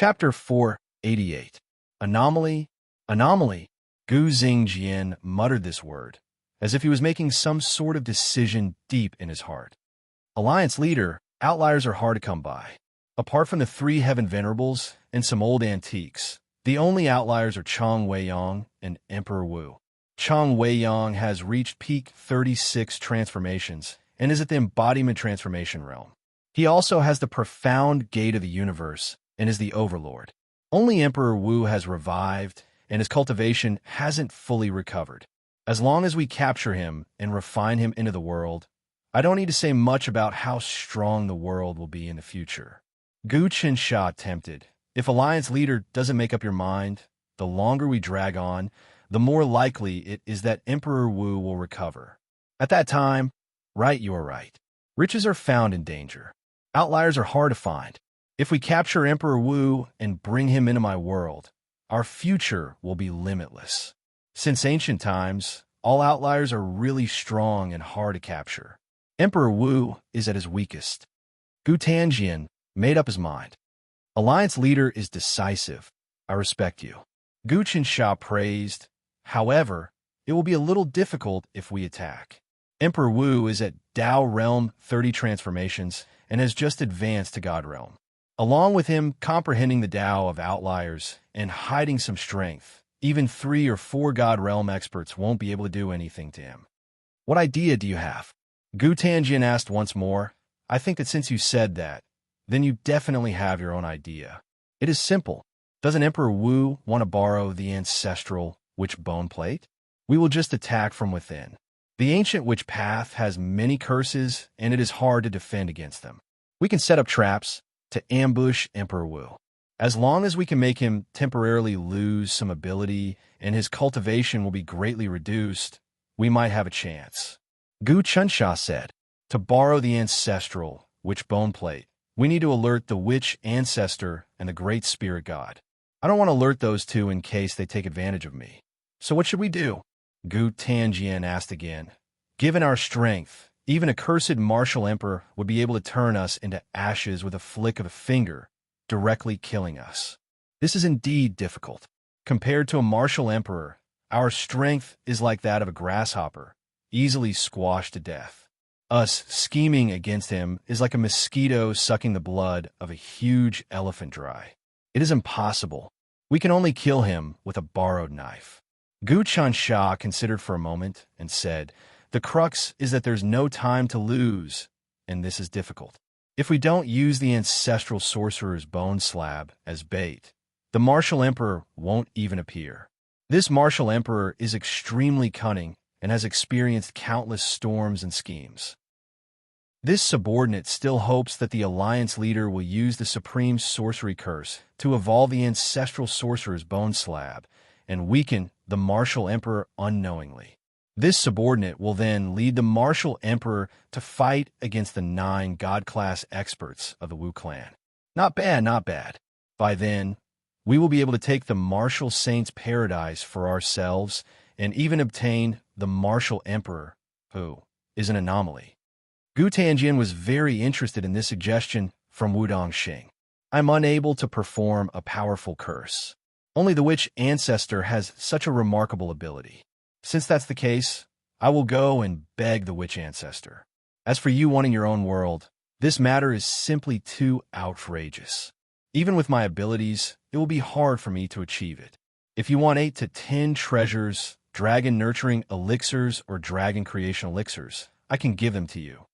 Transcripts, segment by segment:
Chapter 488. Anomaly. Anomaly. Gu Xingjian muttered this word, as if he was making some sort of decision deep in his heart. Alliance leader, outliers are hard to come by. Apart from the three heaven venerables and some old antiques, the only outliers are Chong Weiyang and Emperor Wu. Chong Weiyang has reached peak 36 transformations and is at the embodiment transformation realm. He also has the profound gate of the universe and is the overlord. Only Emperor Wu has revived, and his cultivation hasn't fully recovered. As long as we capture him and refine him into the world, I don't need to say much about how strong the world will be in the future. Gu Qinsha tempted. If Alliance leader doesn't make up your mind, the longer we drag on, the more likely it is that Emperor Wu will recover. At that time, right, you are right. Riches are found in danger. Outliers are hard to find. If we capture Emperor Wu and bring him into my world, our future will be limitless. Since ancient times, all outliers are really strong and hard to capture. Emperor Wu is at his weakest. Gu Tanjian made up his mind. Alliance leader is decisive. I respect you. Gu Qinsha praised. However, it will be a little difficult if we attack. Emperor Wu is at Dao Realm 30 transformations and has just advanced to God Realm. Along with him comprehending the Dao of outliers and hiding some strength, even 3 or 4 God Realm experts won't be able to do anything to him. What idea do you have? Gu Tanjian asked once more. I think that since you said that, then you definitely have your own idea. It is simple. Doesn't Emperor Wu want to borrow the ancestral witch bone plate? We will just attack from within. The ancient witch path has many curses, and it is hard to defend against them. We can set up traps to ambush Emperor Wu. As long as we can make him temporarily lose some ability and his cultivation will be greatly reduced, we might have a chance. Gu Qinsha said, to borrow the ancestral witch bone plate, we need to alert the witch ancestor and the great spirit god. I don't want to alert those two in case they take advantage of me. So what should we do? Gu Tanjian asked again. Given our strength, even a cursed martial emperor would be able to turn us into ashes with a flick of a finger, directly killing us. This is indeed difficult. Compared to a martial emperor, our strength is like that of a grasshopper, easily squashed to death. Us scheming against him is like a mosquito sucking the blood of a huge elephant dry. It is impossible. We can only kill him with a borrowed knife. Gu Qinsha considered for a moment and said, the crux is that there's no time to lose, and this is difficult. If we don't use the ancestral sorcerer's bone slab as bait, the martial emperor won't even appear. This martial emperor is extremely cunning and has experienced countless storms and schemes. This subordinate still hopes that the alliance leader will use the supreme sorcery curse to evolve the ancestral sorcerer's bone slab and weaken the martial emperor unknowingly. This subordinate will then lead the martial emperor to fight against the 9 god-class experts of the Wu clan. Not bad, not bad. By then, we will be able to take the martial saint's paradise for ourselves and even obtain the martial emperor, who is an anomaly. Gu Tanjian was very interested in this suggestion from Wu Dongxing. I'm unable to perform a powerful curse. Only the witch ancestor has such a remarkable ability. Since that's the case, I will go and beg the witch ancestor. As for you wanting your own world, this matter is simply too outrageous. Even with my abilities, it will be hard for me to achieve it. If you want 8 to 10 treasures, dragon nurturing elixirs, or dragon creation elixirs, I can give them to you.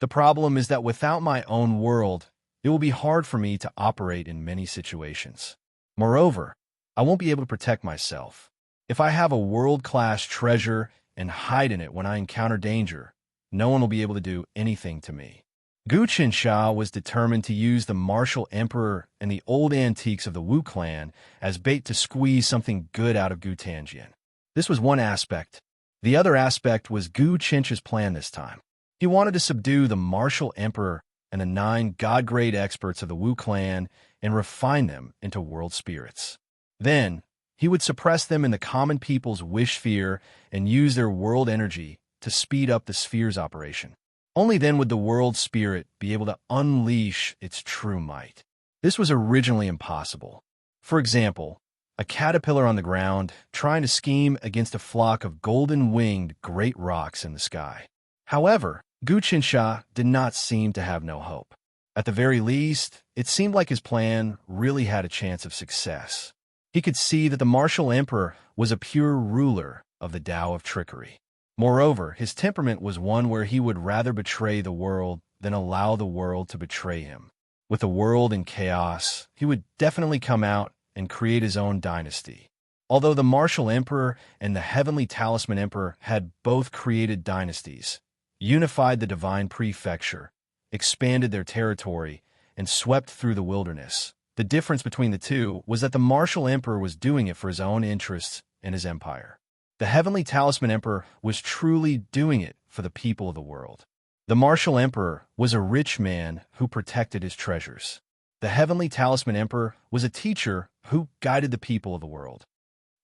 The problem is that without my own world, it will be hard for me to operate in many situations. Moreover, I won't be able to protect myself. If I have a world-class treasure and hide in it when I encounter danger, no one will be able to do anything to me. Gu Qinsha was determined to use the martial emperor and the old antiques of the Wu clan as bait to squeeze something good out of Gu Tanjian. This was one aspect. The other aspect was Gu Qinsha's plan this time. He wanted to subdue the martial emperor and the 9 god-grade experts of the Wu clan and refine them into world spirits. Then, he would suppress them in the common people's wish sphere and use their world energy to speed up the sphere's operation. Only then would the world spirit be able to unleash its true might. This was originally impossible. For example, a caterpillar on the ground trying to scheme against a flock of golden-winged great rocks in the sky. However, Gu Qinsha did not seem to have no hope. At the very least, it seemed like his plan really had a chance of success. He could see that the martial emperor was a pure ruler of the Tao of trickery. Moreover, his temperament was one where he would rather betray the world than allow the world to betray him. With the world in chaos, he would definitely come out and create his own dynasty. Although the martial emperor and the heavenly talisman emperor had both created dynasties, unified the divine prefecture, expanded their territory, and swept through the wilderness, the difference between the two was that the martial emperor was doing it for his own interests and his empire. The heavenly talisman emperor was truly doing it for the people of the world. The martial emperor was a rich man who protected his treasures. The heavenly talisman emperor was a teacher who guided the people of the world.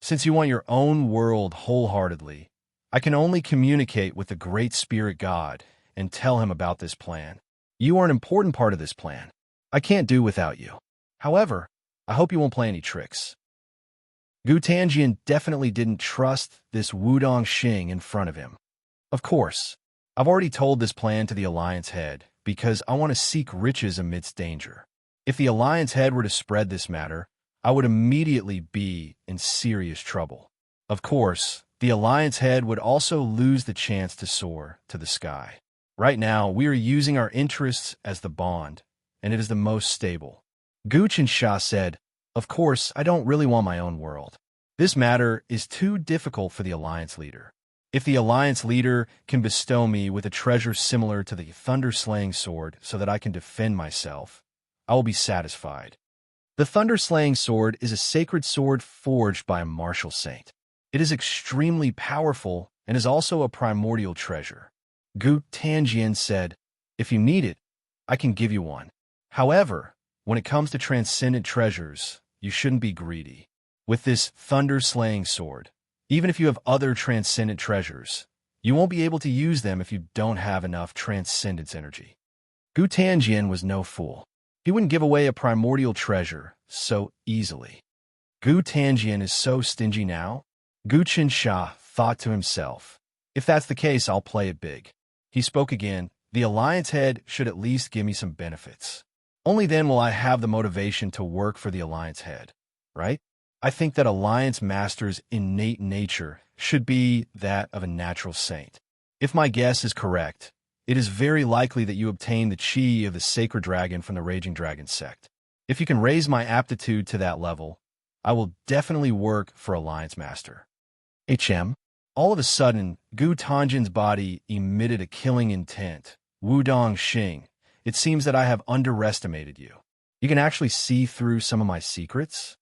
Since you want your own world wholeheartedly, I can only communicate with the great spirit God and tell him about this plan. You are an important part of this plan. I can't do without you. However, I hope you won't play any tricks. Gu Tanjian definitely didn't trust this Wudong Xing in front of him. Of course, I've already told this plan to the Alliance head because I want to seek riches amidst danger. If the Alliance head were to spread this matter, I would immediately be in serious trouble. Of course, the Alliance head would also lose the chance to soar to the sky. Right now, we are using our interests as the bond, and it is the most stable. Gu Qinsha said, "Of course, I don't really want my own world. This matter is too difficult for the Alliance leader. If the Alliance leader can bestow me with a treasure similar to the thunder-slaying sword so that I can defend myself, I will be satisfied." The thunder-slaying sword is a sacred sword forged by a martial saint. It is extremely powerful and is also a primordial treasure. Gu Tanjian said, "If you need it, I can give you one. However, when it comes to transcendent treasures, you shouldn't be greedy. With this thunder-slaying sword, even if you have other transcendent treasures, you won't be able to use them if you don't have enough transcendence energy." Gu Tanjian was no fool. He wouldn't give away a primordial treasure so easily. Gu Tanjian is so stingy now. Gu Qinsha thought to himself, "If that's the case, I'll play it big." He spoke again, "The Alliance head should at least give me some benefits. Only then will I have the motivation to work for the Alliance head, right? I think that Alliance Master's innate nature should be that of a natural saint. If my guess is correct, it is very likely that you obtain the chi of the sacred dragon from the Raging Dragon sect. If you can raise my aptitude to that level, I will definitely work for Alliance Master." All of a sudden, Gu Tanjian's body emitted a killing intent. "Wudong Xing, it seems that I have underestimated you. You can actually see through some of my secrets?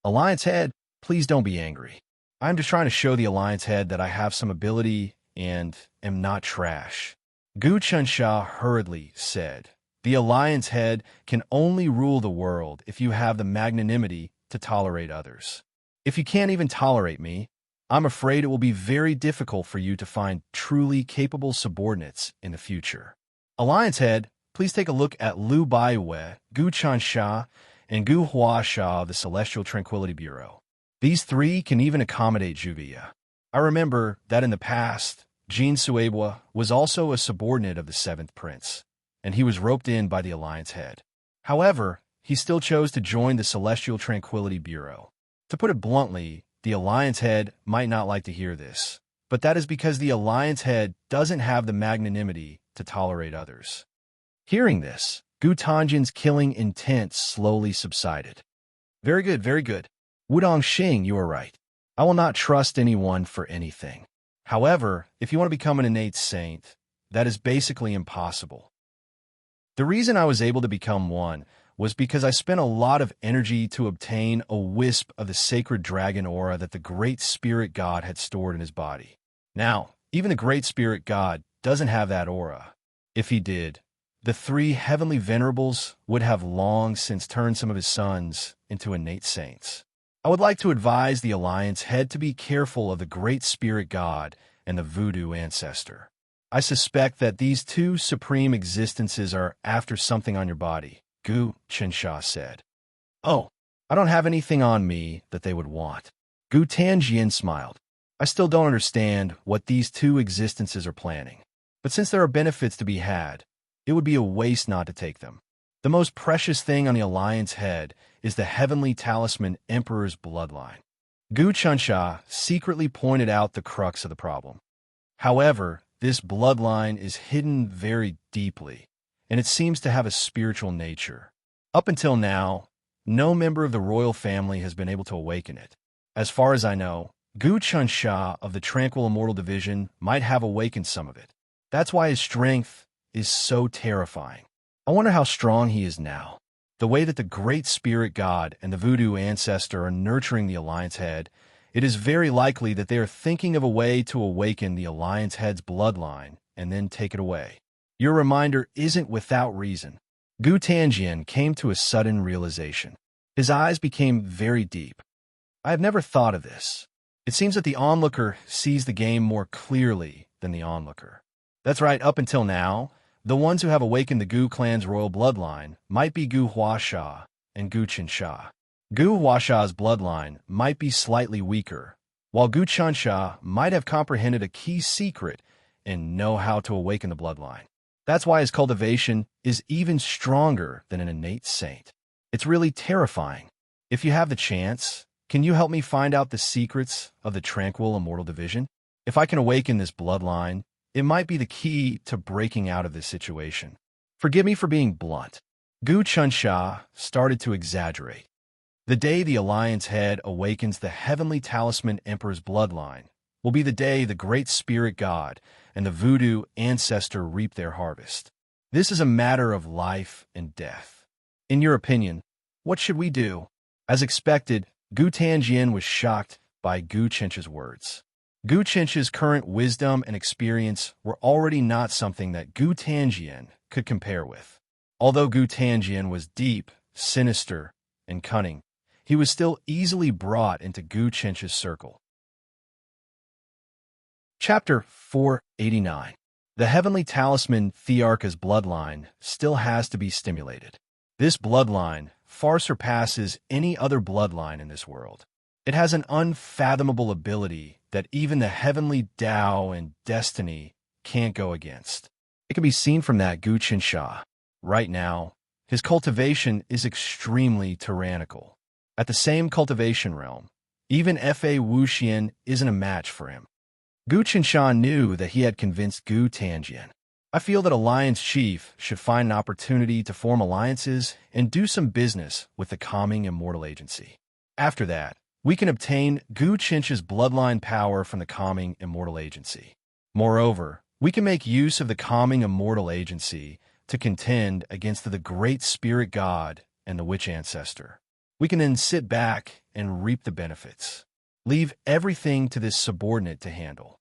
Alliance head, please don't be angry. I'm just trying to show the Alliance head that I have some ability and am not trash." Gu Qinsha hurriedly said, "The Alliance head can only rule the world if you have the magnanimity to tolerate others. If you can't even tolerate me, I'm afraid it will be very difficult for you to find truly capable subordinates in the future. Alliance head, please take a look at Liu Baiwei, Gu Qinsha, and Gu Huasha of the Celestial Tranquility Bureau. These three can even accommodate Zhuge. I remember that in the past, Jin Suebua was also a subordinate of the Seventh Prince, and he was roped in by the Alliance head. However, he still chose to join the Celestial Tranquility Bureau. To put it bluntly, the Alliance head might not like to hear this, but that is because the Alliance head doesn't have the magnanimity to tolerate others." Hearing this, Gu Tanjian's killing intent slowly subsided. "Very good, very good. Wudong Xing, you are right. I will not trust anyone for anything. However, if you want to become an innate saint, that is basically impossible. The reason I was able to become one was because I spent a lot of energy to obtain a wisp of the sacred dragon aura that the Great Spirit God had stored in his body. Now, even the Great Spirit God doesn't have that aura. If he did, the three heavenly venerables would have long since turned some of his sons into innate saints. I would like to advise the Alliance head to be careful of the Great Spirit God and the Voodoo ancestor. I suspect that these two supreme existences are after something on your body. Gu Qinsha said. Oh, I don't have anything on me that they would want. Gu Tanjian smiled. I still don't understand what these two existences are planning. But since there are benefits to be had, it would be a waste not to take them. The most precious thing on the Alliance head is the heavenly talisman Emperor's bloodline. Gu Qinsha secretly pointed out the crux of the problem. However, this bloodline is hidden very deeply, and it seems to have a spiritual nature. Up until now, no member of the royal family has been able to awaken it. As far as I know, Gu Qinsha of the Tranquil Immortal Division might have awakened some of it. That's why his strength is so terrifying. I wonder how strong he is now. The way that the Great Spirit God and the Voodoo Ancestor are nurturing the Alliance Head, it is very likely that they are thinking of a way to awaken the Alliance Head's bloodline and then take it away. Your reminder isn't without reason. Gu Tanjian came to a sudden realization. His eyes became very deep. I have never thought of this. It seems that the onlooker sees the game more clearly than the onlooker. That's right, up until now, the ones who have awakened the Gu clan's royal bloodline might be Gu Huasha and Gu Qinsha. Gu Huasha's bloodline might be slightly weaker, while Gu Qinsha might have comprehended a key secret and know how to awaken the bloodline. That's why his cultivation is even stronger than an innate saint. It's really terrifying. If you have the chance, can you help me find out the secrets of the Tranquil Immortal Division? If I can awaken this bloodline, it might be the key to breaking out of this situation. Forgive me for being blunt. Gu Qinsha started to exaggerate. The day the Alliance Head awakens the heavenly talisman Emperor's bloodline will be the day the Great Spirit God and the Voodoo Ancestor reap their harvest. This is a matter of life and death. In your opinion, what should we do? As expected, Gu Tanjian was shocked by Gu Qinsha's words. Gu Qinsha's current wisdom and experience were already not something that Gu Tanjian could compare with. Although Gu Tanjian was deep, sinister, and cunning, he was still easily brought into Gu Qinsha's circle. Chapter 489. The heavenly talisman Thearka's bloodline still has to be stimulated. This bloodline far surpasses any other bloodline in this world. It has an unfathomable ability that even the heavenly Tao and destiny can't go against. It can be seen from that Gu Qinsha. Right now, his cultivation is extremely tyrannical. At the same cultivation realm, even Fa Wuxian isn't a match for him. Gu Qinsha knew that he had convinced Gu Tanjian. I feel that Alliance Chief should find an opportunity to form alliances and do some business with the Calming Immortal Agency. After that, we can obtain Gu Qinsha's bloodline power from the Calming Immortal Agency. Moreover, we can make use of the Calming Immortal Agency to contend against the Great Spirit God and the Witch Ancestor. We can then sit back and reap the benefits. Leave everything to this subordinate to handle.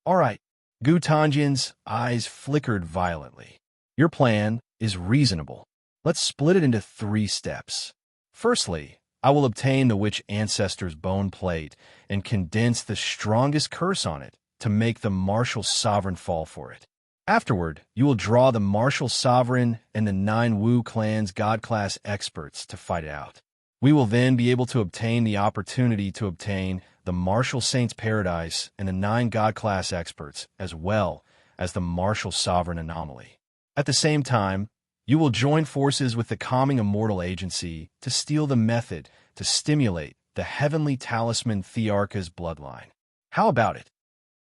All right. Gu Tanjian's eyes flickered violently. Your plan is reasonable. Let's split it into 3 steps. Firstly, I will obtain the Witch Ancestor's bone plate and condense the strongest curse on it to make the Martial Sovereign fall for it. Afterward, you will draw the Martial Sovereign and the 9 Wu clan's God-class experts to fight it out. We will then be able to obtain the opportunity to obtain the Martial Saint's Paradise and the 9 God-class experts, as well as the Martial Sovereign anomaly. At the same time, you will join forces with the Calming Immortal Agency to steal the method to stimulate the heavenly talisman Thearka's bloodline. How about it?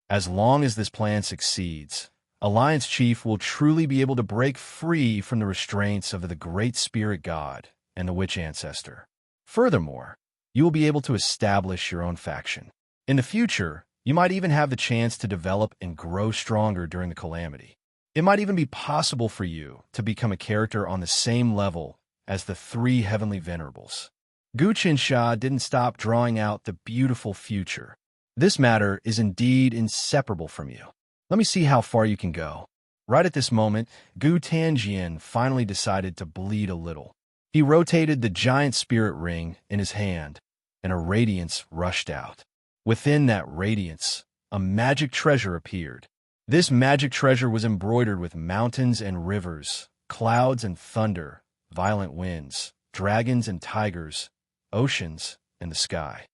As long as this plan succeeds, Alliance Chief will truly be able to break free from the restraints of the Great Spirit God and the Witch Ancestor. Furthermore, you will be able to establish your own faction. In the future, you might even have the chance to develop and grow stronger during the calamity. It might even be possible for you to become a character on the same level as the 3 heavenly venerables. Gu Qinsha didn't stop drawing out the beautiful future. This matter is indeed inseparable from you. Let me see how far you can go. Right at this moment, Gu Tanjian finally decided to bleed a little. He rotated the giant spirit ring in his hand, and a radiance rushed out. Within that radiance, a magic treasure appeared. This magic treasure was embroidered with mountains and rivers, clouds and thunder, violent winds, dragons and tigers, oceans, and the sky.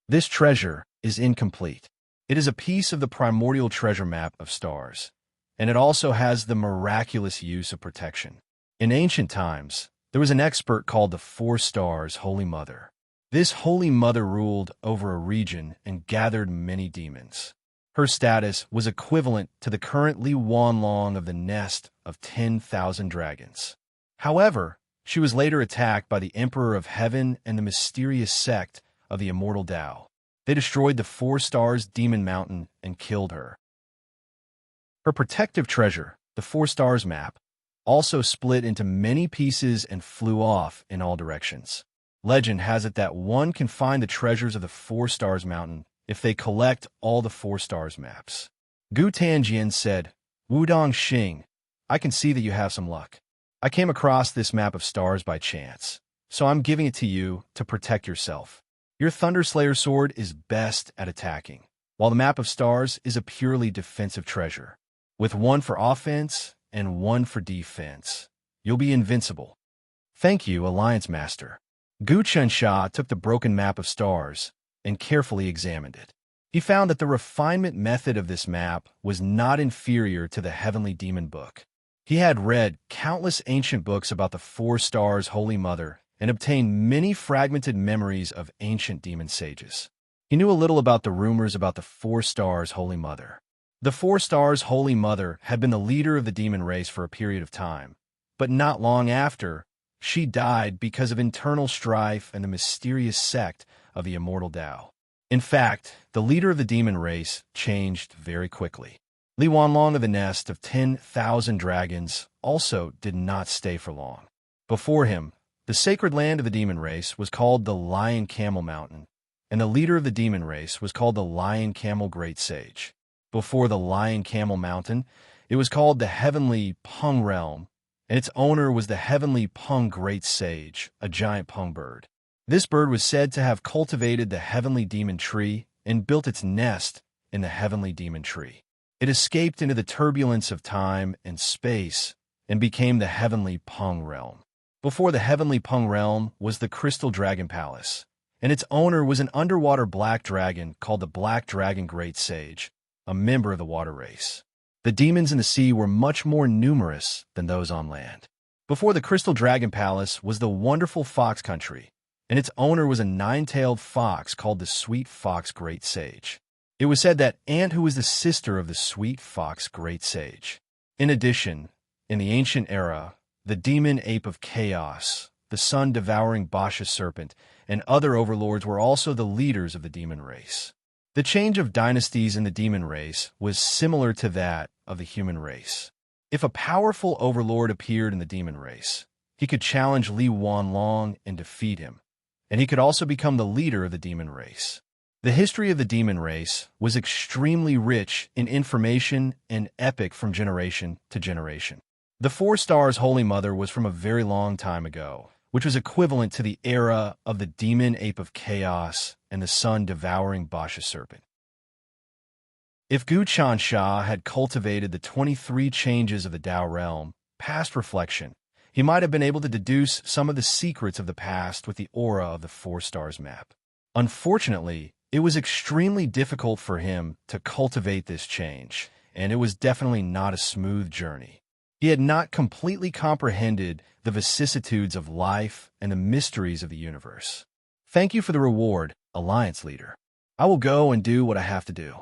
This treasure is incomplete. It is a piece of the primordial treasure map of stars, and it also has the miraculous use of protection. In ancient times, there was an expert called the Four Stars Holy Mother. This Holy Mother ruled over a region and gathered many demons. Her status was equivalent to the current Li Wanlong of the nest of 10,000 dragons. However, she was later attacked by the Emperor of Heaven and the mysterious sect of the Immortal Tao. They destroyed the Four Stars Demon Mountain and killed her. Her protective treasure, the Four Stars map, also split into many pieces and flew off in all directions. Legend has it that one can find the treasures of the Four Stars Mountain if they collect all the Four Stars maps. Gu Tanjian said, "Wudong Xing, I can see that you have some luck. I came across this map of stars by chance, so I'm giving it to you to protect yourself. Your Thunderslayer sword is best at attacking, while the map of stars is a purely defensive treasure. With one for offense and one for defense, you'll be invincible." "Thank you, Alliance Master." Gu Chensha took the broken map of stars and carefully examined it. He found that the refinement method of this map was not inferior to the Heavenly Demon Book. He had read countless ancient books about the Four Stars Holy Mother and obtained many fragmented memories of ancient demon sages. He knew a little about the rumors about the Four Stars Holy Mother. The Four Stars Holy Mother had been the leader of the demon race for a period of time, but not long after, she died because of internal strife and the mysterious sect of the Immortal Tao. In fact, the leader of the demon race changed very quickly. Li Wanlong of the nest of 10,000 dragons also did not stay for long. Before him, the sacred land of the demon race was called the Lion Camel Mountain, and the leader of the demon race was called the Lion Camel Great Sage. Before the Lion Camel Mountain, it was called the Heavenly Peng Realm, and its owner was the Heavenly Peng Great Sage, a giant peng bird. This bird was said to have cultivated the Heavenly Demon Tree and built its nest in the Heavenly Demon Tree. It escaped into the turbulence of time and space and became the Heavenly Peng Realm. Before the Heavenly Peng Realm was the Crystal Dragon Palace, and its owner was an underwater black dragon called the Black Dragon Great Sage, a member of the water race. The demons in the sea were much more numerous than those on land. Before the Crystal Dragon Palace was the wonderful Fox Country, and its owner was a nine-tailed fox called the Sweet Fox Great Sage. It was said that Ant, who was the sister of the Sweet Fox Great Sage. In addition, in the ancient era, the demon ape of chaos, the sun-devouring Basha serpent, and other overlords were also the leaders of the demon race. The change of dynasties in the demon race was similar to that of the human race. If a powerful overlord appeared in the demon race, he could challenge Li Wanlong and defeat him, and he could also become the leader of the demon race. The history of the demon race was extremely rich in information and epic from generation to generation. The Four Stars Holy Mother was from a very long time ago, which was equivalent to the era of the demon ape of chaos and the sun-devouring Basha serpent. If Gu Chansha had cultivated the 23 changes of the Tao realm, past reflection, he might have been able to deduce some of the secrets of the past with the aura of the Four Stars map. Unfortunately, it was extremely difficult for him to cultivate this change, and it was definitely not a smooth journey. He had not completely comprehended the vicissitudes of life and the mysteries of the universe. "Thank you for the reward, Alliance Leader. I will go and do what I have to do."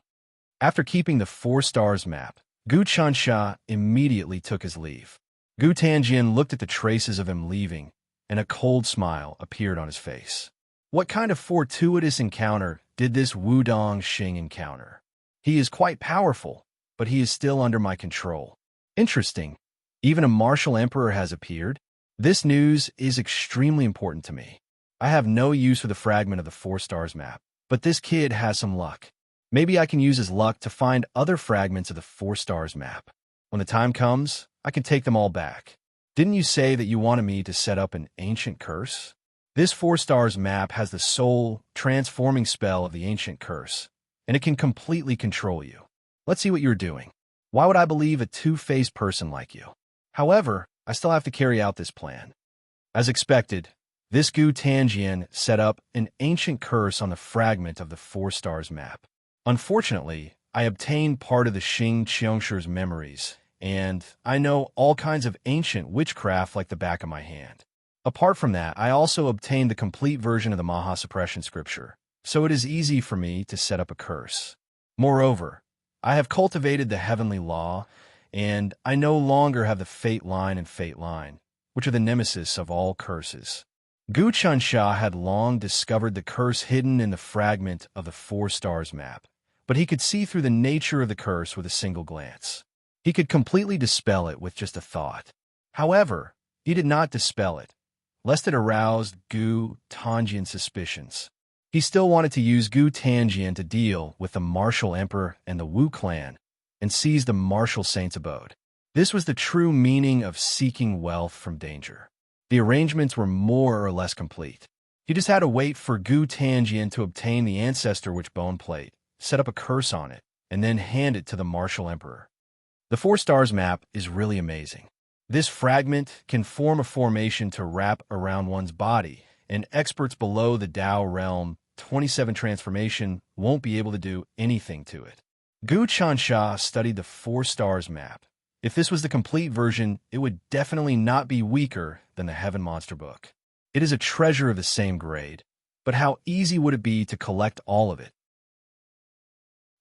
After keeping the Four Stars map, Gu Chansha immediately took his leave. Gu Tanjian looked at the traces of him leaving, and a cold smile appeared on his face. What kind of fortuitous encounter did this Wudong Xing encounter? He is quite powerful, but he is still under my control. Interesting. Even a martial emperor has appeared. This news is extremely important to me. I have no use for the fragment of the Four Stars map, but this kid has some luck. Maybe I can use his luck to find other fragments of the Four Stars map. When the time comes, I can take them all back. Didn't you say that you wanted me to set up an ancient curse? This Four Stars map has the soul transforming spell of the ancient curse, and it can completely control you. Let's see what you're doing. Why would I believe a two-faced person like you? However, I still have to carry out this plan. As expected, this Gu Tanjian set up an ancient curse on the fragment of the Four Stars map. Unfortunately, I obtained part of the Xing Qiangshi's memories, and I know all kinds of ancient witchcraft like the back of my hand. Apart from that, I also obtained the complete version of the Maha Suppression Scripture, so it is easy for me to set up a curse. Moreover, I have cultivated the heavenly law, and I no longer have the Fate Line and Fate Line, which are the nemesis of all curses. Gu Chansha had long discovered the curse hidden in the fragment of the Four Stars map, but he could see through the nature of the curse with a single glance. He could completely dispel it with just a thought. However, he did not dispel it, lest it aroused Gu Tanjian's suspicions. He still wanted to use Gu Tanjian to deal with the Martial Emperor and the Wu clan and seize the Martial Saint's abode. This was the true meaning of seeking wealth from danger. The arrangements were more or less complete. He just had to wait for Gu Tanjian to obtain the Ancestor Witch bone plate, set up a curse on it, and then hand it to the Martial Emperor. The Four Stars map is really amazing. This fragment can form a formation to wrap around one's body, and experts below the Tao realm 27 transformation won't be able to do anything to it. Gu Chansha studied the Four Stars map. If this was the complete version, it would definitely not be weaker than the Heaven Monster book. It is a treasure of the same grade, but how easy would it be to collect all of it?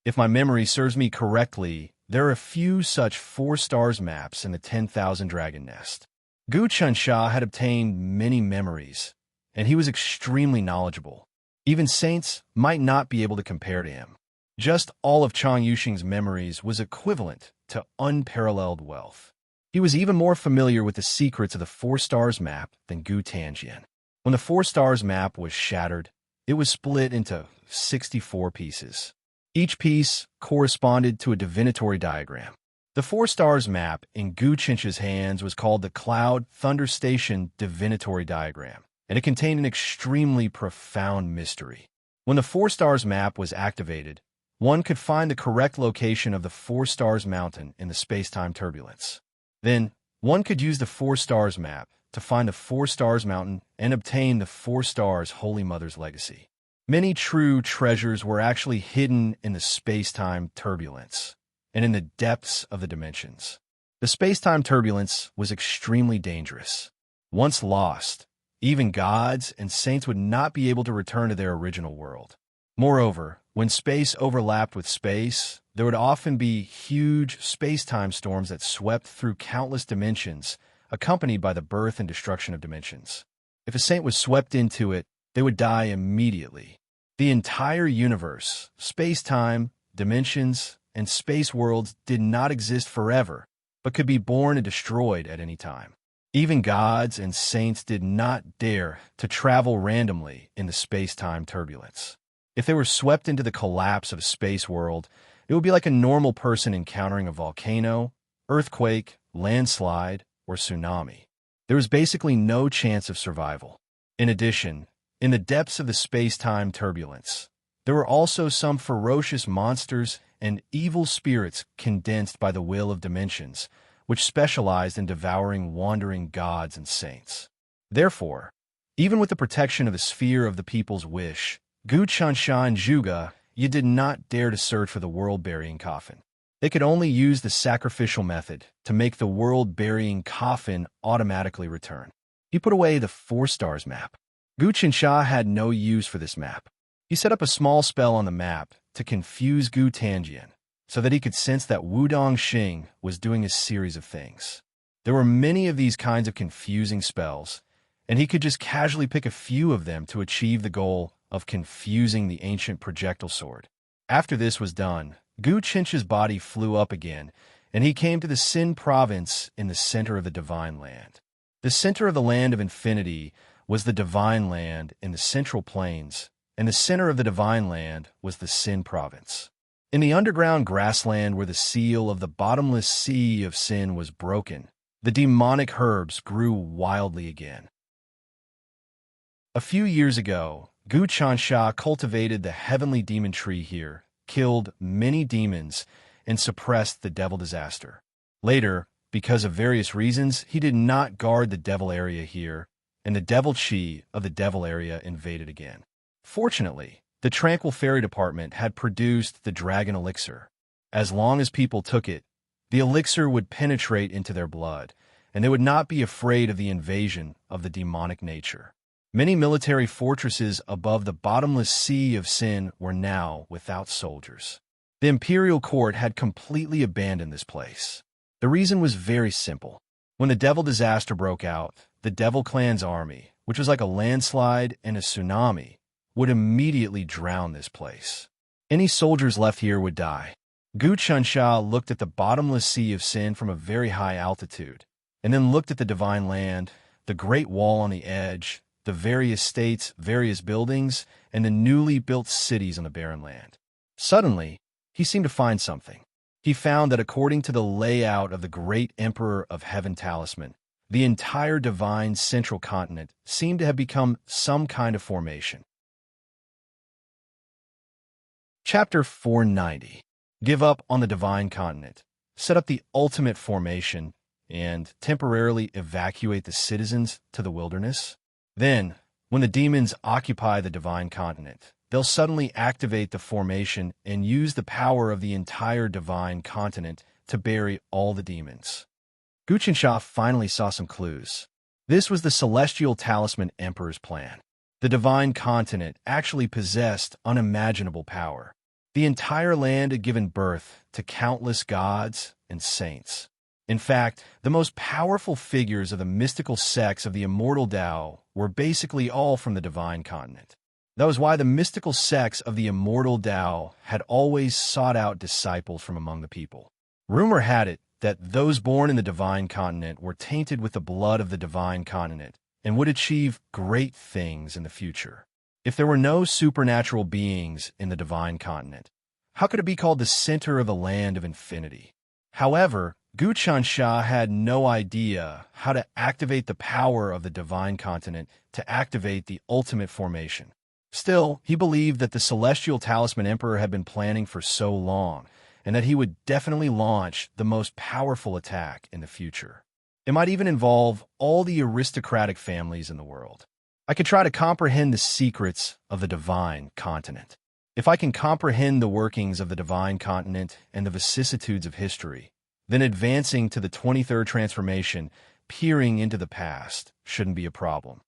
If my memory serves me correctly, there are a few such Four Stars maps in the 10,000 Dragon Nest. Gu Chansha had obtained many memories, and he was extremely knowledgeable. Even saints might not be able to compare to him. Just all of Chang Yuxing's memories was equivalent to unparalleled wealth. He was even more familiar with the secrets of the Four Stars map than Gu Tanjian. When the Four Stars map was shattered, it was split into 64 pieces. Each piece corresponded to a divinatory diagram. The Four Stars map in Gu Chinch's hands was called the Cloud Thunder Station Divinatory Diagram, and it contained an extremely profound mystery. When the Four Stars map was activated, one could find the correct location of the Four Stars Mountain in the space-time turbulence. Then, one could use the Four Stars map to find the Four Stars Mountain and obtain the Four Stars Holy Mother's legacy. Many true treasures were actually hidden in the space-time turbulence and in the depths of the dimensions. The space-time turbulence was extremely dangerous. Once lost, even gods and saints would not be able to return to their original world. Moreover, when space overlapped with space, there would often be huge space-time storms that swept through countless dimensions, accompanied by the birth and destruction of dimensions. If a saint was swept into it, they would die immediately. The entire universe, space-time, dimensions, and space worlds did not exist forever, but could be born and destroyed at any time. Even gods and saints did not dare to travel randomly in the space-time turbulence. If they were swept into the collapse of a space world, it would be like a normal person encountering a volcano, earthquake, landslide, or tsunami. There was basically no chance of survival. In addition, in the depths of the space-time turbulence, there were also some ferocious monsters and evil spirits condensed by the will of dimensions, which specialized in devouring wandering gods and saints. Therefore, even with the protection of the sphere of the people's wish, Gu Chansha and Zhuge Ye did not dare to search for the world-burying coffin. They could only use the sacrificial method to make the world-burying coffin automatically return. He put away the Four Stars map. Gu Chansha had no use for this map. He set up a small spell on the map to confuse Gu Tanjian, so that he could sense that Wudong Xing was doing a series of things. There were many of these kinds of confusing spells, and he could just casually pick a few of them to achieve the goal of confusing the ancient projectile sword. After this was done, Gu Chinch's body flew up again, and he came to the Sin province in the center of the Divine Land. The center of the Land of Infinity was the Divine Land in the Central Plains, and the center of the Divine Land was the Sin province. In the underground grassland where the seal of the bottomless sea of sin was broken, the demonic herbs grew wildly again. A few years ago, Gu Chansha cultivated the heavenly demon tree here, killed many demons, and suppressed the devil disaster. Later, because of various reasons, he did not guard the devil area here, and the devil chi of the devil area invaded again. Fortunately, the Tranquil Fairy Department had produced the dragon elixir. As long as people took it, the elixir would penetrate into their blood, and they would not be afraid of the invasion of the demonic nature. Many military fortresses above the bottomless sea of sin were now without soldiers. The imperial court had completely abandoned this place. The reason was very simple. When the devil disaster broke out, the devil clan's army, which was like a landslide and a tsunami, would immediately drown this place. Any soldiers left here would die. Gu Chunsha looked at the bottomless sea of sin from a very high altitude, and then looked at the divine land, the great wall on the edge, the various states, various buildings, and the newly built cities on the barren land. Suddenly, he seemed to find something. He found that according to the layout of the great Emperor of Heaven talisman, the entire divine central continent seemed to have become some kind of formation. Chapter 490. Give up on the divine continent, set up the ultimate formation, and temporarily evacuate the citizens to the wilderness. Then, when the demons occupy the divine continent, they'll suddenly activate the formation and use the power of the entire divine continent to bury all the demons. Gu Chunsha finally saw some clues. This was the celestial talisman emperor's plan. The divine continent actually possessed unimaginable power. The entire land had given birth to countless gods and saints. In fact, the most powerful figures of the mystical sects of the immortal Tao were basically all from the divine continent. That was why the mystical sects of the immortal Tao had always sought out disciples from among the people. Rumor had it that those born in the divine continent were tainted with the blood of the divine continent and would achieve great things in the future. If there were no supernatural beings in the divine continent, how could it be called the center of the land of infinity? However, Gu Chunsha had no idea how to activate the power of the divine continent to activate the ultimate formation. Still, he believed that the celestial talisman emperor had been planning for so long, and that he would definitely launch the most powerful attack in the future. It might even involve all the aristocratic families in the world. I could try to comprehend the secrets of the divine continent. If I can comprehend the workings of the divine continent and the vicissitudes of history, then advancing to the 23rd transformation, peering into the past, shouldn't be a problem.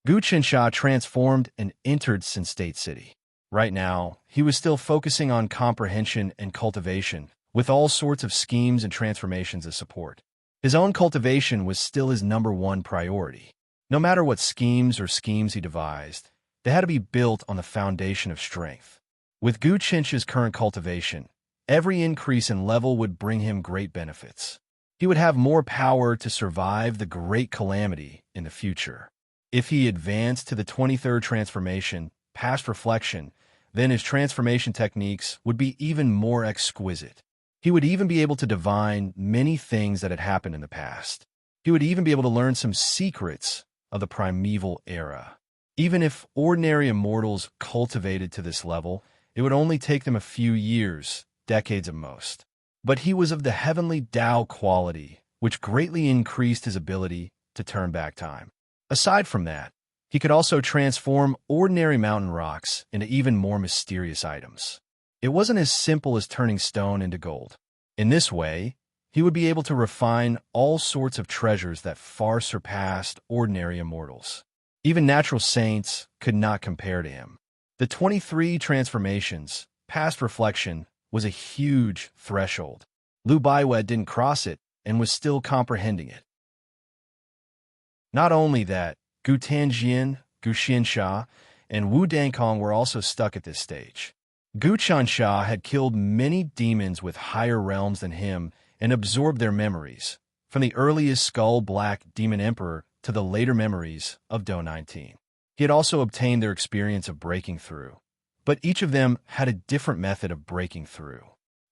Gu Chunsha transformed and entered Sin State City. Right now, he was still focusing on comprehension and cultivation, with all sorts of schemes and transformations as support. His own cultivation was still his #1 priority. No matter what schemes he devised, they had to be built on the foundation of strength. With Gu Chunsha's current cultivation, every increase in level would bring him great benefits. He would have more power to survive the great calamity in the future. If he advanced to the 23rd transformation, past reflection, then his transformation techniques would be even more exquisite. He would even be able to divine many things that had happened in the past. He would even be able to learn some secrets of the primeval era. Even if ordinary immortals cultivated to this level, it would only take them a few years, decades at most. But he was of the heavenly Tao quality, which greatly increased his ability to turn back time. Aside from that, he could also transform ordinary mountain rocks into even more mysterious items. It wasn't as simple as turning stone into gold. In this way, he would be able to refine all sorts of treasures that far surpassed ordinary immortals. Even natural saints could not compare to him. The 23 transformations, past reflection, was a huge threshold. Lu Baiwei didn't cross it and was still comprehending it. Not only that, Gu Tanjian, Gu Xinsha, and Wu Dankong were also stuck at this stage. Gu Chunsha had killed many demons with higher realms than him and absorbed their memories, from the earliest skull-black demon emperor to the later memories of Do 19. He had also obtained their experience of breaking through, but each of them had a different method of breaking through.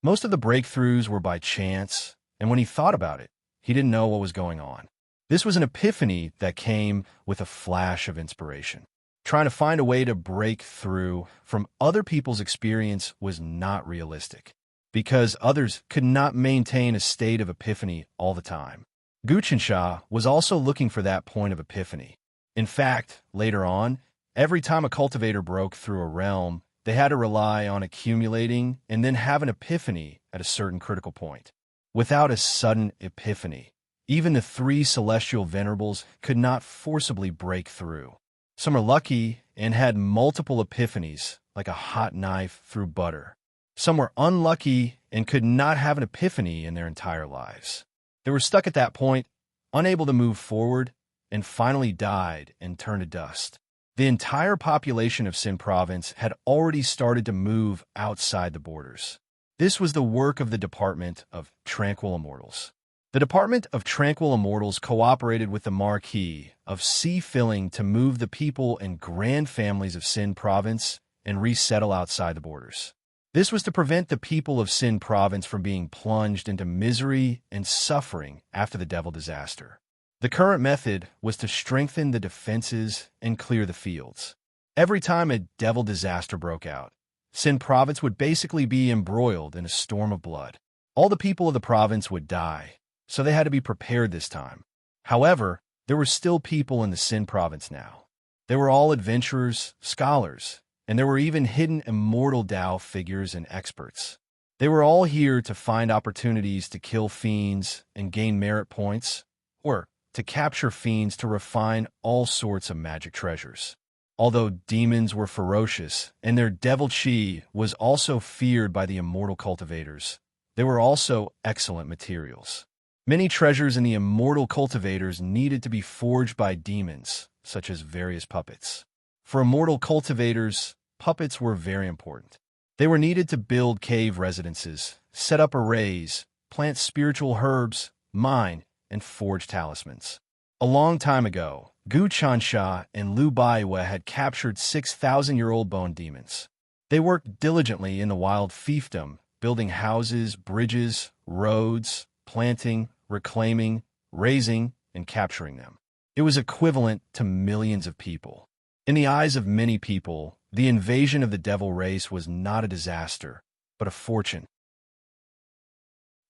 Most of the breakthroughs were by chance, and when he thought about it, he didn't know what was going on. This was an epiphany that came with a flash of inspiration. Trying to find a way to break through from other people's experience was not realistic, because others could not maintain a state of epiphany all the time. Gu Chunsha was also looking for that point of epiphany. In fact, later on, every time a cultivator broke through a realm, they had to rely on accumulating and then have an epiphany at a certain critical point. Without a sudden epiphany, even the three celestial venerables could not forcibly break through. Some are lucky and had multiple epiphanies, like a hot knife through butter. Some were unlucky and could not have an epiphany in their entire lives. They were stuck at that point, unable to move forward, and finally died and turned to dust. The entire population of Sin Province had already started to move outside the borders. This was the work of the Department of Tranquil Immortals. The Department of Tranquil Immortals cooperated with the Marquis of Sea Filling to move the people and grand families of Sin Province and resettle outside the borders. This was to prevent the people of Sin Province from being plunged into misery and suffering after the Devil disaster. The current method was to strengthen the defenses and clear the fields. Every time a Devil disaster broke out, Sin Province would basically be embroiled in a storm of blood. All the people of the province would die, so they had to be prepared this time. However, there were still people in the Sin Province now. They were all adventurers, scholars, and there were even hidden immortal Tao figures and experts. They were all here to find opportunities to kill fiends and gain merit points, or to capture fiends to refine all sorts of magic treasures. Although demons were ferocious and their devil chi was also feared by the immortal cultivators, they were also excellent materials. Many treasures in the immortal cultivators needed to be forged by demons, such as various puppets. For immortal cultivators, puppets were very important. They were needed to build cave residences, set up arrays, plant spiritual herbs, mine, and forge talismans. A long time ago, Gu Chansha and Lu Baiwe had captured 6,000-year-old bone demons. They worked diligently in the wild fiefdom, building houses, bridges, roads, planting, reclaiming, raising, and capturing them. It was equivalent to millions of people. In the eyes of many people, the invasion of the devil race was not a disaster, but a fortune.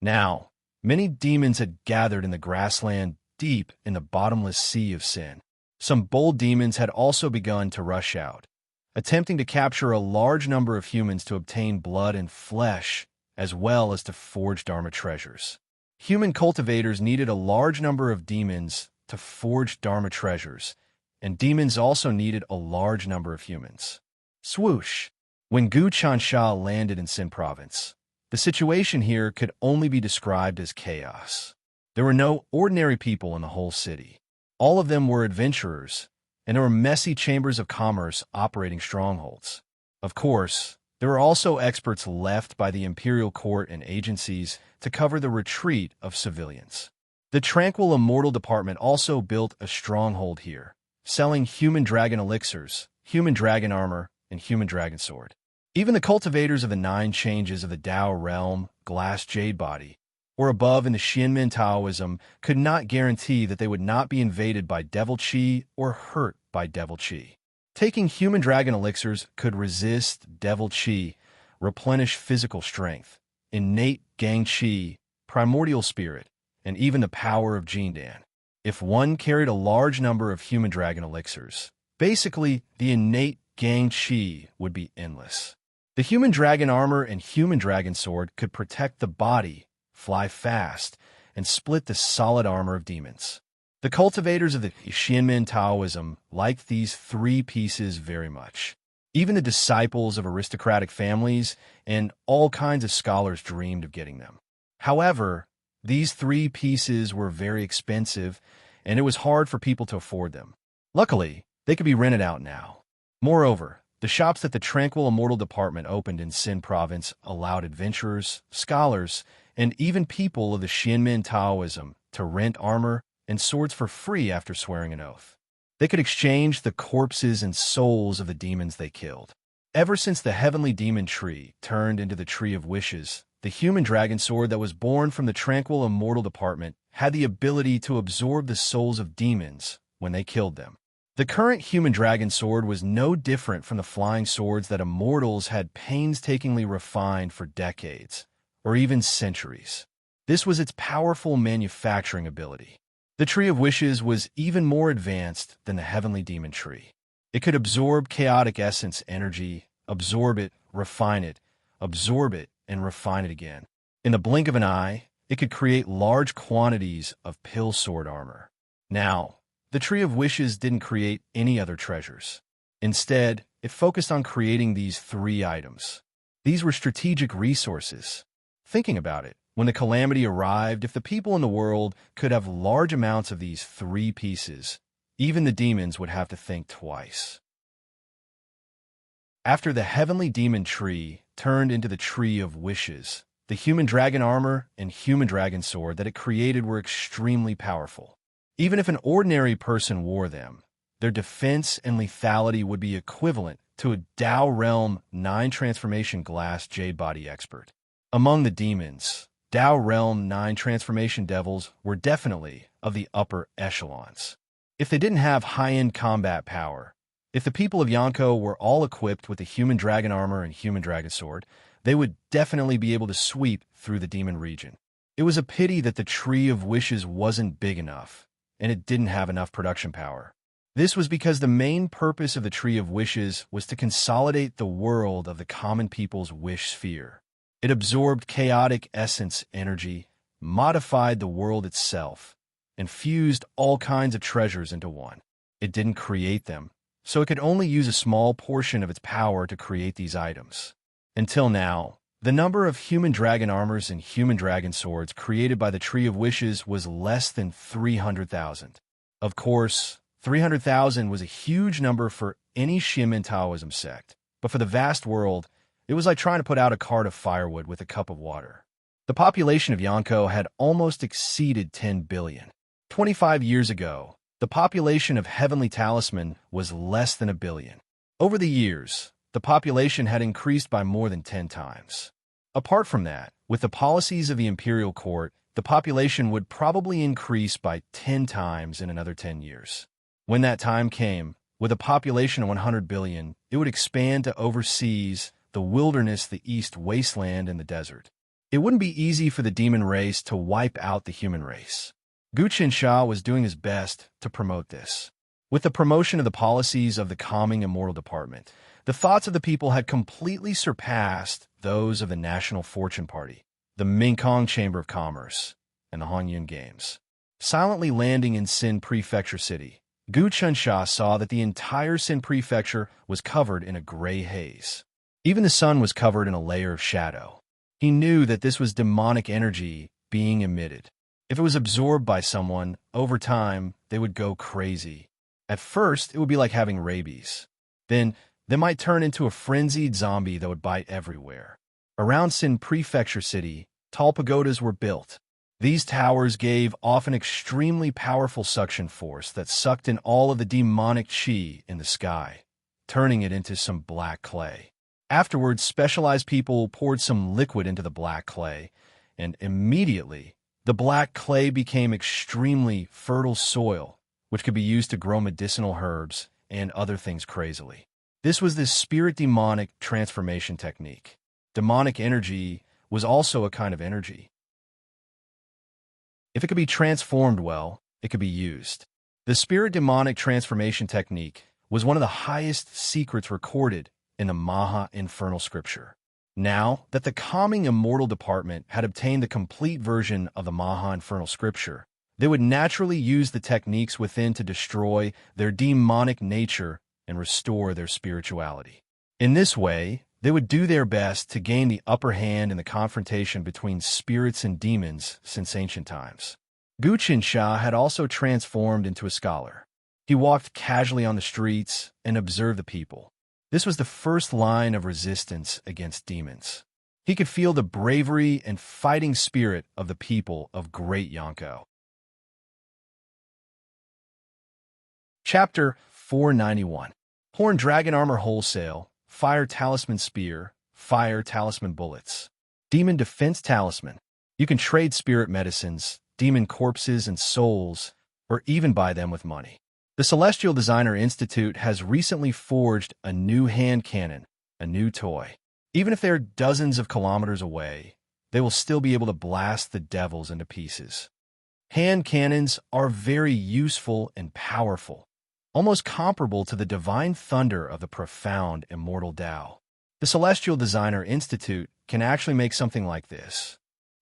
Now, many demons had gathered in the grassland deep in the bottomless sea of sin. Some bold demons had also begun to rush out, attempting to capture a large number of humans to obtain blood and flesh, as well as to forge Dharma treasures. Human cultivators needed a large number of demons to forge Dharma treasures, and demons also needed a large number of humans. Swoosh! When Gu Chansha landed in Sin Province, the situation here could only be described as chaos. There were no ordinary people in the whole city. All of them were adventurers, and there were messy chambers of commerce operating strongholds. Of course, there were also experts left by the imperial court and agencies to cover the retreat of civilians. The Tranquil Immortal Department also built a stronghold here, selling human dragon elixirs, human dragon armor, and human dragon sword. Even the cultivators of the 9 changes of the Tao realm, glass jade body, or above in the Xianmen Taoism could not guarantee that they would not be invaded by devil chi or hurt by devil chi. Taking human dragon elixirs could resist devil chi, replenish physical strength, innate gang chi, primordial spirit, and even the power of Jindan. If one carried a large number of human dragon elixirs, basically the innate gang chi would be endless. The human dragon armor and human dragon sword could protect the body, fly fast, and split the solid armor of demons. The cultivators of the Xianmen Taoism liked these 3 pieces very much. Even the disciples of aristocratic families and all kinds of scholars dreamed of getting them. However, these 3 pieces were very expensive, and it was hard for people to afford them. Luckily, they could be rented out now. Moreover, the shops that the Tranquil Immortal Department opened in Sin Province allowed adventurers, scholars, and even people of the Xianmen Taoism to rent armor and swords for free after swearing an oath. They could exchange the corpses and souls of the demons they killed. Ever since the heavenly demon tree turned into the tree of wishes, the human dragon sword that was born from the Tranquil Immortal Department had the ability to absorb the souls of demons when they killed them. The current human dragon sword was no different from the flying swords that immortals had painstakingly refined for decades, or even centuries. This was its powerful manufacturing ability. The Tree of Wishes was even more advanced than the Heavenly Demon Tree. It could absorb chaotic essence energy, absorb it, refine it, absorb it, and refine it again. In the blink of an eye, it could create large quantities of pill sword armor. Now, the Tree of Wishes didn't create any other treasures. Instead, it focused on creating these three items. These were strategic resources. Thinking about it, when the calamity arrived, if the people in the world could have large amounts of these three pieces, even the demons would have to think twice. After the Heavenly Demon Tree turned into the Tree of Wishes, the human dragon armor and human dragon sword that it created were extremely powerful. Even if an ordinary person wore them, their defense and lethality would be equivalent to a Tao Realm 9 transformation glass jade body expert. Among the demons, Tao Realm 9 transformation devils were definitely of the upper echelons. If they didn't have high-end combat power, if the people of Yonko were all equipped with the human dragon armor and human dragon sword, they would definitely be able to sweep through the demon region. It was a pity that the Tree of Wishes wasn't big enough, and it didn't have enough production power. This was because the main purpose of the Tree of Wishes was to consolidate the world of the common people's wish sphere. It absorbed chaotic essence energy, modified the world itself, and fused all kinds of treasures into one. It didn't create them, so it could only use a small portion of its power to create these items. Until now, the number of human dragon armors and human dragon swords created by the Tree of Wishes was less than 300,000. Of course, 300,000 was a huge number for any Shimen Taoism sect, but for the vast world, it was like trying to put out a cart of firewood with a cup of water. The population of Yonko had almost exceeded 10 billion. 25 years ago, the population of Heavenly Talisman was less than 1 billion. Over the years, the population had increased by more than 10 times. Apart from that, with the policies of the Imperial Court, the population would probably increase by 10 times in another 10 years. When that time came, with a population of 100 billion, it would expand to overseas, the wilderness, the East Wasteland, and the desert. It wouldn't be easy for the demon race to wipe out the human race. Guqin Sha was doing his best to promote this. With the promotion of the policies of the Calming Immortal Department, the thoughts of the people had completely surpassed those of the National Fortune Party, the Mingkong Chamber of Commerce, and the Hongyun Games. Silently landing in Xin Prefecture City, Guqin Sha saw that the entire Xin Prefecture was covered in a gray haze. Even the sun was covered in a layer of shadow. He knew that this was demonic energy being emitted. If it was absorbed by someone, over time, they would go crazy. At first, it would be like having rabies. Then, they might turn into a frenzied zombie that would bite everywhere. Around Xin Prefecture City, tall pagodas were built. These towers gave off an extremely powerful suction force that sucked in all of the demonic chi in the sky, turning it into some black clay. Afterwards, specialized people poured some liquid into the black clay, and immediately, the black clay became extremely fertile soil, which could be used to grow medicinal herbs and other things crazily. This was the spirit-demonic transformation technique. Demonic energy was also a kind of energy. If it could be transformed well, it could be used. The spirit-demonic transformation technique was one of the highest secrets recorded in the Maha Infernal Scripture. Now that the Calming Immortal Department had obtained the complete version of the Maha Infernal Scripture, they would naturally use the techniques within to destroy their demonic nature and restore their spirituality. In this way, they would do their best to gain the upper hand in the confrontation between spirits and demons since ancient times. Guqin Sha had also transformed into a scholar. He walked casually on the streets and observed the people. This was the first line of resistance against demons. He could feel the bravery and fighting spirit of the people of Great Yonko. Chapter 491. Horn Dragon Armor Wholesale, Fire Talisman Spear, Fire Talisman Bullets. Demon Defense Talisman. You can trade spirit medicines, demon corpses and souls, or even buy them with money. The Celestial Designer Institute has recently forged a new hand cannon, a new toy. Even if they're dozens of kilometers away, they will still be able to blast the devils into pieces. Hand cannons are very useful and powerful, almost comparable to the divine thunder of the profound immortal Tao. The Celestial Designer Institute can actually make something like this.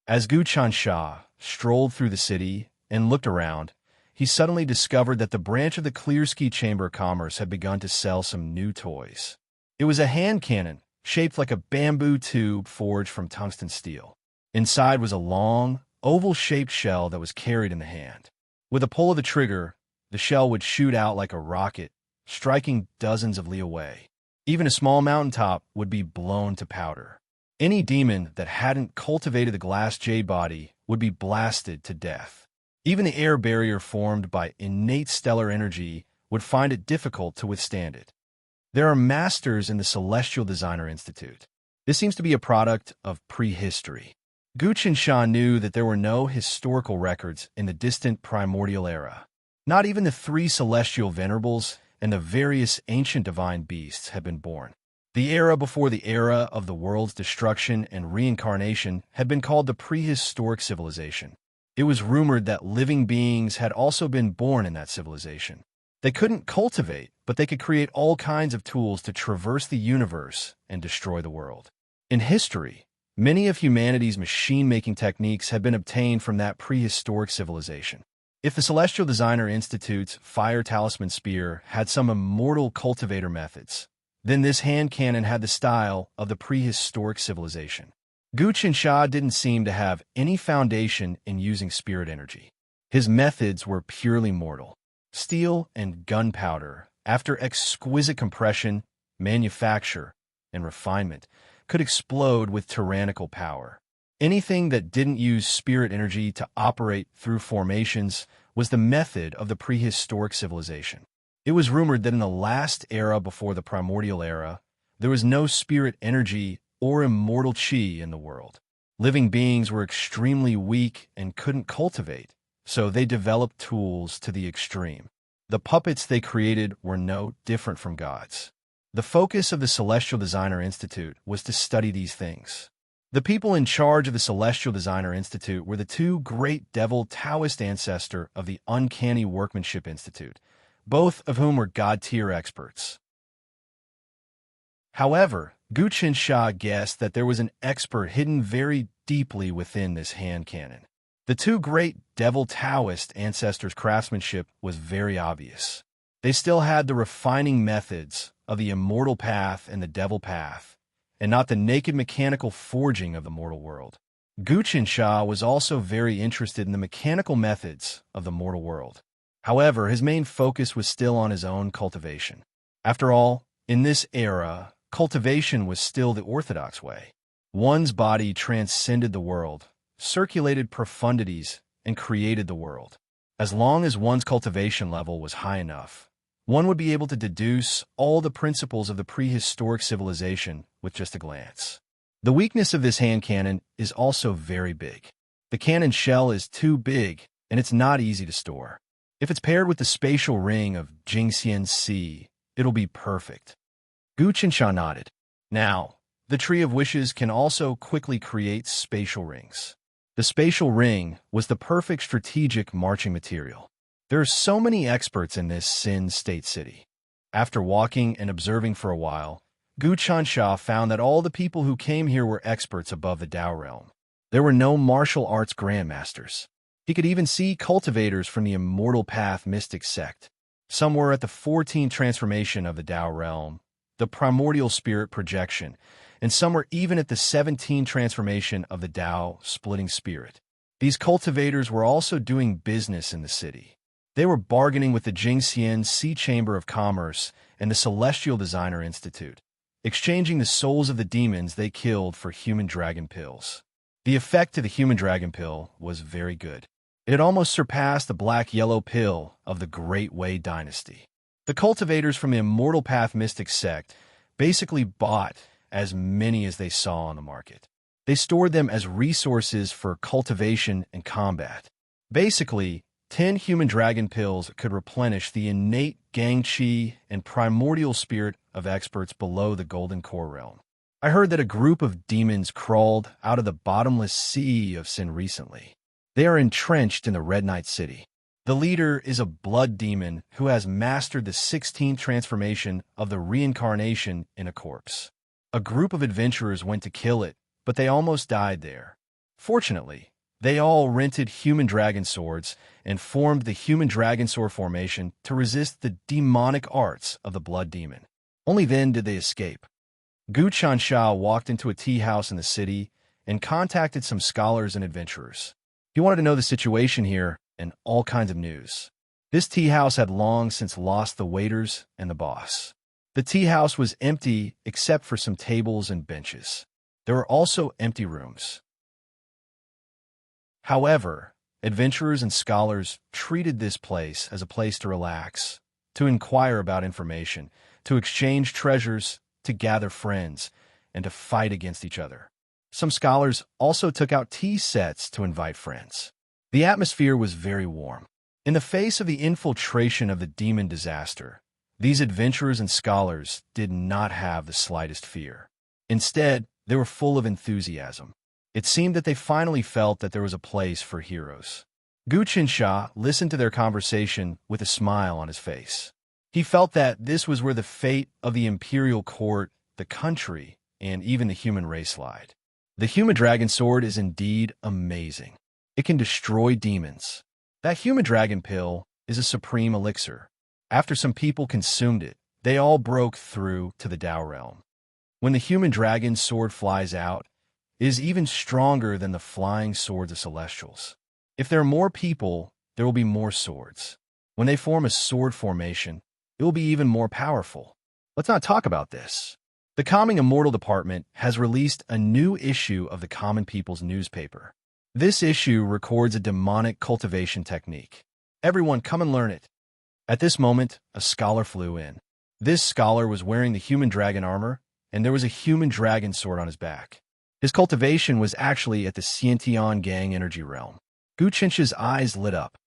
As Gu Chansha strolled through the city and looked around, he suddenly discovered that the branch of the Clearski Chamber of Commerce had begun to sell some new toys. It was a hand cannon, shaped like a bamboo tube forged from tungsten steel. Inside was a long, oval-shaped shell that was carried in the hand. With a pull of the trigger, the shell would shoot out like a rocket, striking dozens of li away. Even a small mountaintop would be blown to powder. Any demon that hadn't cultivated the glass jade body would be blasted to death. Even the air barrier formed by innate stellar energy would find it difficult to withstand it. There are masters in the Celestial Designer Institute. This seems to be a product of prehistory. Gu Qinsha knew that there were no historical records in the distant primordial era. Not even the three celestial venerables and the various ancient divine beasts had been born. The era before the era of the world's destruction and reincarnation had been called the prehistoric civilization. It was rumored that living beings had also been born in that civilization. They couldn't cultivate, but they could create all kinds of tools to traverse the universe and destroy the world. In history, many of humanity's machine-making techniques had been obtained from that prehistoric civilization. If the Celestial Designer Institute's Fire Talisman Spear had some immortal cultivator methods, then this hand cannon had the style of the prehistoric civilization. Gu Qinsha didn't seem to have any foundation in using spirit energy. His methods were purely mortal. Steel and gunpowder, after exquisite compression, manufacture, and refinement, could explode with tyrannical power. Anything that didn't use spirit energy to operate through formations was the method of the prehistoric civilization. It was rumored that in the last era before the primordial era, there was no spirit energy or immortal chi in the world. Living beings were extremely weak and couldn't cultivate, so they developed tools to the extreme. The puppets they created were no different from gods. The focus of the Celestial Designer Institute was to study these things. The people in charge of the Celestial Designer Institute were the two great devil Taoist ancestors of the Uncanny Workmanship Institute, both of whom were god-tier experts. However, Gu Qinsha guessed that there was an expert hidden very deeply within this hand cannon. The two great devil Taoist ancestors' craftsmanship was very obvious. They still had the refining methods of the immortal path and the devil path, and not the naked mechanical forging of the mortal world. Gu Qinsha was also very interested in the mechanical methods of the mortal world. However, his main focus was still on his own cultivation. After all, in this era, cultivation was still the orthodox way. One's body transcended the world, circulated profundities, and created the world. As long as one's cultivation level was high enough, one would be able to deduce all the principles of the prehistoric civilization with just a glance. The weakness of this hand cannon is also very big. The cannon shell is too big, and it's not easy to store. If it's paired with the spatial ring of Jingxian C, it'll be perfect. Gu Qinsha nodded. Now, the Tree of Wishes can also quickly create spatial rings. The spatial ring was the perfect strategic marching material. There are so many experts in this Sin State City. After walking and observing for a while, Gu Qinsha found that all the people who came here were experts above the Tao realm. There were no martial arts grandmasters. He could even see cultivators from the Immortal Path mystic sect. Some were at the 14th transformation of the Tao realm, the primordial spirit projection, and some were even at the 17th transformation of the Tao splitting spirit. These cultivators were also doing business in the city. They were bargaining with the Jingxian Sea Chamber of Commerce and the Celestial Designer Institute, exchanging the souls of the demons they killed for human dragon pills. The effect of the human dragon pill was very good. It had almost surpassed the black-yellow pill of the Great Wei dynasty. The cultivators from the Immortal Path mystic sect basically bought as many as they saw on the market. They stored them as resources for cultivation and combat. Basically, 10 human dragon pills could replenish the innate gang chi and primordial spirit of experts below the Golden Core realm. I heard that a group of demons crawled out of the bottomless sea of Sin recently. They are entrenched in the Red Knight City. The leader is a blood demon who has mastered the 16th transformation of the reincarnation in a corpse. A group of adventurers went to kill it, but they almost died there. Fortunately, they all rented human dragon swords and formed the human dragon sword formation to resist the demonic arts of the blood demon. Only then did they escape. Gu Chansha walked into a tea house in the city and contacted some scholars and adventurers. He wanted to know the situation here and all kinds of news. This tea house had long since lost the waiters and the boss. The tea house was empty except for some tables and benches. There were also empty rooms. However, adventurers and scholars treated this place as a place to relax, to inquire about information, to exchange treasures, to gather friends, and to fight against each other. Some scholars also took out tea sets to invite friends. The atmosphere was very warm. In the face of the infiltration of the demon disaster, these adventurers and scholars did not have the slightest fear. Instead, they were full of enthusiasm. It seemed that they finally felt that there was a place for heroes. Gu Qinsha listened to their conversation with a smile on his face. He felt that this was where the fate of the imperial court, the country, and even the human race lied. The human dragon sword is indeed amazing. It can destroy demons. That human dragon pill is a supreme elixir. After some people consumed it, they all broke through to the Tao realm. When the human dragon sword flies out, it is even stronger than the flying swords of celestials. If there are more people, there will be more swords. When they form a sword formation, it will be even more powerful. Let's not talk about this. The Calming Immortal Department has released a new issue of the Common People's newspaper. This issue records a demonic cultivation technique. Everyone, come and learn it. At this moment, a scholar flew in. This scholar was wearing the human dragon armor, and there was a human dragon sword on his back. His cultivation was actually at the Xiantian Gang energy realm. Gu Qinsha's eyes lit up.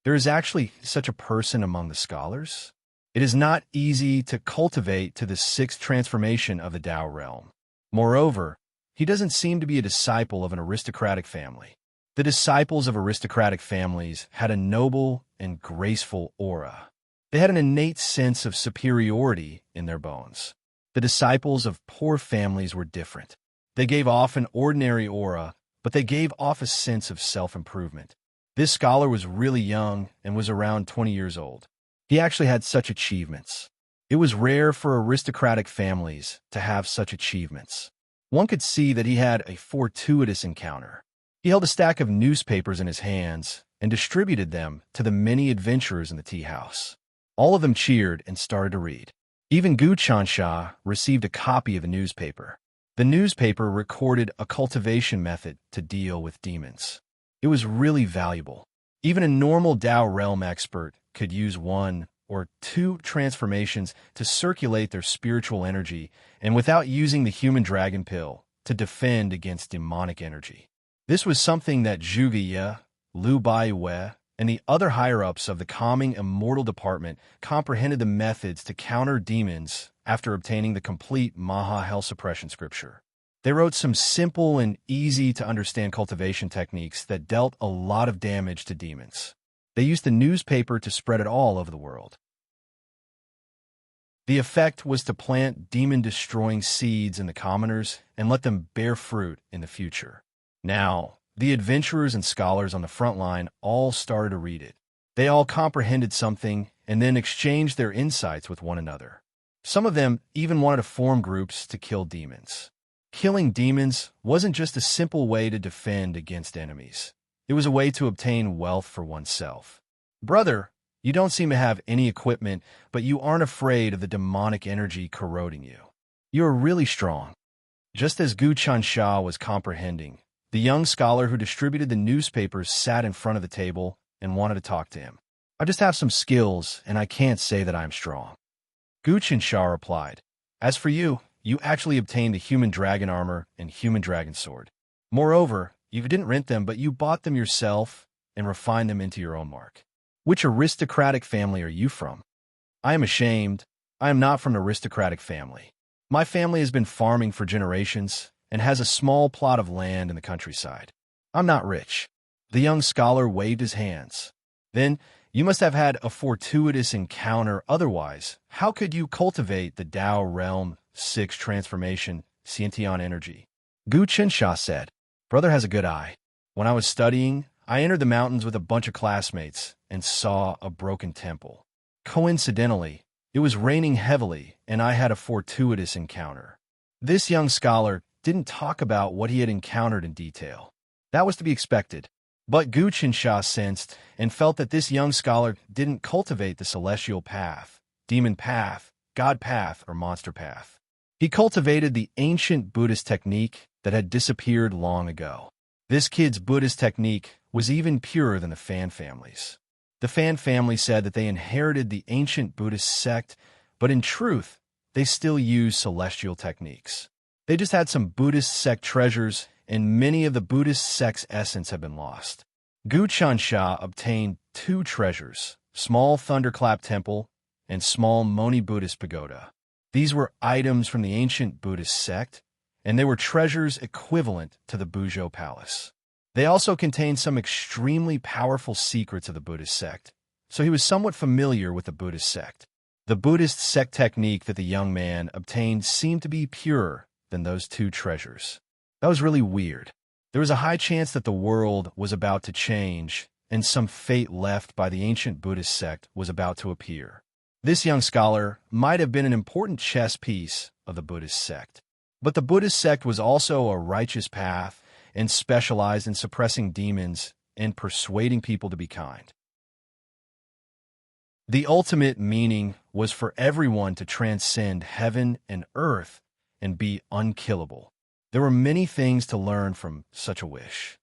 There is actually such a person among the scholars? It is not easy to cultivate to the 6th transformation of the Tao realm. Moreover, he doesn't seem to be a disciple of an aristocratic family. The disciples of aristocratic families had a noble and graceful aura. They had an innate sense of superiority in their bones. The disciples of poor families were different. They gave off an ordinary aura, but they gave off a sense of self-improvement. This scholar was really young and was around 20 years old. He actually had such achievements. It was rare for aristocratic families to have such achievements. One could see that he had a fortuitous encounter. He held a stack of newspapers in his hands and distributed them to the many adventurers in the tea house. All of them cheered and started to read. Even Gu Chansha received a copy of the newspaper. The newspaper recorded a cultivation method to deal with demons. It was really valuable. Even a normal Tao realm expert could use 1 or 2 transformations to circulate their spiritual energy and without using the human dragon pill to defend against demonic energy. This was something that Zhuge Ye, Liu Baiwei, and the other higher-ups of the Calming Immortal Department comprehended the methods to counter demons after obtaining the complete Maha Hell Suppression scripture. They wrote some simple and easy-to-understand cultivation techniques that dealt a lot of damage to demons. They used the newspaper to spread it all over the world. The effect was to plant demon-destroying seeds in the commoners and let them bear fruit in the future. Now, the adventurers and scholars on the front line all started to read it. They all comprehended something and then exchanged their insights with one another. Some of them even wanted to form groups to kill demons. Killing demons wasn't just a simple way to defend against enemies. It was a way to obtain wealth for oneself. Brother, you don't seem to have any equipment, but you aren't afraid of the demonic energy corroding you. You are really strong. Just as Gu Chansha was comprehending, the young scholar who distributed the newspapers sat in front of the table and wanted to talk to him. I just have some skills, and I can't say that I'm strong. Gu Chansha replied, as for you, you actually obtained the human dragon armor and human dragon sword. Moreover, you didn't rent them, but you bought them yourself and refined them into your own mark. Which aristocratic family are you from? I am ashamed. I am not from an aristocratic family. My family has been farming for generations and has a small plot of land in the countryside. I'm not rich. The young scholar waved his hands. Then, you must have had a fortuitous encounter otherwise. How could you cultivate the Tao realm 6 transformation, Sciention energy? Gu Qinsha said, Brother has a good eye. When I was studying, I entered the mountains with a bunch of classmates and saw a broken temple. Coincidentally, it was raining heavily and I had a fortuitous encounter. This young scholar didn't talk about what he had encountered in detail. That was to be expected. But Gu Qinsha sensed and felt that this young scholar didn't cultivate the celestial path, demon path, god path, or monster path. He cultivated the ancient Buddhist technique that had disappeared long ago. This kid's Buddhist technique was even purer than the Fan family's. The Fan family said that they inherited the ancient Buddhist sect, but in truth, they still use celestial techniques. They just had some Buddhist sect treasures, and many of the Buddhist sect's essence have been lost. Gu Qinsha obtained 2 treasures, small thunderclap temple and small Moni Buddhist pagoda. These were items from the ancient Buddhist sect, and they were treasures equivalent to the Buzhou Palace. They also contained some extremely powerful secrets of the Buddhist sect, so he was somewhat familiar with the Buddhist sect. The Buddhist sect technique that the young man obtained seemed to be purer than those 2 treasures. That was really weird. There was a high chance that the world was about to change, and some fate left by the ancient Buddhist sect was about to appear. This young scholar might have been an important chess piece of the Buddhist sect. But the Buddhist sect was also a righteous path and specialized in suppressing demons and persuading people to be kind. The ultimate meaning was for everyone to transcend heaven and earth and be unkillable. There were many things to learn from such a wish.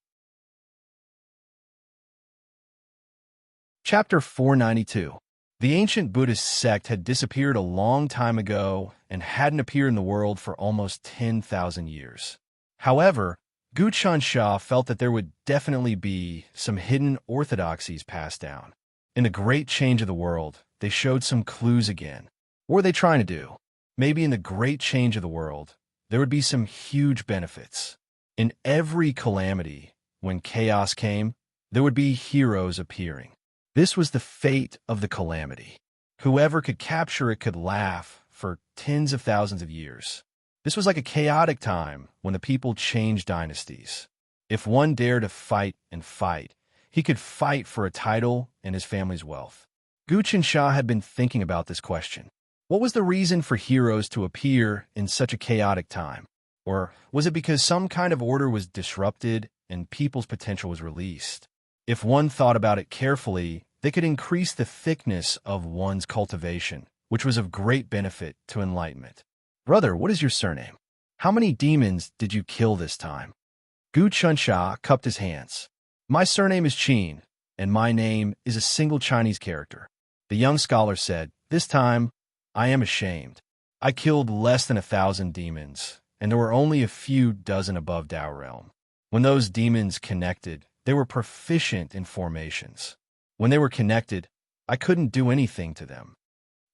Chapter 492. The ancient Buddhist sect had disappeared a long time ago and hadn't appeared in the world for almost 10,000 years. However, Gu Qinsha felt that there would definitely be some hidden orthodoxies passed down. In the great change of the world, they showed some clues again. What were they trying to do? Maybe in the great change of the world, there would be some huge benefits. In every calamity, when chaos came, there would be heroes appearing. This was the fate of the calamity. Whoever could capture it could laugh for tens of thousands of years. This was like a chaotic time when the people changed dynasties. If one dared to fight and fight, he could fight for a title and his family's wealth. Gu Qinsha had been thinking about this question. What was the reason for heroes to appear in such a chaotic time? Or was it because some kind of order was disrupted and people's potential was released? If one thought about it carefully, they could increase the thickness of one's cultivation, which was of great benefit to enlightenment. Brother, what is your surname? How many demons did you kill this time? Gu Qinsha cupped his hands. My surname is Qin, and my name is a single Chinese character. The young scholar said, This time, I am ashamed. I killed less than 1,000 demons, and there were only a few dozen above Tao realm. When those demons connected, they were proficient in formations. When they were connected, I couldn't do anything to them.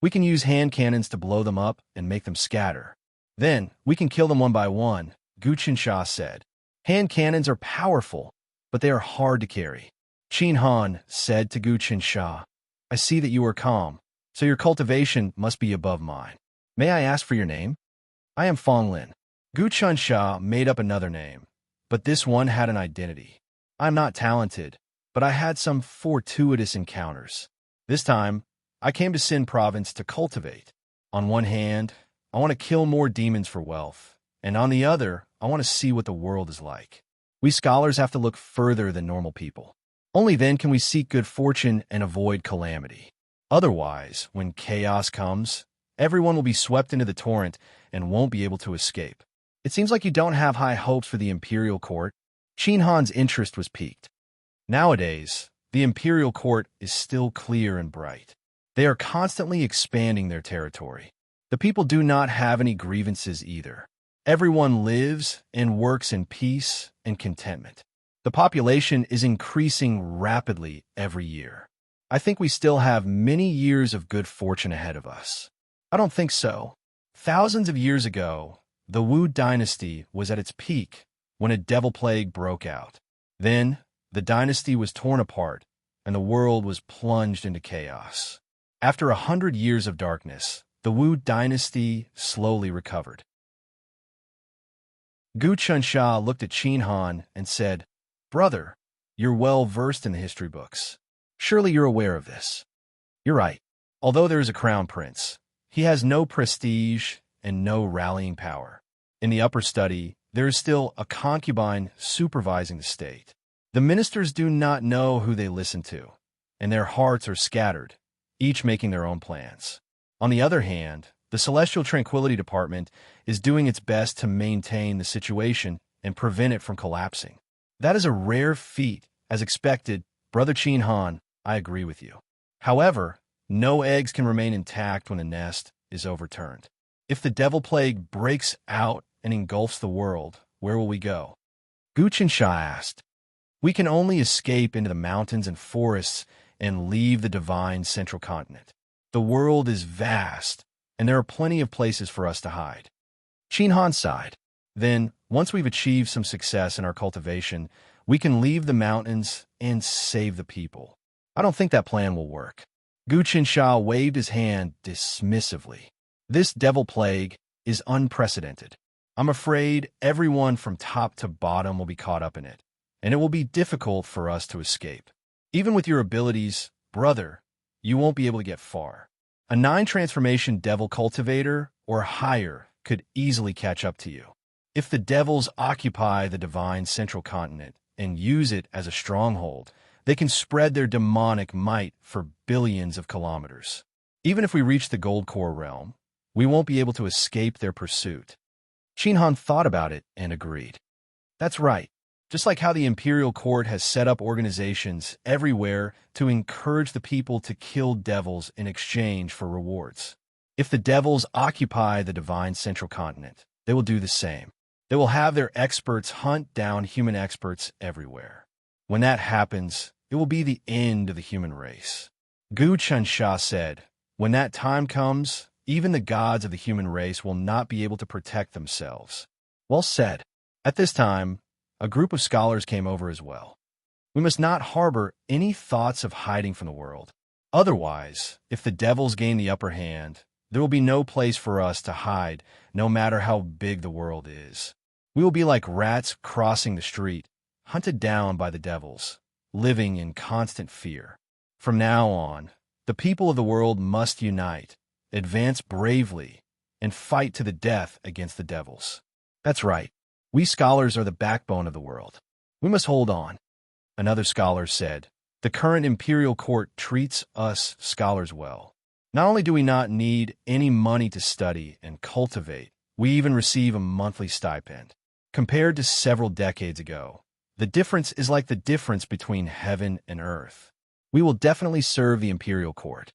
We can use hand cannons to blow them up and make them scatter. Then, we can kill them one by one, Gu Qinsha said. Hand cannons are powerful, but they are hard to carry. Qin Han said to Gu Qinsha, I see that you are calm, so your cultivation must be above mine. May I ask for your name? I am Fong Lin. Gu Qinsha made up another name, but this one had an identity. I'm not talented, but I had some fortuitous encounters. This time, I came to Xin Province to cultivate. On one hand, I want to kill more demons for wealth, and on the other, I want to see what the world is like. We scholars have to look further than normal people. Only then can we seek good fortune and avoid calamity. Otherwise, when chaos comes, everyone will be swept into the torrent and won't be able to escape. It seems like you don't have high hopes for the imperial court. Qin Han's interest was piqued. Nowadays, the imperial court is still clear and bright. They are constantly expanding their territory. The people do not have any grievances either. Everyone lives and works in peace and contentment. The population is increasing rapidly every year. I think we still have many years of good fortune ahead of us. I don't think so. Thousands of years ago, the Wu dynasty was at its peak when a devil plague broke out. Then, The dynasty was torn apart, and the world was plunged into chaos. After 100 years of darkness, the Wu dynasty slowly recovered. Gu Chunsha looked at Qin Han and said, "Brother, you're well versed in the history books. Surely you're aware of this." "You're right. Although there is a crown prince, he has no prestige and no rallying power. In the upper study, there is still a concubine supervising the state. The ministers do not know who they listen to, and their hearts are scattered, each making their own plans. On the other hand, the Celestial Tranquility Department is doing its best to maintain the situation and prevent it from collapsing. That is a rare feat, as expected. Brother Qin Han, I agree with you. However, no eggs can remain intact when the nest is overturned. If the devil plague breaks out and engulfs the world, where will we go?" Gu Qinsha asked. "We can only escape into the mountains and forests and leave the divine central continent. The world is vast, and there are plenty of places for us to hide." Qin Han sighed. "Then, once we've achieved some success in our cultivation, we can leave the mountains and save the people." "I don't think that plan will work." Gu Qinsha waved his hand dismissively. "This devil plague is unprecedented. I'm afraid everyone from top to bottom will be caught up in it, and it will be difficult for us to escape. Even with your abilities, brother, you won't be able to get far. A 9 transformation devil cultivator or higher could easily catch up to you. If the devils occupy the divine central continent and use it as a stronghold, they can spread their demonic might for billions of kilometers. Even if we reach the Gold Core realm, we won't be able to escape their pursuit." Qin Han thought about it and agreed. "That's right. Just like how the Imperial Court has set up organizations everywhere to encourage the people to kill devils in exchange for rewards. If the devils occupy the divine central continent, they will do the same. They will have their experts hunt down human experts everywhere. When that happens, it will be the end of the human race." Gu Chunsha said, "When that time comes, even the gods of the human race will not be able to protect themselves." Well said. At this time, a group of scholars came over as well. "We must not harbor any thoughts of hiding from the world. Otherwise, if the devils gain the upper hand, there will be no place for us to hide, no matter how big the world is. We will be like rats crossing the street, hunted down by the devils, living in constant fear. From now on, the people of the world must unite, advance bravely, and fight to the death against the devils." "That's right. We scholars are the backbone of the world. We must hold on." Another scholar said, "The current imperial court treats us scholars well. Not only do we not need any money to study and cultivate, we even receive a monthly stipend. Compared to several decades ago, the difference is like the difference between heaven and earth. We will definitely serve the imperial court."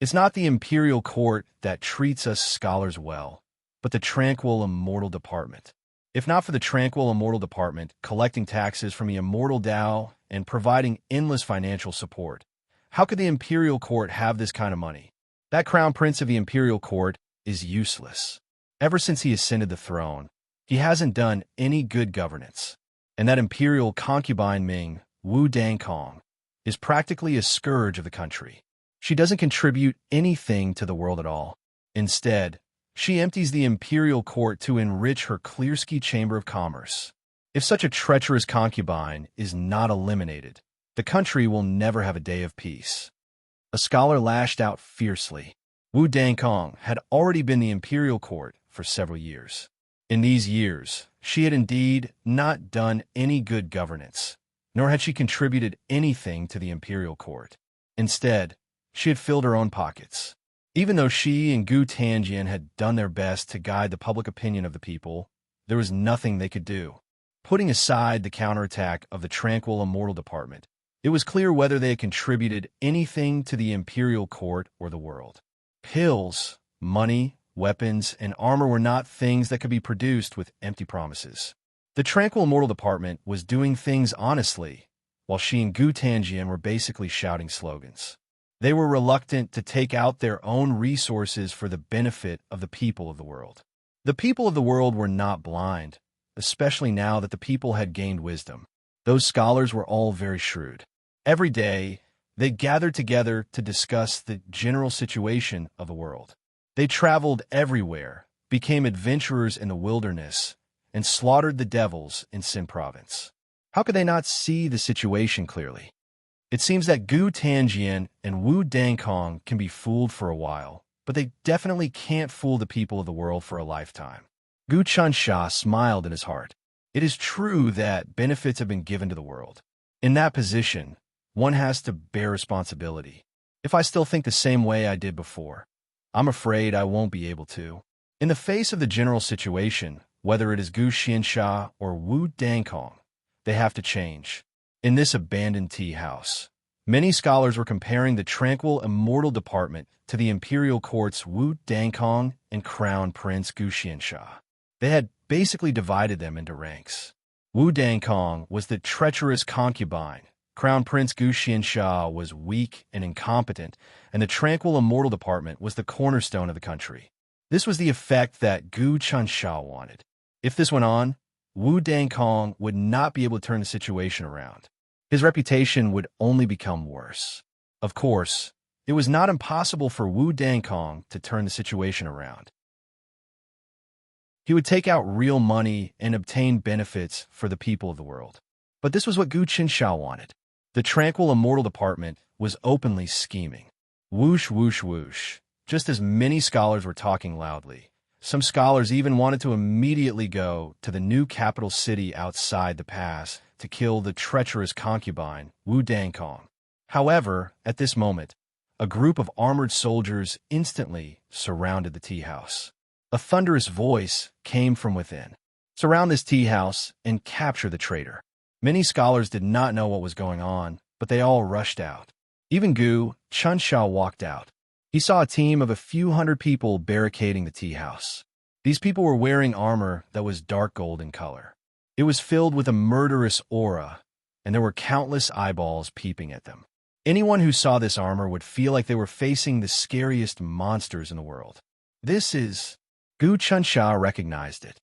"It's not the imperial court that treats us scholars well, but the tranquil immortal department. If not for the tranquil immortal department collecting taxes from the immortal Tao and providing endless financial support, how could the imperial court have this kind of money? That crown prince of the imperial court is useless. Ever since he ascended the throne, he hasn't done any good governance. And that imperial concubine Ming, Wu Dangkong, is practically a scourge of the country. She doesn't contribute anything to the world at all. Instead, she empties the imperial court to enrich her Clearsky Chamber of Commerce. If such a treacherous concubine is not eliminated, the country will never have a day of peace." A scholar lashed out fiercely. Wu Dangkong had already been the imperial court for several years. In these years, she had indeed not done any good governance, nor had she contributed anything to the imperial court. Instead, she had filled her own pockets. Even though she and Gu Tanjian had done their best to guide the public opinion of the people, there was nothing they could do. Putting aside the counterattack of the Tranquil Immortal Department, it was clear whether they had contributed anything to the imperial court or the world. Pills, money, weapons, and armor were not things that could be produced with empty promises. The Tranquil Immortal Department was doing things honestly, while she and Gu Tanjian were basically shouting slogans. They were reluctant to take out their own resources for the benefit of the people of the world. The people of the world were not blind, especially now that the people had gained wisdom. Those scholars were all very shrewd. Every day, they gathered together to discuss the general situation of the world. They traveled everywhere, became adventurers in the wilderness, and slaughtered the devils in Sin Province. How could they not see the situation clearly? It seems that Gu Tanjian and Wu Dangkong can be fooled for a while, but they definitely can't fool the people of the world for a lifetime. Gu Chunsha smiled in his heart. It is true that benefits have been given to the world. In that position, one has to bear responsibility. If I still think the same way I did before, I'm afraid I won't be able to. In the face of the general situation, whether it is Gu Xinsha or Wu Dangkong, they have to change. In this abandoned tea house, many scholars were comparing the tranquil immortal department to the imperial court's Wu Dangkong and Crown Prince Gu Xinsha. They had basically divided them into ranks. Wu Dangkong was the treacherous concubine, Crown Prince Gu Xinsha was weak and incompetent, and the tranquil immortal department was the cornerstone of the country. This was the effect that Gu Chunsha wanted. If this went on, Wu Dangkong would not be able to turn the situation around. His reputation would only become worse. Of course, it was not impossible for Wu Dangkong to turn the situation around. He would take out real money and obtain benefits for the people of the world. But this was what Gu Qinsha wanted. The tranquil immortal department was openly scheming. Whoosh, whoosh, whoosh. Just as many scholars were talking loudly, some scholars even wanted to immediately go to the new capital city outside the pass to kill the treacherous concubine, Wu Dangkong. However, at this moment, a group of armored soldiers instantly surrounded the tea house. A thunderous voice came from within. Surround this tea house and capture the traitor. Many scholars did not know what was going on, but they all rushed out. Even Gu Chunsha walked out. He saw a team of a few hundred people barricading the tea house. These people were wearing armor that was dark gold in color. It was filled with a murderous aura, and there were countless eyeballs peeping at them. Anyone who saw this armor would feel like they were facing the scariest monsters in the world. This is... Gu Chunsha recognized it.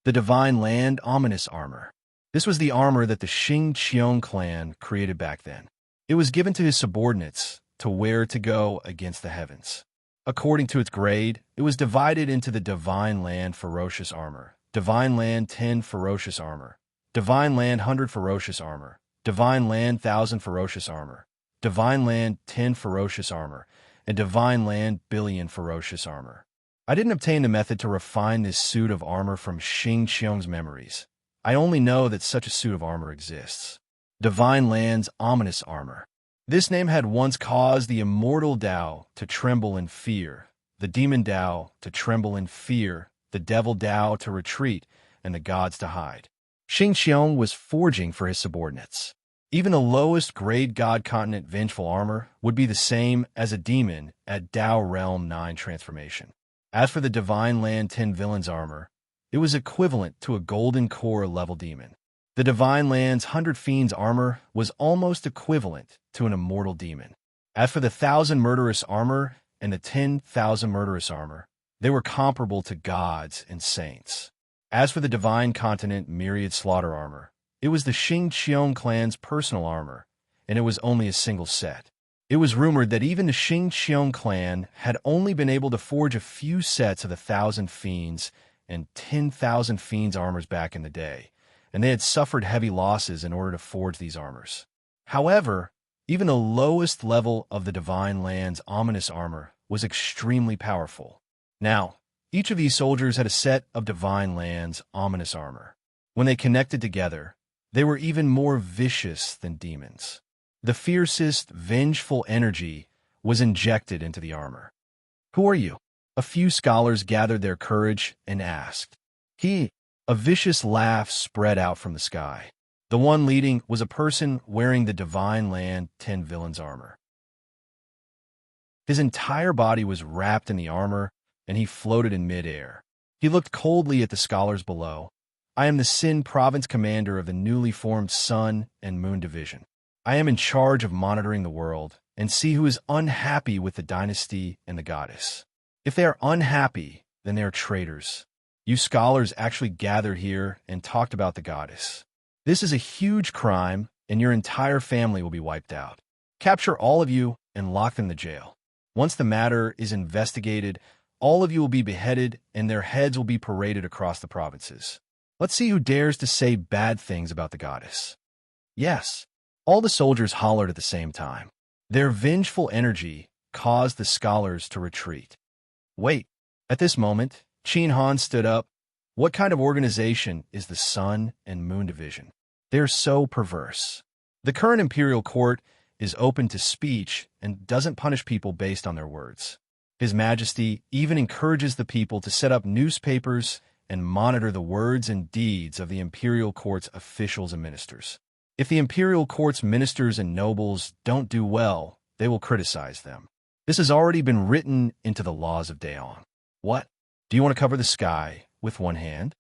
The Divine Land Ominous Armor. This was the armor that the Xing Qiong clan created back then. It was given to his subordinates to wear to go against the heavens. According to its grade, it was divided into the Divine Land Ferocious Armor, Divine Land 10 Ferocious Armor, Divine Land 100 Ferocious Armor, Divine Land 1000 Ferocious Armor, Divine Land 10 Ferocious Armor, and Divine Land Billion Ferocious Armor. I didn't obtain the method to refine this suit of armor from Xing Qiong's memories. I only know that such a suit of armor exists. Divine Land's Ominous Armor. This name had once caused the immortal Tao to tremble in fear, the demon Tao to tremble in fear, the devil Tao to retreat, and the gods to hide. Xing Qiong was forging for his subordinates. Even the lowest grade God Continent Vengeful Armor would be the same as a demon at Tao Realm 9 transformation. As for the Divine Land 10 Villains Armor, it was equivalent to a Golden Core level demon. The Divine Land's 100 Fiends Armor was almost equivalent to an immortal demon. As for the 1000 Murderous Armor and the 10,000 Murderous Armor, they were comparable to gods and saints. As for the Divine Continent Myriad Slaughter Armor, it was the Xing Qiong clan's personal armor, and it was only a single set. It was rumored that even the Xing Qiong clan had only been able to forge a few sets of the 1000 Fiends and 10,000 Fiends armors back in the day, and they had suffered heavy losses in order to forge these armors. However, even the lowest level of the Divine Land's ominous armor was extremely powerful. Now, each of these soldiers had a set of Divine Land's ominous armor. When they connected together, they were even more vicious than demons. The fiercest, vengeful energy was injected into the armor. Who are you? A few scholars gathered their courage and asked. A vicious laugh spread out from the sky. The one leading was a person wearing the Divine Land 10 Villains Armor. His entire body was wrapped in the armor, and he floated in midair. He looked coldly at the scholars below. I am the Sin Province commander of the newly formed Sun and Moon Division. I am in charge of monitoring the world and see who is unhappy with the dynasty and the goddess. If they are unhappy, then they are traitors. You scholars actually gathered here and talked about the goddess. This is a huge crime, and your entire family will be wiped out. Capture all of you and lock them in the jail. Once the matter is investigated, all of you will be beheaded, and their heads will be paraded across the provinces. Let's see who dares to say bad things about the goddess." Yes, all the soldiers hollered at the same time. Their vengeful energy caused the scholars to retreat. Wait, at this moment, Qin Han stood up. What kind of organization is the Sun and Moon Division? They're so perverse. The current imperial court is open to speech and doesn't punish people based on their words. His Majesty even encourages the people to set up newspapers and monitor the words and deeds of the imperial court's officials and ministers. If the imperial court's ministers and nobles don't do well, they will criticize them. This has already been written into the laws of Daeong. What? Do you want to cover the sky with one hand?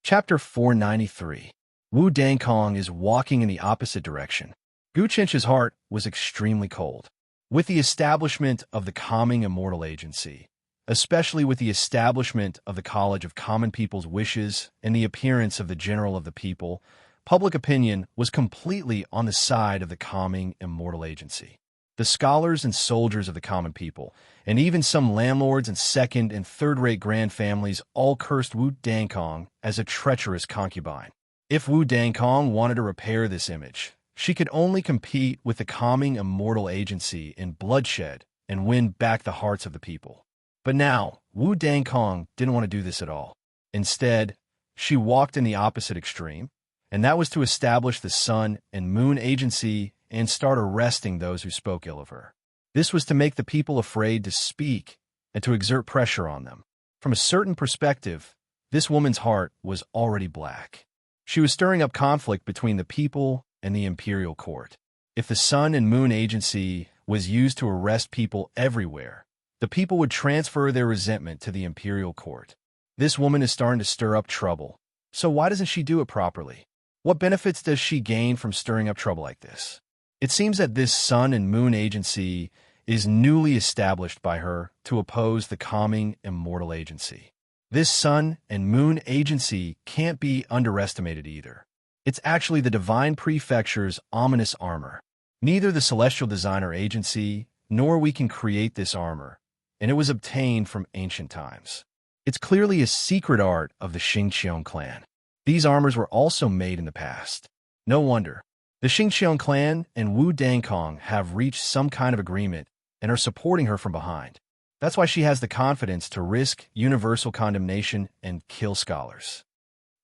Chapter 493. Wu Dangkong is walking in the opposite direction. Gu Chench's heart was extremely cold. With the establishment of the Calming Immortal Agency, especially with the establishment of the College of Common People's Wishes and the appearance of the General of the People, public opinion was completely on the side of the Calming Immortal Agency. The scholars and soldiers of the common people, and even some landlords and second- and third-rate grand families all cursed Wu Dangkong as a treacherous concubine. If Wu Dangkong wanted to repair this image, she could only compete with the Calming Immortal Agency in bloodshed and win back the hearts of the people. But now, Wu Dangkong didn't want to do this at all. Instead, she walked in the opposite extreme, and that was to establish the Sun and Moon Agency and start arresting those who spoke ill of her. This was to make the people afraid to speak and to exert pressure on them. From a certain perspective, this woman's heart was already black. She was stirring up conflict between the people and the imperial court. If the Sun and Moon Agency was used to arrest people everywhere, the people would transfer their resentment to the imperial court. This woman is starting to stir up trouble. So why doesn't she do it properly? What benefits does she gain from stirring up trouble like this? It seems that this Sun and Moon Agency is newly established by her to oppose the Calming Immortal Agency. This Sun and Moon Agency can't be underestimated either. It's actually the Divine Prefecture's ominous armor. Neither the Celestial Designer Agency nor we can create this armor, and it was obtained from ancient times. It's clearly a secret art of the Xingqiang clan. These armors were also made in the past. No wonder. The Xingqiang clan and Wu Dangkong have reached some kind of agreement and are supporting her from behind. That's why she has the confidence to risk universal condemnation and kill scholars.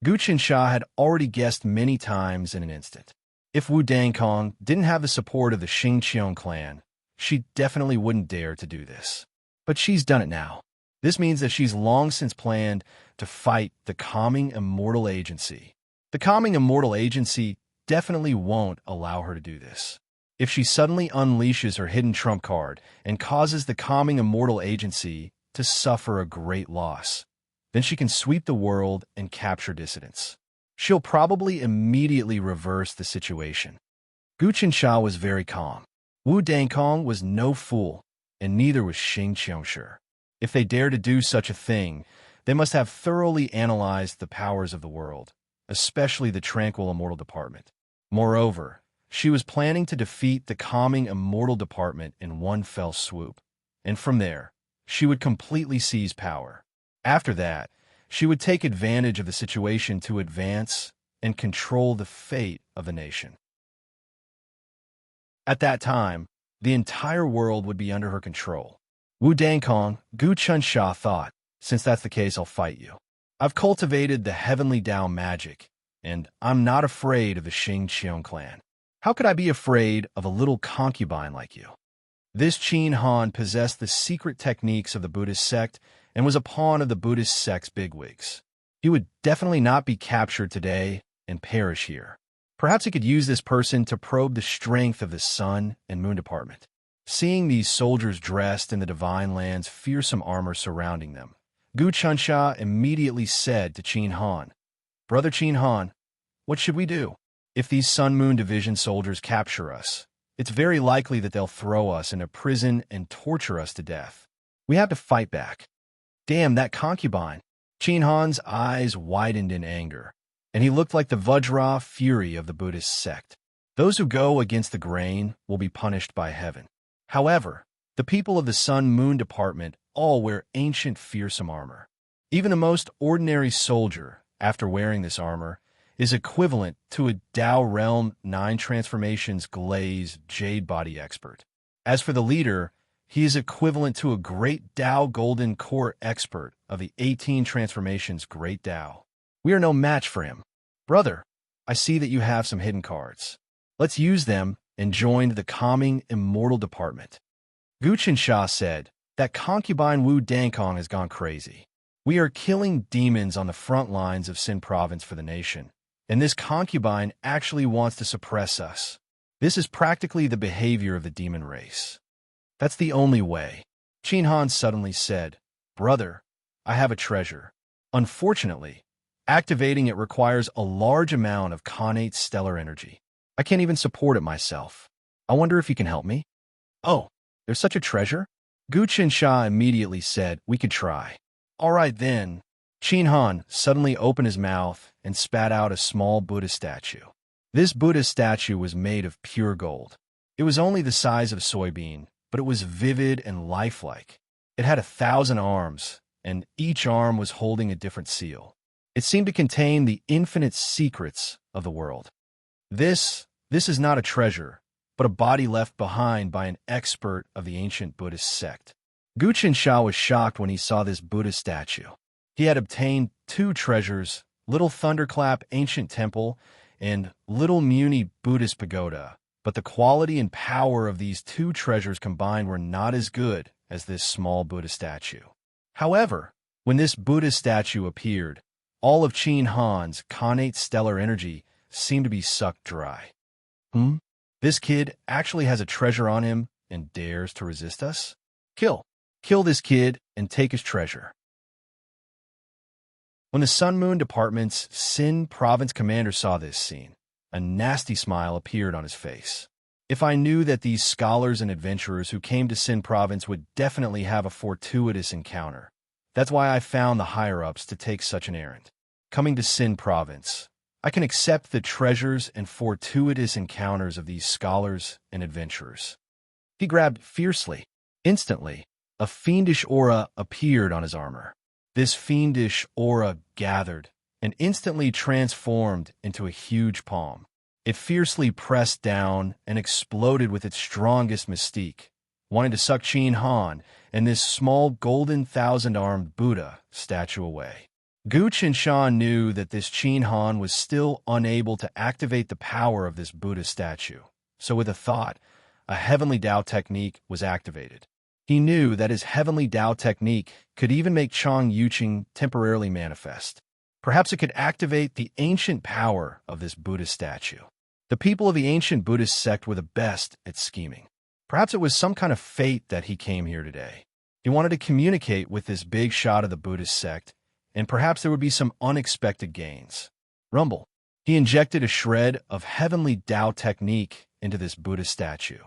Gu Qinsha had already guessed many times in an instant. If Wu Dangkong didn't have the support of the Xingqiang clan, she definitely wouldn't dare to do this. But she's done it now. This means that she's long since planned to fight the Calming Immortal Agency. The Calming Immortal Agency definitely won't allow her to do this. If she suddenly unleashes her hidden trump card and causes the Calming Immortal Agency to suffer a great loss, then she can sweep the world and capture dissidents. She'll probably immediately reverse the situation. Gu Qinsha was very calm. Wu Dangkong was no fool, and neither was Xing Qiangshi. If they dare to do such a thing, they must have thoroughly analyzed the powers of the world, especially the Tranquil Immortal Department. Moreover, she was planning to defeat the Calming Immortal Department in one fell swoop, and from there, she would completely seize power. After that, she would take advantage of the situation to advance and control the fate of the nation. At that time, the entire world would be under her control. Wu Dangkong, Gu Qinsha thought, since that's the case, I'll fight you. I've cultivated the heavenly Tao magic, and I'm not afraid of the Xingqiang clan. How could I be afraid of a little concubine like you? This Qin Han possessed the secret techniques of the Buddhist sect and was a pawn of the Buddhist sect's bigwigs. He would definitely not be captured today and perish here. Perhaps he could use this person to probe the strength of the Sun and Moon Department. Seeing these soldiers dressed in the Divine Land's fearsome armor surrounding them, Gu Qinsha immediately said to Qin Han, "Brother Qin Han, what should we do? If these Sun-Moon Division soldiers capture us, it's very likely that they'll throw us into prison and torture us to death. We have to fight back." Damn, that concubine. Qin Han's eyes widened in anger, and he looked like the Vajra fury of the Buddhist sect. Those who go against the grain will be punished by heaven. However, the people of the Sun-Moon Department all wear ancient fearsome armor. Even the most ordinary soldier, after wearing this armor, is equivalent to a Tao Realm 9 Transformations Glaze Jade Body expert. As for the leader, he is equivalent to a Great Tao Golden Core expert of the 18 Transformations Great Tao. We are no match for him. Brother, I see that you have some hidden cards. Let's use them and join the calming immortal department. Guchen Sha said, that concubine Wu Dankong has gone crazy. We are killing demons on the front lines of Sin Province for the nation, and this concubine actually wants to suppress us. This is practically the behavior of the demon race. That's the only way. Qin Han suddenly said, Brother, I have a treasure. Unfortunately, activating it requires a large amount of connate stellar energy. I can't even support it myself. I wonder if you can help me? Oh, there's such a treasure? Guchen Sha immediately said, we could try. All right then. Qin Han suddenly opened his mouth and spat out a small Buddha statue. This Buddha statue was made of pure gold. It was only the size of a soybean, but it was vivid and lifelike. It had 1,000 arms, and each arm was holding a different seal. It seemed to contain the infinite secrets of the world. This is not a treasure, but a body left behind by an expert of the ancient Buddhist sect. Guchen Sha was shocked when he saw this Buddha statue. He had obtained 2 treasures, Little Thunderclap Ancient Temple and Little Muni Buddhist Pagoda, but the quality and power of these 2 treasures combined were not as good as this small Buddha statue. However, when this Buddha statue appeared, all of Qin Han's connate stellar energy seemed to be sucked dry. This kid actually has a treasure on him and dares to resist us? Kill this kid and take his treasure. When the Sun-Moon Department's Sin Province commander saw this scene, a nasty smile appeared on his face. If I knew that these scholars and adventurers who came to Sin Province would definitely have a fortuitous encounter. That's why I found the higher-ups to take such an errand. Coming to Sin Province, I can accept the treasures and fortuitous encounters of these scholars and adventurers. He grabbed fiercely. Instantly, a fiendish aura appeared on his armor. This fiendish aura gathered and instantly transformed into a huge palm. It fiercely pressed down and exploded with its strongest mystique, wanting to suck Qin Han and this small golden 1,000-armed Buddha statue away. Guchen Sha knew that this Qin Han was still unable to activate the power of this Buddha statue, so with a thought, a heavenly Tao technique was activated. He knew that his heavenly Tao technique could even make Chang Yuqing temporarily manifest. Perhaps it could activate the ancient power of this Buddha statue. The people of the ancient Buddhist sect were the best at scheming. Perhaps it was some kind of fate that he came here today. He wanted to communicate with this big shot of the Buddhist sect, and perhaps there would be some unexpected gains. Rumble. He injected a shred of heavenly Tao technique into this Buddha statue.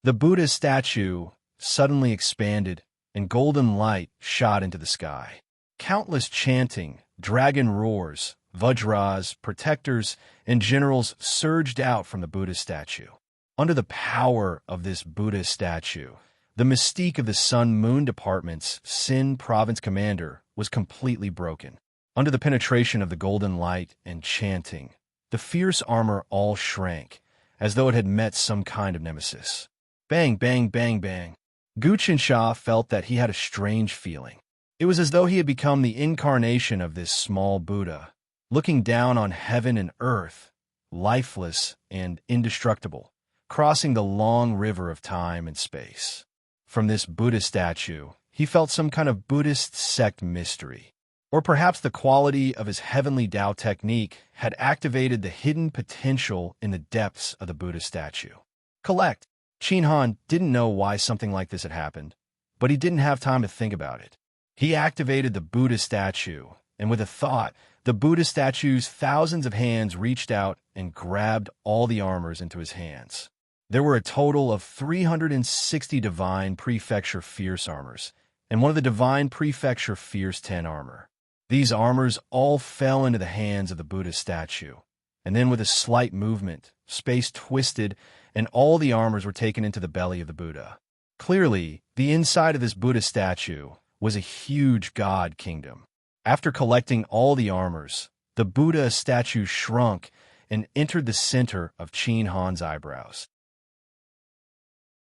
The Buddha statue suddenly expanded, and golden light shot into the sky. Countless chanting, dragon roars, vajras, protectors, and generals surged out from the Buddha statue. Under the power of this Buddha statue, the mystique of the Sun-Moon Department's Sin Province commander was completely broken. Under the penetration of the golden light and chanting, the fierce armor all shrank, as though it had met some kind of nemesis. Bang, bang, bang, bang. Guchen Sha felt that he had a strange feeling. It was as though he had become the incarnation of this small Buddha, looking down on heaven and earth, lifeless and indestructible, crossing the long river of time and space. From this Buddha statue, he felt some kind of Buddhist sect mystery. Or perhaps the quality of his heavenly Tao technique had activated the hidden potential in the depths of the Buddha statue. Collect. Qin Han didn't know why something like this had happened, but he didn't have time to think about it. He activated the Buddha statue, and with a thought, the Buddha statue's thousands of hands reached out and grabbed all the armors into his hands. There were a total of 360 Divine Prefecture Fierce armors, and one of the Divine Prefecture Fierce 10 armor. These armors all fell into the hands of the Buddha statue, and then with a slight movement, space twisted, and all the armors were taken into the belly of the Buddha. Clearly, the inside of this Buddha statue was a huge god kingdom. After collecting all the armors, the Buddha statue shrunk and entered the center of Qin Han's eyebrows.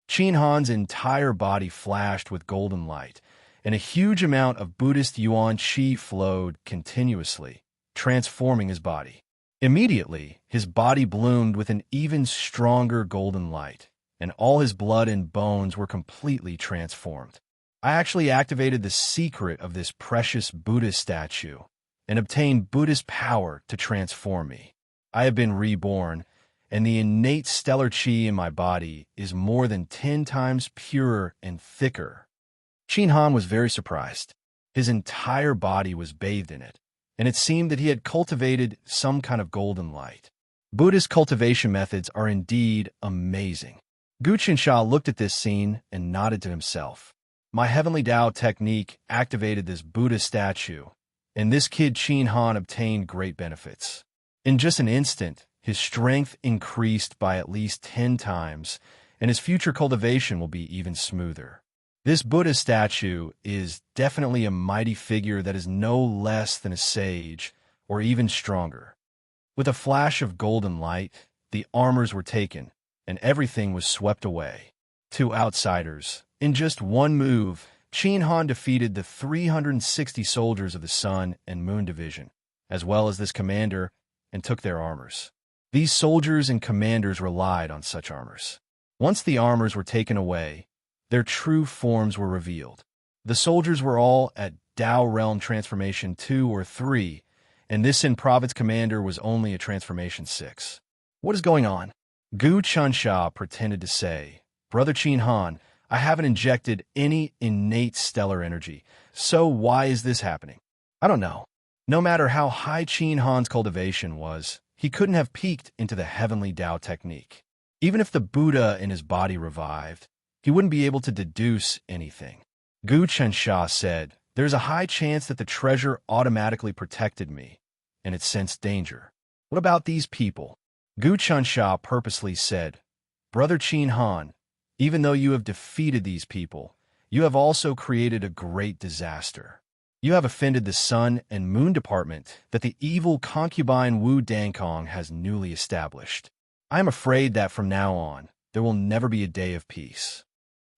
Qin Han's entire body flashed with golden light, and a huge amount of Buddhist yuan qi flowed continuously, transforming his body. Immediately, his body bloomed with an even stronger golden light, and all his blood and bones were completely transformed. I actually activated the secret of this precious Buddha statue and obtained Buddhist power to transform me. I have been reborn, and the innate stellar qi in my body is more than 10 times purer and thicker. Qin Han was very surprised. His entire body was bathed in it, and it seemed that he had cultivated some kind of golden light. Buddhist cultivation methods are indeed amazing. Gu Qinsha looked at this scene and nodded to himself. My heavenly Tao technique activated this Buddha statue, and this kid Qin Han obtained great benefits. In just an instant, his strength increased by at least 10 times, and his future cultivation will be even smoother. This Buddha statue is definitely a mighty figure that is no less than a sage, or even stronger. With a flash of golden light, the armors were taken, and everything was swept away. To outsiders, in just one move, Qin Han defeated the 360 soldiers of the Sun and Moon Division, as well as this commander, and took their armors. These soldiers and commanders relied on such armors. Once the armors were taken away, their true forms were revealed. The soldiers were all at Tao Realm Transformation 2 or 3, and this in Province Commander was only a Transformation 6. What is going on? Gu Qinsha pretended to say, Brother Qin Han, I haven't injected any innate stellar energy, so why is this happening? I don't know. No matter how high Qin Han's cultivation was, he couldn't have peeked into the heavenly Tao technique. Even if the Buddha in his body revived, he wouldn't be able to deduce anything. Gu Qinsha said, There's a high chance that the treasure automatically protected me, and it sensed danger. What about these people? Gu Qinsha purposely said, Brother Qin Han, even though you have defeated these people, you have also created a great disaster. You have offended the Sun and Moon Department that the evil concubine Wu Dankong has newly established. I am afraid that from now on, there will never be a day of peace.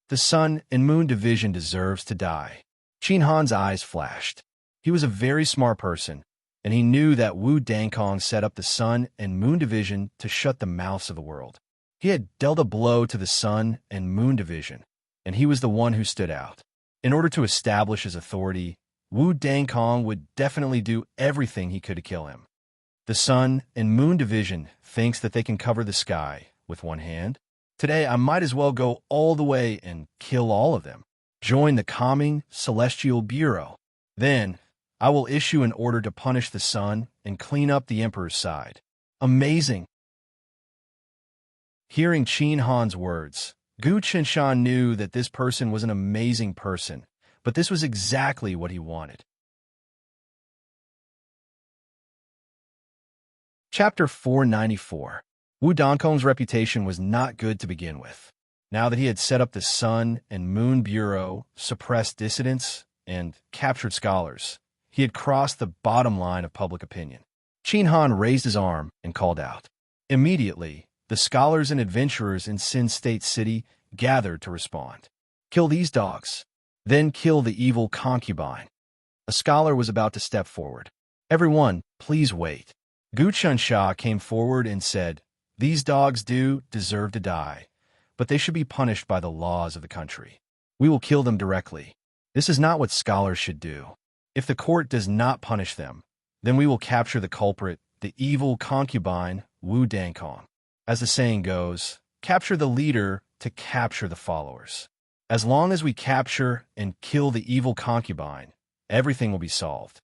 The Sun and Moon Division deserves to die. Qin Han's eyes flashed. He was a very smart person, and he knew that Wu Dankong set up the Sun and Moon Division to shut the mouths of the world. He had dealt a blow to the Sun and Moon Division, and he was the one who stood out. In order to establish his authority, Wu Dankong would definitely do everything he could to kill him. The Sun and Moon Division thinks that they can cover the sky with one hand. Today, I might as well go all the way and kill all of them. Join the Calming Celestial Bureau. Then, I will issue an order to punish the Sun and clean up the Emperor's side. Amazing! Hearing Qin Han's words, Gu Qinsha knew that this person was an amazing person, but this was exactly what he wanted. Chapter 494. Wu Dankong's reputation was not good to begin with. Now that he had set up the Sun and Moon Bureau, suppressed dissidents, and captured scholars, he had crossed the bottom line of public opinion. Qin Han raised his arm and called out. Immediately, the scholars and adventurers in Sin State City gathered to respond. Kill these dogs. Then kill the evil concubine. A scholar was about to step forward. Everyone, please wait. Gu Qinsha came forward and said, These dogs do deserve to die, but they should be punished by the laws of the country. We will kill them directly. This is not what scholars should do. If the court does not punish them, then we will capture the culprit, the evil concubine, Wu Dankong. As the saying goes, capture the leader to capture the followers. As long as we capture and kill the evil concubine, everything will be solved.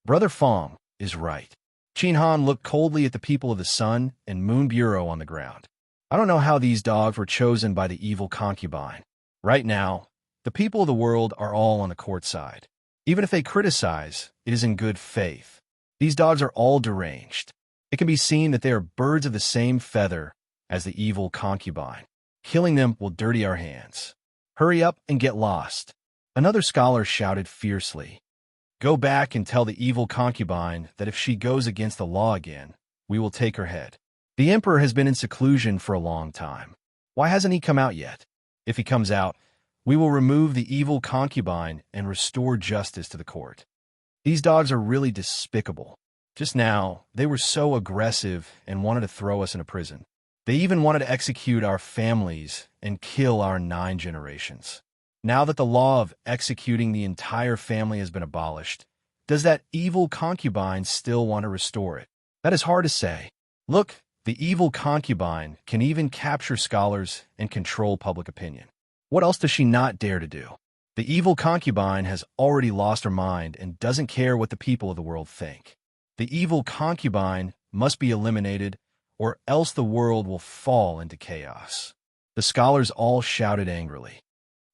Brother Fong is right. Qin Han looked coldly at the people of the Sun and Moon Bureau on the ground. I don't know how these dogs were chosen by the evil concubine. Right now, the people of the world are all on the court side. Even if they criticize, it is in good faith. These dogs are all deranged. It can be seen that they are birds of the same feather as the evil concubine. Killing them will dirty our hands. Hurry up and get lost. Another scholar shouted fiercely. Go back and tell the evil concubine that if she goes against the law again, we will take her head. The emperor has been in seclusion for a long time. Why hasn't he come out yet? If he comes out, we will remove the evil concubine and restore justice to the court. These dogs are really despicable. Just now, they were so aggressive and wanted to throw us in a prison. They even wanted to execute our families and kill our 9 generations. Now that the law of executing the entire family has been abolished, does that evil concubine still want to restore it? That is hard to say. Look, the evil concubine can even capture scholars and control public opinion. What else does she not dare to do? The evil concubine has already lost her mind and doesn't care what the people of the world think. The evil concubine must be eliminated, or else the world will fall into chaos. The scholars all shouted angrily.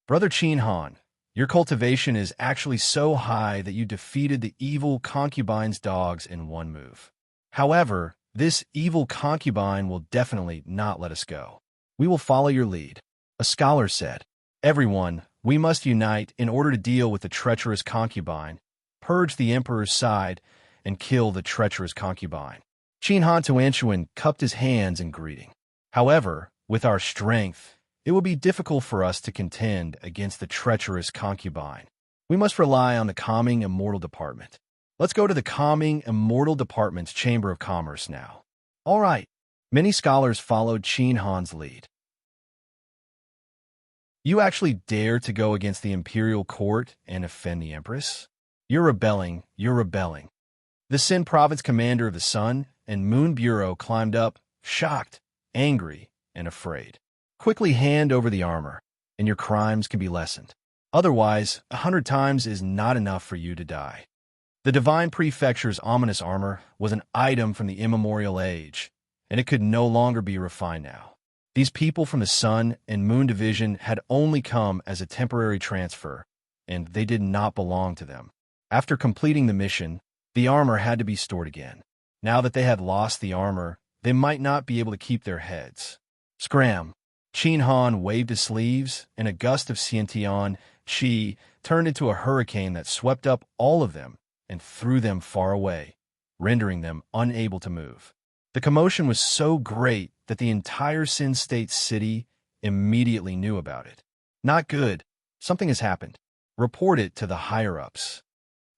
Brother Qin Han, your cultivation is actually so high that you defeated the evil concubine's dogs in one move. However, this evil concubine will definitely not let us go. We will follow your lead. A scholar said, Everyone, we must unite in order to deal with the treacherous concubine, purge the emperor's side, and kill the treacherous concubine. Qin Han Tuanshuan cupped his hands in greeting. However, with our strength, it will be difficult for us to contend against the treacherous concubine. We must rely on the Calming Immortal Department. Let's go to the Calming Immortal Department's Chamber of Commerce now. All right. Many scholars followed Qin Han's lead. You actually dare to go against the imperial court and offend the empress? You're rebelling. You're rebelling. The Sin Province commander of the Sun and Moon Bureau climbed up, shocked, angry, and afraid. Quickly hand over the armor, and your crimes can be lessened. Otherwise, 100 times is not enough for you to die. The Divine Prefecture's ominous armor was an item from the immemorial age, and it could no longer be refined now. These people from the Sun and Moon Division had only come as a temporary transfer, and they did not belong to them. After completing the mission, the armor had to be stored again. Now that they had lost the armor, they might not be able to keep their heads. Scram! Qin Han waved his sleeves, and a gust of Xiantian Qi turned into a hurricane that swept up all of them and threw them far away, rendering them unable to move. The commotion was so great that the entire Sin State city immediately knew about it. Not good. Something has happened. Report it to the higher-ups.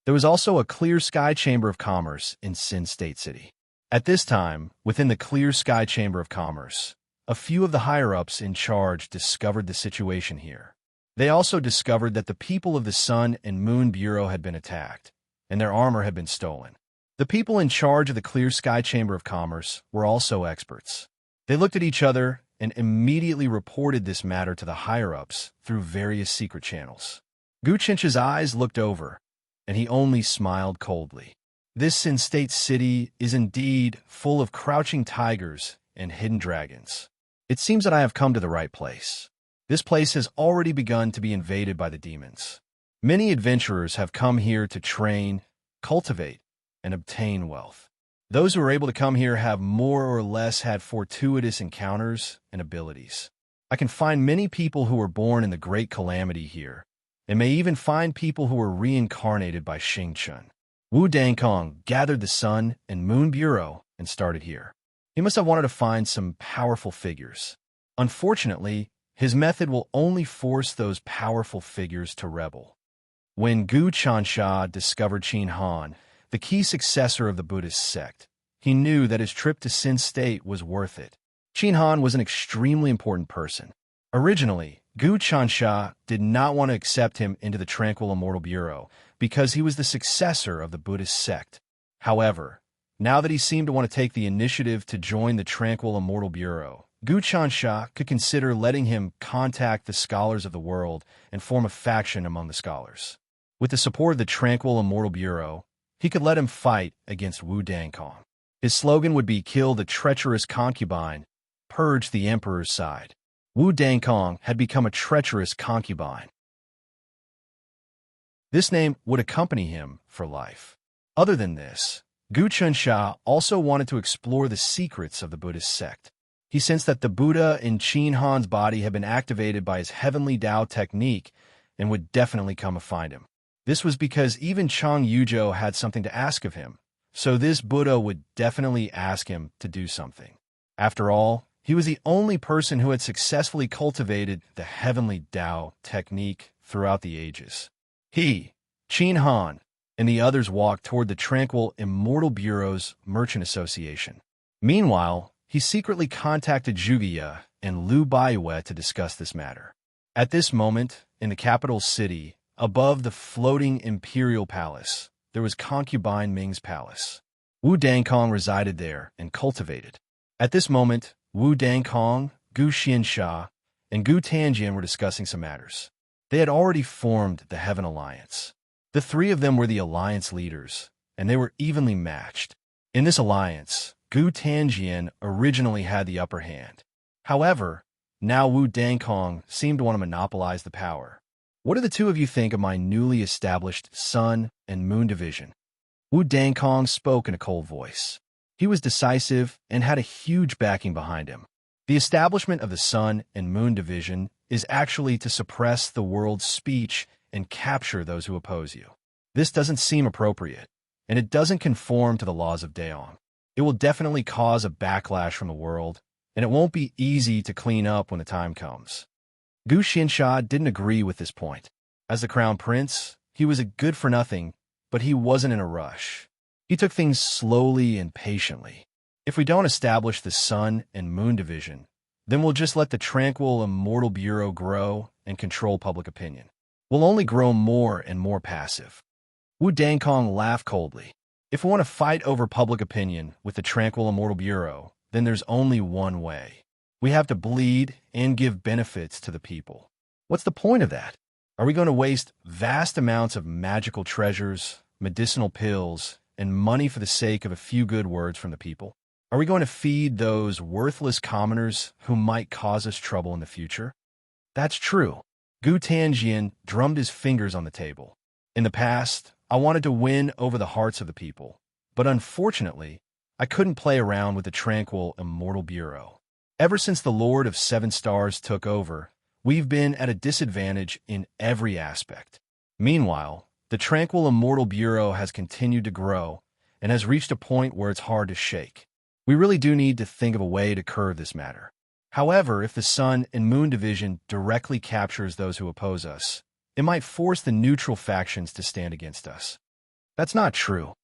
There was also a Clear Sky Chamber of Commerce in Sin State City. At this time, within the Clear Sky Chamber of Commerce, a few of the higher-ups in charge discovered the situation here. They also discovered that the people of the Sun and Moon Bureau had been attacked, and their armor had been stolen. The people in charge of the Clear Sky Chamber of Commerce were also experts. They looked at each other and immediately reported this matter to the higher-ups through various secret channels. Gu Chinch's eyes looked over, and he only smiled coldly. This Sin State city is indeed full of crouching tigers and hidden dragons. It seems that I have come to the right place. This place has already begun to be invaded by the demons. Many adventurers have come here to train, cultivate, and obtain wealth. Those who are able to come here have more or less had fortuitous encounters and abilities. I can find many people who were born in the Great Calamity here, and may even find people who were reincarnated by Xing Chun. Wu Dangkong gathered the Sun and Moon Bureau and started here. He must have wanted to find some powerful figures. Unfortunately, his method will only force those powerful figures to rebel. When Gu Chansha discovered Qin Han, the key successor of the Buddhist sect, he knew that his trip to Sin State was worth it. Qin Han was an extremely important person. Originally, Gu Chansha did not want to accept him into the Tranquil Immortal Bureau because he was the successor of the Buddhist sect. However, now that he seemed to want to take the initiative to join the Tranquil Immortal Bureau, Gu Chansha could consider letting him contact the scholars of the world and form a faction among the scholars. With the support of the Tranquil Immortal Bureau, he could let him fight against Wu Dangkong. His slogan would be kill the treacherous concubine, purge the emperor's side. Wu Dangkong had become a treacherous concubine. This name would accompany him for life. Other than this, Gu Chunsha also wanted to explore the secrets of the Buddhist sect. He sensed that the Buddha in Qin Han's body had been activated by his heavenly Tao technique and would definitely come and find him. This was because even Chang Yuzhou had something to ask of him, so this Buddha would definitely ask him to do something. After all, he was the only person who had successfully cultivated the heavenly Tao technique throughout the ages. He, Qin Han, and the others walked toward the tranquil Immortal Bureau's Merchant Association. Meanwhile, he secretly contacted Zhuge and Liu Baiyue to discuss this matter. At this moment, in the capital city, above the floating imperial palace, there was concubine Ming's palace. Wu Dangkong resided there and cultivated. At this moment, Wu Dangkong, Gu Xinsha, and Gu Tanjian were discussing some matters. They had already formed the Heaven Alliance. The three of them were the alliance leaders, and they were evenly matched. In this alliance, Gu Tanjian originally had the upper hand. However, now Wu Dangkong seemed to want to monopolize the power. What do the two of you think of my newly established Sun and Moon division? Wu Dangkong spoke in a cold voice. He was decisive and had a huge backing behind him. The establishment of the Sun and Moon division is actually to suppress the world's speech and capture those who oppose you. This doesn't seem appropriate, and it doesn't conform to the laws of Daong. It will definitely cause a backlash from the world, and it won't be easy to clean up when the time comes. Gu Xinsha didn't agree with this point. As the crown prince, he was a good-for-nothing, but he wasn't in a rush. He took things slowly and patiently. If we don't establish the Sun and Moon division, then we'll just let the tranquil Immortal Bureau grow and control public opinion. We'll only grow more and more passive. Wu Dangkong laughed coldly. If we want to fight over public opinion with the tranquil Immortal Bureau, then there's only one way. We have to bleed and give benefits to the people. What's the point of that? Are we going to waste vast amounts of magical treasures, medicinal pills, and money for the sake of a few good words from the people? Are we going to feed those worthless commoners who might cause us trouble in the future? That's true. Gu Tanjian drummed his fingers on the table. In the past, I wanted to win over the hearts of the people, but unfortunately, I couldn't play around with the tranquil Immortal Bureau. Ever since the Lord of Seven Stars took over, we've been at a disadvantage in every aspect. Meanwhile, the tranquil Immortal Bureau has continued to grow and has reached a point where it's hard to shake. We really do need to think of a way to curb this matter. However, if the Sun and Moon division directly captures those who oppose us, it might force the neutral factions to stand against us. That's not true.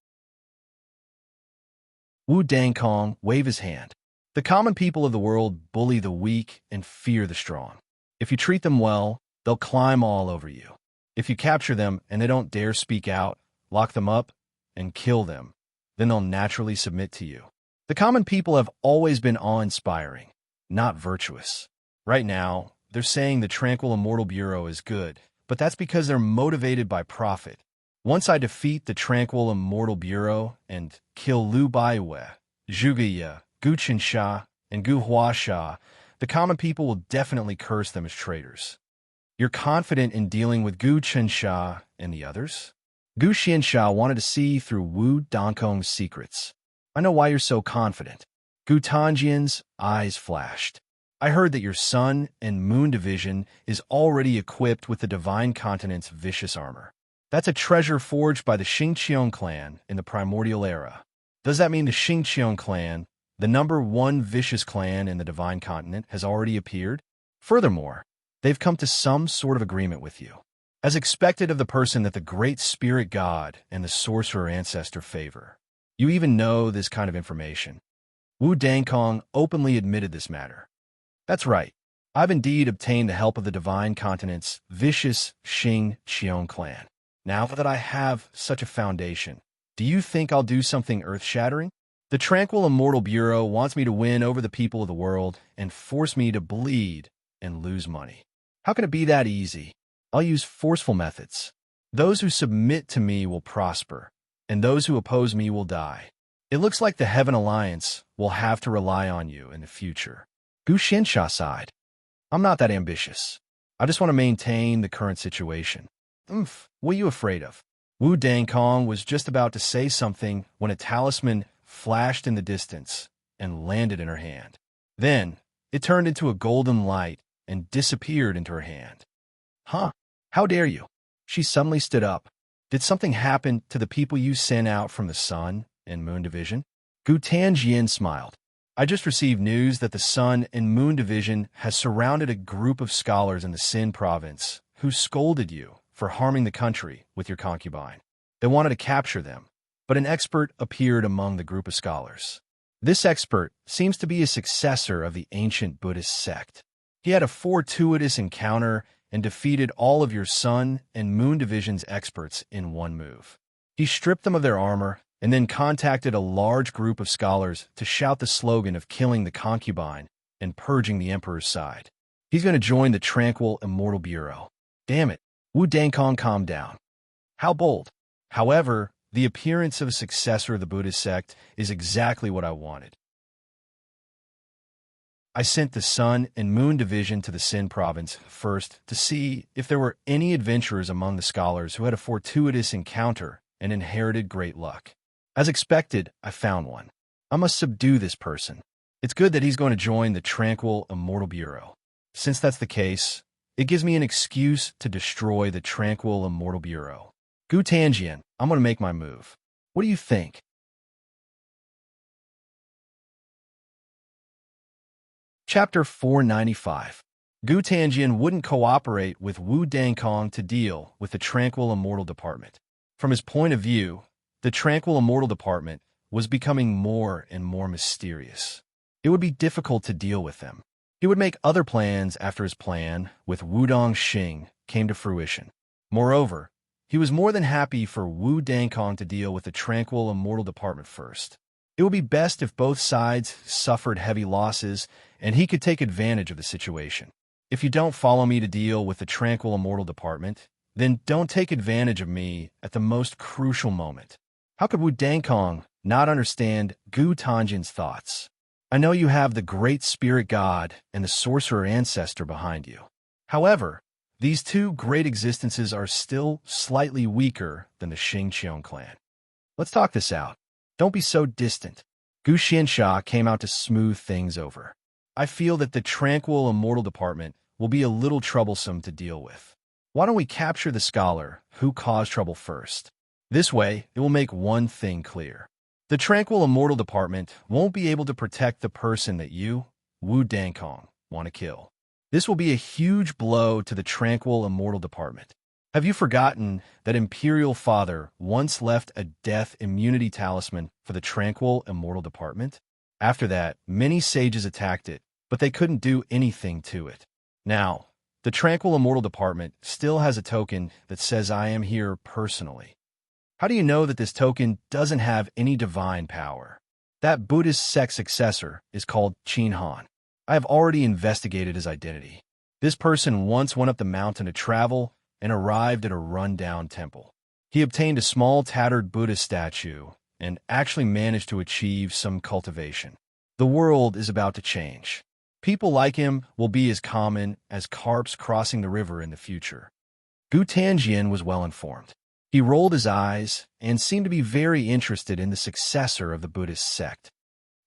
Wu Dangkong waved his hand. The common people of the world bully the weak and fear the strong. If you treat them well, they'll climb all over you. If you capture them and they don't dare speak out, lock them up, and kill them, then they'll naturally submit to you. The common people have always been awe-inspiring, not virtuous. Right now, they're saying the Tranquil Immortal Bureau is good, but that's because they're motivated by profit. Once I defeat the Tranquil Immortal Bureau and kill Liu Baiyue, Zhuge, Gu Qinsha, and Gu Huasha, the common people will definitely curse them as traitors. You're confident in dealing with Gu Qinsha and the others? Gu Xinsha wanted to see through Wu Dangkong's secrets. I know why you're so confident. Gu Tanjian's eyes flashed. I heard that your Sun and Moon division is already equipped with the Divine Continent's vicious armor. That's a treasure forged by the Xingqiong clan in the primordial era. Does that mean the Xingqiong clan, the #1 vicious clan in the Divine Continent, has already appeared? Furthermore, they've come to some sort of agreement with you, as expected of the person that the Great Spirit God and the Sorcerer Ancestor favor. You even know this kind of information. Wu Dangkong openly admitted this matter. That's right. I've indeed obtained the help of the Divine Continent's vicious Xingqiong clan. Now that I have such a foundation, do you think I'll do something earth-shattering? The Tranquil Immortal Bureau wants me to win over the people of the world and force me to bleed and lose money. How can it be that easy? I'll use forceful methods. Those who submit to me will prosper, and those who oppose me will die. It looks like the Heaven Alliance will have to rely on you in the future. Gu Xinsha sighed. I'm not that ambitious. I just want to maintain the current situation. What are you afraid of? Wu Dangkong was just about to say something when a talisman flashed in the distance and landed in her hand. Then, it turned into a golden light and disappeared into her hand. Huh? How dare you? She suddenly stood up. Did something happen to the people you sent out from the Sun and Moon Division? Gu Tanjian smiled. I just received news that the Sun and Moon Division has surrounded a group of scholars in the Xin province who scolded you for harming the country with your concubine. They wanted to capture them, but an expert appeared among the group of scholars. This expert seems to be a successor of the ancient Buddhist sect. He had a fortuitous encounter and defeated all of your Sun and Moon Division's experts in one move. He stripped them of their armor and then contacted a large group of scholars to shout the slogan of killing the concubine and purging the emperor's side. He's going to join the Tranquil Immortal Bureau. Damn it, Wu Dangkong, calm down. How bold. However, the appearance of a successor of the Buddhist sect is exactly what I wanted. I sent the Sun and Moon Division to the Xin province first to see if there were any adventurers among the scholars who had a fortuitous encounter and inherited great luck. As expected, I found one. I must subdue this person. It's good that he's going to join the Tranquil Immortal Bureau. Since that's the case, it gives me an excuse to destroy the Tranquil Immortal Bureau. Gu Tanjian, I'm going to make my move. What do you think? Chapter 495. Gu Tanjian wouldn't cooperate with Wu Dangkong to deal with the Tranquil Immortal Department. From his point of view, the Tranquil Immortal Department was becoming more and more mysterious. It would be difficult to deal with them. He would make other plans after his plan with Wudong Xing came to fruition. Moreover, he was more than happy for Wu Dangkong to deal with the Tranquil Immortal Department first. It would be best if both sides suffered heavy losses and he could take advantage of the situation. If you don't follow me to deal with the Tranquil Immortal Department, then don't take advantage of me at the most crucial moment. How could Wu Dangkong not understand Gu Tanjian's thoughts? I know you have the great spirit god and the sorcerer ancestor behind you. However, these two great existences are still slightly weaker than the Xingqiang clan. Let's talk this out. Don't be so distant. Gu Xiansha came out to smooth things over. I feel that the Tranquil Immortal Department will be a little troublesome to deal with. Why don't we capture the scholar who caused trouble first? This way, it will make one thing clear. The Tranquil Immortal Department won't be able to protect the person that you, Wu Dangkong, want to kill. This will be a huge blow to the Tranquil Immortal Department. Have you forgotten that Imperial Father once left a death immunity talisman for the Tranquil Immortal Department? After that, many sages attacked it, but they couldn't do anything to it. Now, the Tranquil Immortal Department still has a token that says I am here personally. How do you know that this token doesn't have any divine power? That Buddhist sect successor is called Qin Han. I have already investigated his identity. This person once went up the mountain to travel and arrived at a run-down temple. He obtained a small tattered Buddhist statue and actually managed to achieve some cultivation. The world is about to change. People like him will be as common as carps crossing the river in the future. Gu Tanjian was well informed. He rolled his eyes and seemed to be very interested in the successor of the Buddhist sect.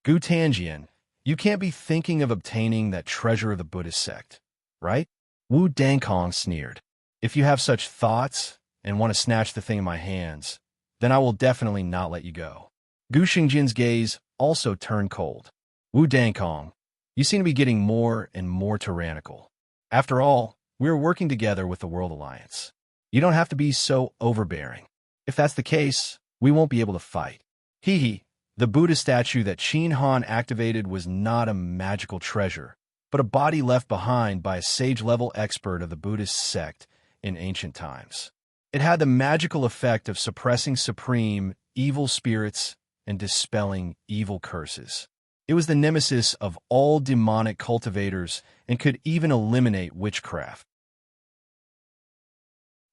Gu Tanjian, you can't be thinking of obtaining that treasure of the Buddhist sect, right? Wu Dangkong sneered. If you have such thoughts and want to snatch the thing in my hands, then I will definitely not let you go. Gu Xingjian's gaze also turned cold. Wu Dangkong, you seem to be getting more and more tyrannical. After all, we are working together with the World Alliance. You don't have to be so overbearing. If that's the case, we won't be able to fight. Hee, the Buddha statue that Qin Han activated was not a magical treasure, but a body left behind by a sage-level expert of the Buddhist sect in ancient times. It had the magical effect of suppressing supreme evil spirits and dispelling evil curses. It was the nemesis of all demonic cultivators and could even eliminate witchcraft.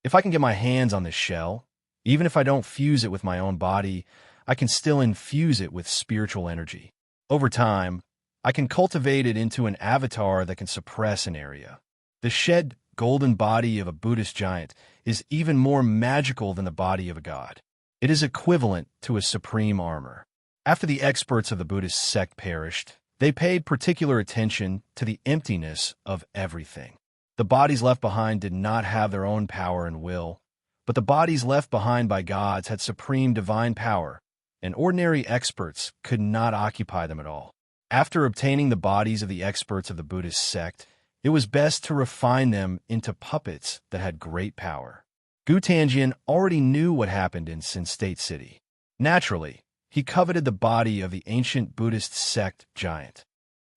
If I can get my hands on this shell, even if I don't fuse it with my own body, I can still infuse it with spiritual energy. Over time, I can cultivate it into an avatar that can suppress an area. The shed golden body of a Buddhist giant is even more magical than the body of a god. It is equivalent to a supreme armor. After the experts of the Buddhist sect perished, they paid particular attention to the emptiness of everything. The bodies left behind did not have their own power and will, but the bodies left behind by gods had supreme divine power, and ordinary experts could not occupy them at all. After obtaining the bodies of the experts of the Buddhist sect, it was best to refine them into puppets that had great power. Gu Tanjian already knew what happened in Sin State City. Naturally, he coveted the body of the ancient Buddhist sect giant.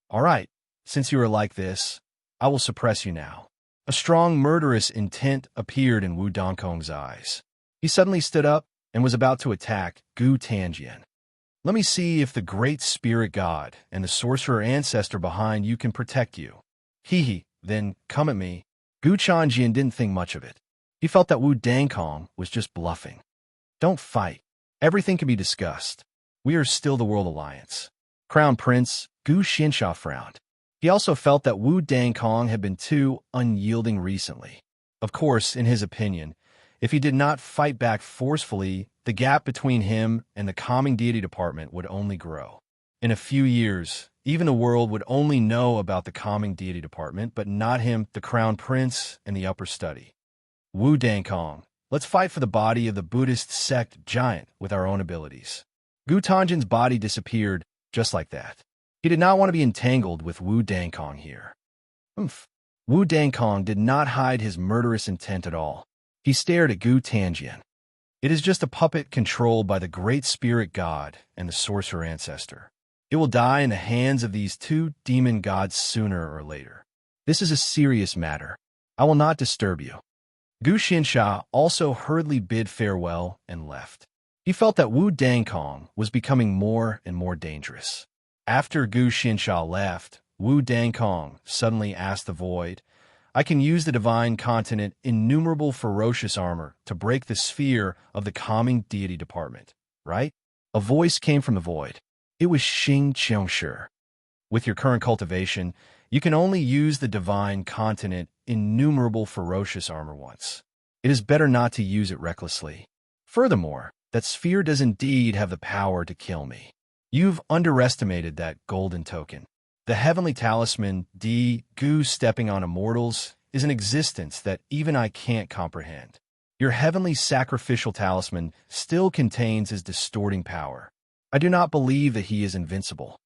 All right, since you are like this, I will suppress you now. A strong murderous intent appeared in Wu Dongkong's eyes. He suddenly stood up and was about to attack Gu Tanjian. Let me see if the great spirit god and the sorcerer ancestor behind you can protect you. Hee, then come at me. Gu Tianjian didn't think much of it. He felt that Wu Dongkong was just bluffing. Don't fight. Everything can be discussed. We are still the World Alliance. Crown Prince Gu Xinsha frowned. He also felt that Wu Dongkong had been too unyielding recently. Of course, in his opinion, if he did not fight back forcefully, the gap between him and the calming deity department would only grow. In a few years, even the world would only know about the calming deity department, but not him, the crown prince, and the upper study. Wu Dongkong, let's fight for the body of the Buddhist sect giant with our own abilities. Gu Tanjian's body disappeared just like that. He did not want to be entangled with Wu Dongkong here. Wu Dongkong did not hide his murderous intent at all. He stared at Gu Tanjian. It is just a puppet controlled by the great spirit god and the sorcerer ancestor. It will die in the hands of these two demon gods sooner or later. This is a serious matter. I will not disturb you. Gu Xinsha also hurriedly bid farewell and left. He felt that Wu Dongkong was becoming more and more dangerous. After Gu Xinsha left, Wu Dongkong suddenly asked the void, I can use the divine continent innumerable ferocious armor to break the sphere of the calming deity department, right? A voice came from the void. It was Xing Qiongshi. With your current cultivation, you can only use the divine continent innumerable ferocious armor once. It is better not to use it recklessly. Furthermore, that sphere does indeed have the power to kill me. You've underestimated that golden token. The heavenly talisman, Gu stepping on immortals, is an existence that even I can't comprehend. Your heavenly sacrificial talisman still contains his distorting power. I do not believe that he is invincible.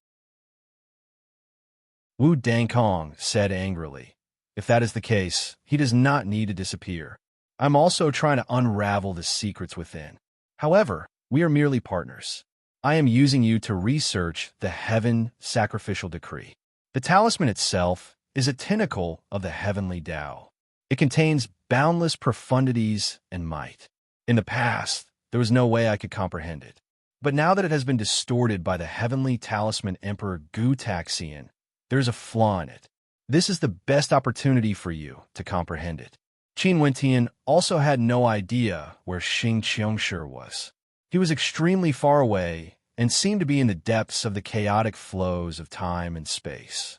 Wu Dongkong said angrily. If that is the case, he does not need to disappear. I'm also trying to unravel the secrets within. However, we are merely partners. I am using you to research the heaven sacrificial decree. The talisman itself is a tentacle of the heavenly Tao. It contains boundless profundities and might. In the past, there was no way I could comprehend it. But now that it has been distorted by the heavenly talisman Emperor Gu Taxian, there is a flaw in it. This is the best opportunity for you to comprehend it. Qin Wentian also had no idea where Xing Qiongshi was. He was extremely far away and seemed to be in the depths of the chaotic flows of time and space.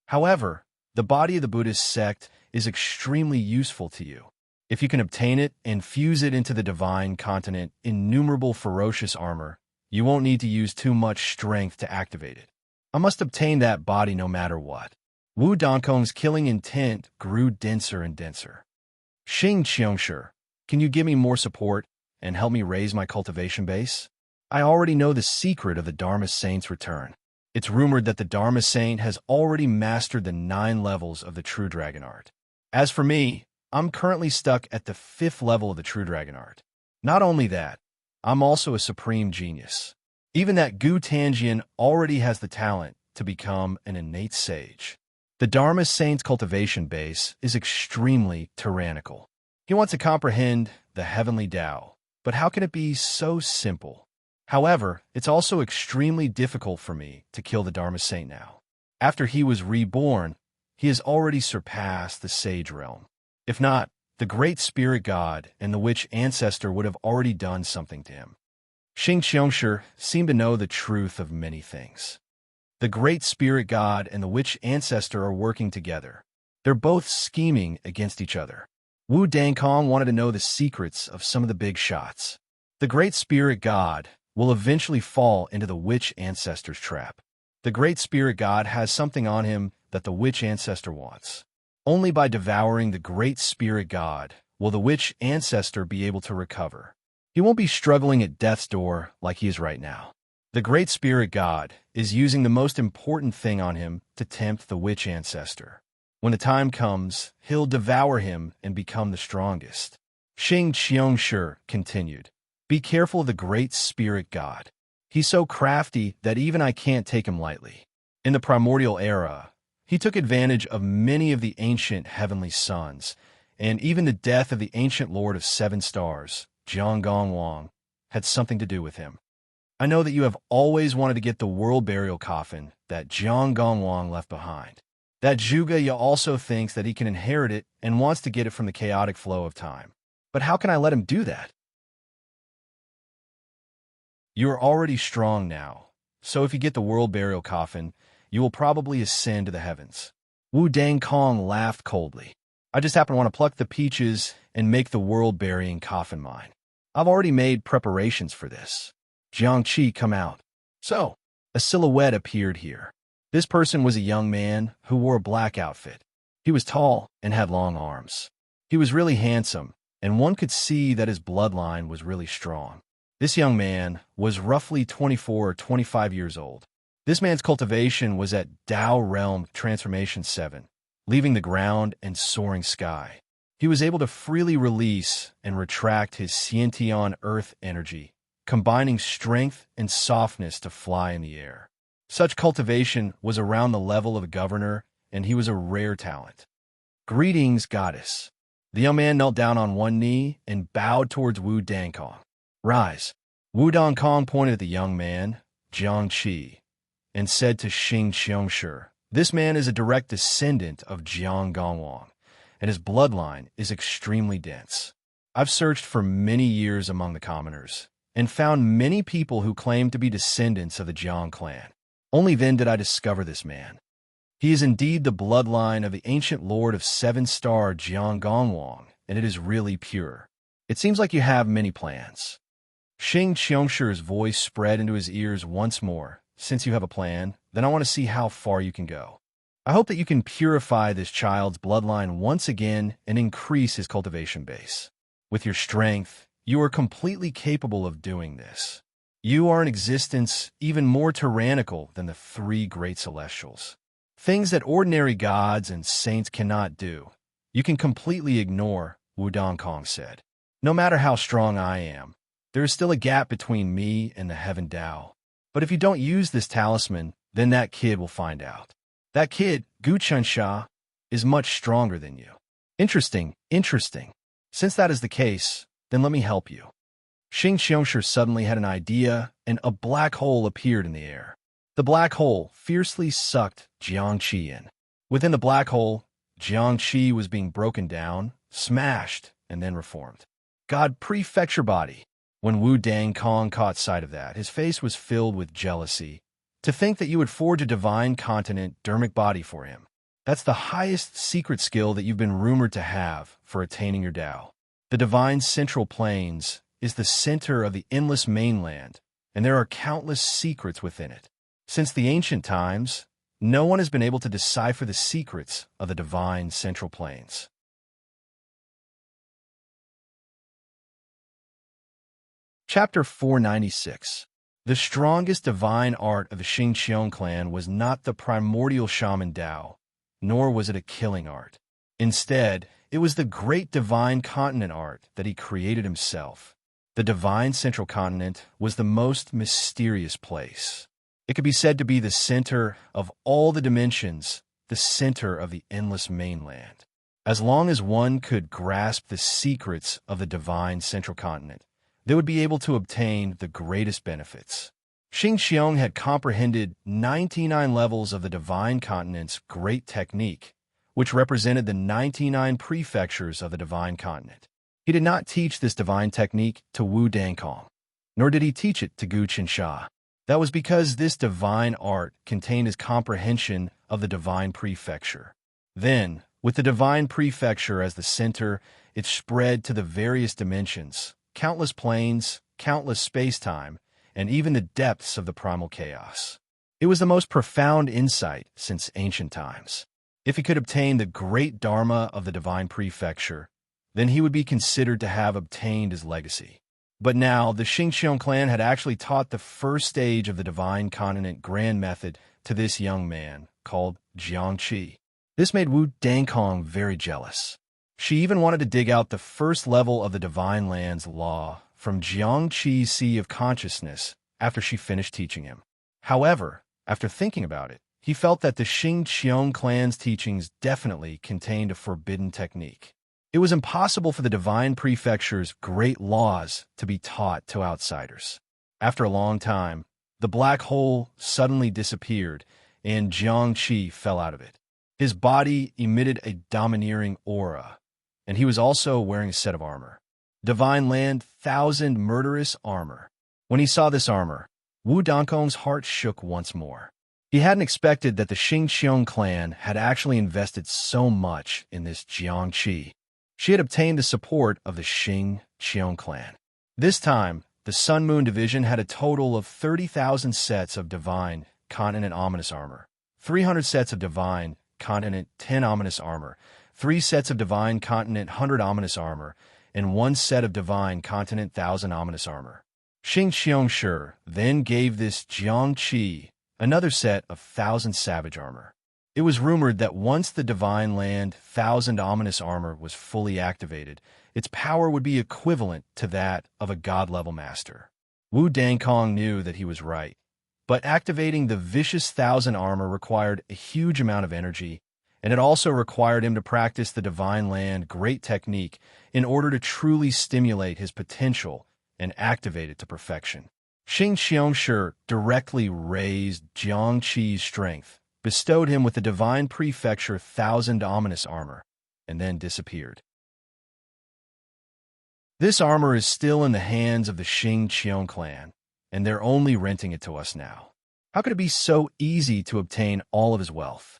However, the body of the Buddhist sect is extremely useful to you. If you can obtain it and fuse it into the divine continent innumerable ferocious armor, you won't need to use too much strength to activate it. I must obtain that body no matter what. Wu Dongkong's killing intent grew denser and denser. Xing Qiongshi, can you give me more support and help me raise my cultivation base? I already know the secret of the Dharma Saint's return. It's rumored that the Dharma Saint has already mastered the 9 levels of the True Dragon Art. As for me, I'm currently stuck at the 5th level of the True Dragon Art. Not only that, I'm also a supreme genius. Even that Gu Tanjian already has the talent to become an innate sage. The Dharma Saint's cultivation base is extremely tyrannical. He wants to comprehend the heavenly Tao, but how can it be so simple? However, it's also extremely difficult for me to kill the Dharma Saint now. After he was reborn, he has already surpassed the sage realm. If not, the great spirit god and the witch ancestor would have already done something to him. Xing Qiongshi seemed to know the truth of many things. The great spirit god and the witch ancestor are working together. They're both scheming against each other. Wu Dangkong wanted to know the secrets of some of the big shots. The Great Spirit God will eventually fall into the witch ancestor's trap. The Great Spirit God has something on him that the witch ancestor wants. Only by devouring the Great Spirit God will the witch ancestor be able to recover. He won't be struggling at death's door like he is right now. The Great Spirit God is using the most important thing on him to tempt the witch ancestor. When the time comes, he'll devour him and become the strongest. Xing Qiongshi continued, "Be careful of the Great Spirit God. He's so crafty that even I can't take him lightly." In the primordial era, he took advantage of many of the ancient heavenly sons, and even the death of the ancient Lord of Seven Stars, Jiang Gongwang, had something to do with him. I know that you have always wanted to get the world burial coffin that Jiang Gongwang left behind. That Zhuge Ya also thinks that he can inherit it and wants to get it from the chaotic flow of time. But how can I let him do that? You are already strong now, so if you get the world burial coffin, you will probably ascend to the heavens. Wu Dangkong laughed coldly. I just happen to want to pluck the peaches and make the world burying coffin mine. I've already made preparations for this. Jiangqi, come out. So, a silhouette appeared here. This person was a young man who wore a black outfit. He was tall and had long arms. He was really handsome, and one could see that his bloodline was really strong. This young man was roughly 24 or 25 years old. This man's cultivation was at Tao Realm Transformation 7, leaving the ground and soaring sky. He was able to freely release and retract his Xiantian earth energy, combining strength and softness to fly in the air. Such cultivation was around the level of a governor, and he was a rare talent. Greetings, goddess. The young man knelt down on one knee and bowed towards Wu Dangkong. Rise. Wu Dangkong pointed at the young man, Jiangqi, and said to Xing Qiongshi, "This man is a direct descendant of Jiang Gongwang, and his bloodline is extremely dense. I've searched for many years among the commoners, and found many people who claim to be descendants of the Jiang clan. Only then did I discover this man. He is indeed the bloodline of the ancient lord of seven-star Jiang Gongwang, and it is really pure. It seems like you have many plans." Xing Qiongshi's voice spread into his ears once more. "Since you have a plan, then I want to see how far you can go. I hope that you can purify this child's bloodline once again and increase his cultivation base. With your strength, you are completely capable of doing this. You are in existence even more tyrannical than the three great celestials. Things that ordinary gods and saints cannot do, you can completely ignore," Wu Dangkong said. "No matter how strong I am, there is still a gap between me and the heaven Tao. But if you don't use this talisman, then that kid will find out. That kid, Gu Chunsha, is much stronger than you." Interesting. Since that is the case, then let me help you." Xing Qiongshi suddenly had an idea, and a black hole appeared in the air. The black hole fiercely sucked Jiangqi in. Within the black hole, Jiangqi was being broken down, smashed, and then reformed. God prefecture body. When Wu Dangkong caught sight of that, his face was filled with jealousy. To think that you would forge a divine continent dermic body for him. That's the highest secret skill that you've been rumored to have for attaining your Tao. The divine central plains is the center of the endless mainland, and there are countless secrets within it. Since the ancient times, no one has been able to decipher the secrets of the divine central plains. Chapter 496. The strongest divine art of the Xingqiong clan was not the primordial shaman Tao, nor was it a killing art. Instead, it was the great divine continent art that he created himself. The divine central continent was the most mysterious place. It could be said to be the center of all the dimensions, the center of the endless mainland. As long as one could grasp the secrets of the divine central continent, they would be able to obtain the greatest benefits. Xingqiong had comprehended 99 levels of the divine continent's great technique, which represented the 99 prefectures of the divine continent. He did not teach this divine technique to Wu Dangkong, nor did he teach it to Gu Qinsha. That was because this divine art contained his comprehension of the divine prefecture. Then, With the divine prefecture as the center, it spread to the various dimensions, countless planes, countless space-time, and even the depths of the primal chaos. It was the most profound insight since ancient times. If he could obtain the great dharma of the divine prefecture, then he would be considered to have obtained his legacy. But now, the Xingqiang clan had actually taught the first stage of the divine continent grand method to this young man, called Jiangqi. This made Wu Dangkong very jealous. She even wanted to dig out the first level of the divine land's law from Jiangqi's sea of consciousness after she finished teaching him. However, after thinking about it, he felt that the Xingqiang clan's teachings definitely contained a forbidden technique. It was impossible for the divine prefecture's great laws to be taught to outsiders. After a long time, the black hole suddenly disappeared, and Jiangqi fell out of it. His body emitted a domineering aura, and he was also wearing a set of armor. Divine Land 1000 murderous armor. When he saw this armor, Wu Dongkong's heart shook once more. He hadn't expected that the Xingqiang clan had actually invested so much in this Jiangqi. She had obtained the support of the Xingqiang clan. This time, the Sun Moon Division had a total of 30,000 sets of Divine Continent Ominous Armor, 300 sets of Divine Continent 10 Ominous Armor, 3 sets of Divine Continent 100 Ominous Armor, and 1 set of Divine Continent 1000 Ominous Armor. Xingqiang Shi then gave this Jiangqi another set of 1000 Savage Armor. It was rumored that once the Divine Land 1000 Ominous Armor was fully activated, its power would be equivalent to that of a god-level master. Wu Dangkong knew that he was right, but activating the vicious 1000 armor required a huge amount of energy, and it also required him to practice the Divine Land Great Technique in order to truly stimulate his potential and activate it to perfection. Xingqiang Shi directly raised Jiangqi's strength, bestowed him with the Divine Prefecture 1000 Ominous Armor, and then disappeared. This armor is still in the hands of the Xingqiang clan, and they're only renting it to us now. How could it be so easy to obtain all of his wealth?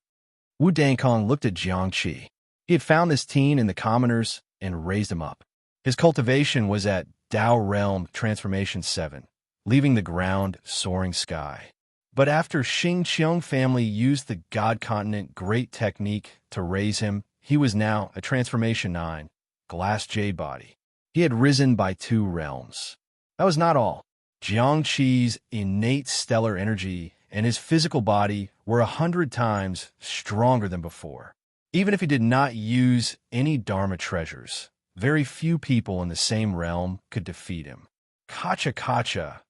Wu Dangkong looked at Jiangqi. He had found this teen in the commoners and raised him up. His cultivation was at Dao Realm Transformation 7, leaving the ground soaring sky. But after Xingqiang family used the God Continent Great Technique to raise him, he was now a Transformation 9, Glass Jade Body. He had risen by 2 realms. That was not all. Jiangqi's innate stellar energy and his physical body were 100 times stronger than before. Even if he did not use any Dharma treasures, very few people in the same realm could defeat him. Kacha.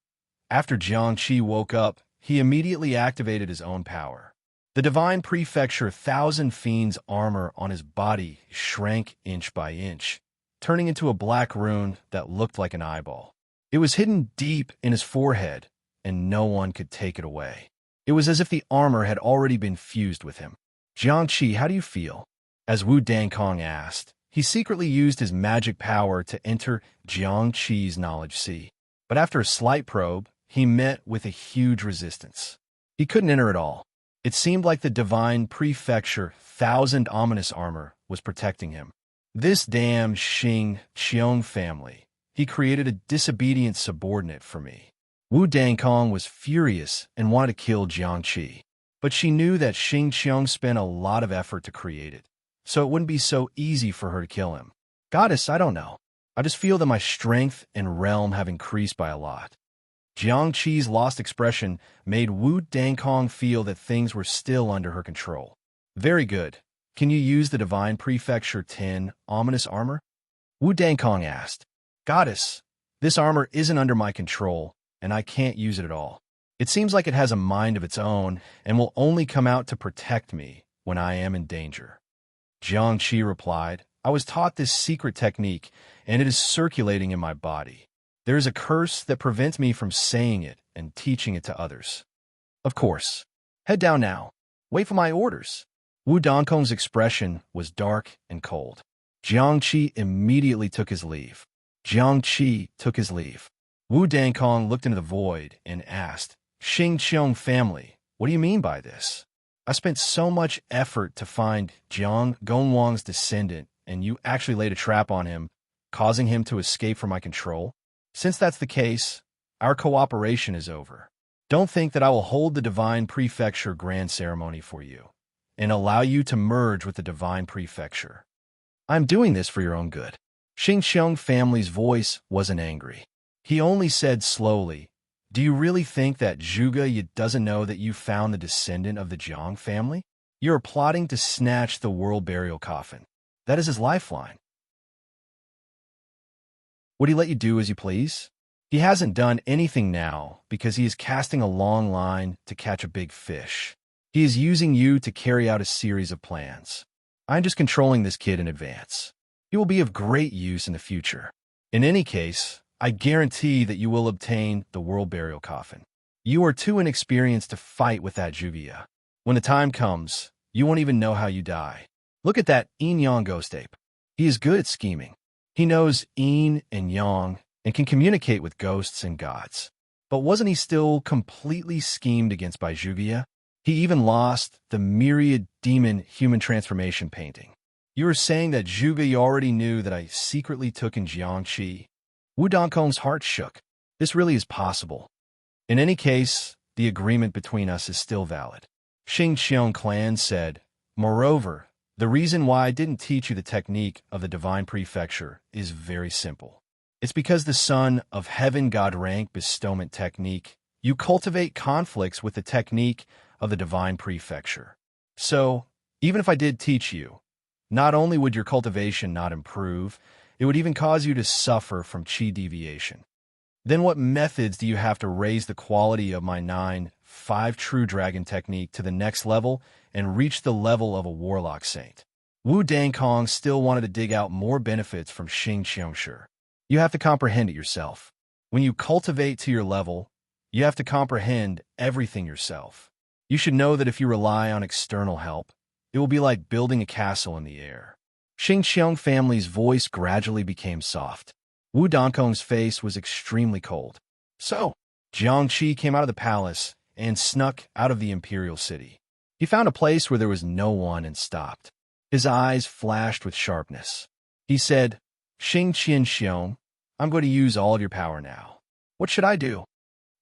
After Jiangqi woke up, he immediately activated his own power. The Divine Prefecture 1000 Fiend's armor on his body shrank inch by inch, turning into a black rune that looked like an eyeball. It was hidden deep in his forehead, and no one could take it away. It was as if the armor had already been fused with him. Jiangqi, how do you feel? As Wu Dangkong asked, he secretly used his magic power to enter Jiangqi's knowledge sea. But after a slight probe, he met with a huge resistance. He couldn't enter at all. It seemed like the Divine Prefecture 1000 Ominous Armor was protecting him. This damn Xingqiang family. He created a disobedient subordinate for me. Wu Dangkong was furious and wanted to kill Jiangqi. But she knew that Xingqiang spent a lot of effort to create it, so it wouldn't be so easy for her to kill him. Goddess, I don't know. I just feel that my strength and realm have increased by a lot. Jiangqi's lost expression made Wu Dangkong feel that things were still under her control. Very good. Can you use the Divine Prefecture 10 Ominous Armor? Wu Dangkong asked. Goddess, this armor isn't under my control, and I can't use it at all. It seems like it has a mind of its own and will only come out to protect me when I am in danger. Jiangqi replied, I was taught this secret technique, and it is circulating in my body. There is a curse that prevents me from saying it and teaching it to others. Of course. Head down now. Wait for my orders. Wu Dongkong's expression was dark and cold. Jiangqi immediately took his leave. Wu Dangkong looked into the void and asked, Xingqiang family, what do you mean by this? I spent so much effort to find Jiang Gongwang's descendant, and you actually laid a trap on him, causing him to escape from my control? Since that's the case, our cooperation is over. Don't think that I will hold the Divine Prefecture Grand Ceremony for you and allow you to merge with the Divine Prefecture. I'm doing this for your own good. Xingqiang family's voice wasn't angry. He only said slowly, "Do you really think that Zhuge doesn't know that you found the descendant of the Jiang family? You are plotting to snatch the world burial coffin. That is his lifeline. Would he let you do as you please? He hasn't done anything now because he is casting a long line to catch a big fish. He is using you to carry out a series of plans. I'm just controlling this kid in advance. He will be of great use in the future. In any case, I guarantee that you will obtain the world burial coffin. You are too inexperienced to fight with that Juvia. When the time comes, you won't even know how you die. Look at that Yin Yang ghost ape. He is good at scheming. He knows Yin and Yang and can communicate with ghosts and gods. But wasn't he still completely schemed against by Juvia? He even lost the myriad demon human transformation painting. You are saying that Zhuge already knew that I secretly took in Jiangqi. Wu Dongkong's heart shook. This really is possible. In any case, the agreement between us is still valid. Xingqiang clan said, "Moreover, the reason why I didn't teach you the technique of the Divine Prefecture is very simple. It's because the Son of Heaven God rank bestowment technique, you cultivate conflicts with the technique of the Divine Prefecture. So, even if I did teach you, not only would your cultivation not improve, it would even cause you to suffer from qi deviation. Then what methods do you have to raise the quality of my 9-5 True Dragon technique to the next level and reach the level of a Warlock Saint?" Wu Dangkong still wanted to dig out more benefits from Xing Qiongshi. You have to comprehend it yourself. When you cultivate to your level, you have to comprehend everything yourself. You should know that if you rely on external help, it will be like building a castle in the air. Xingqiang family's voice gradually became soft. Wu Dongkong's face was extremely cold. So, Jiangqi came out of the palace and snuck out of the imperial city. He found a place where there was no one and stopped. His eyes flashed with sharpness. He said, "Xing Qianxiong, I'm going to use all of your power now. What should I do?"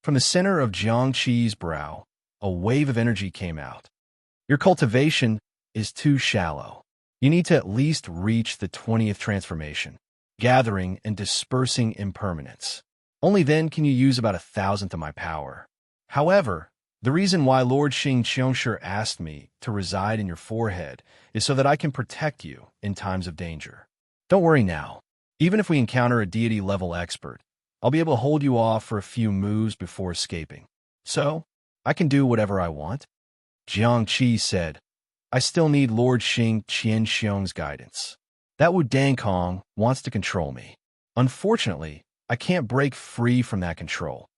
From the center of Jiangqi's brow, a wave of energy came out. "Your cultivation is too shallow. You need to at least reach the 20th transformation, gathering and dispersing impermanence. Only then can you use about 1,000th of my power. However, the reason why Lord Xing Qiongshi asked me to reside in your forehead is so that I can protect you in times of danger. Don't worry now. Even if we encounter a deity-level expert, I'll be able to hold you off for a few moves before escaping. So, I can do whatever I want." Jiangqi said, "I still need Lord Xing Qianxiong's guidance. That Wu Dangkong wants to control me. Unfortunately, I can't break free from that control.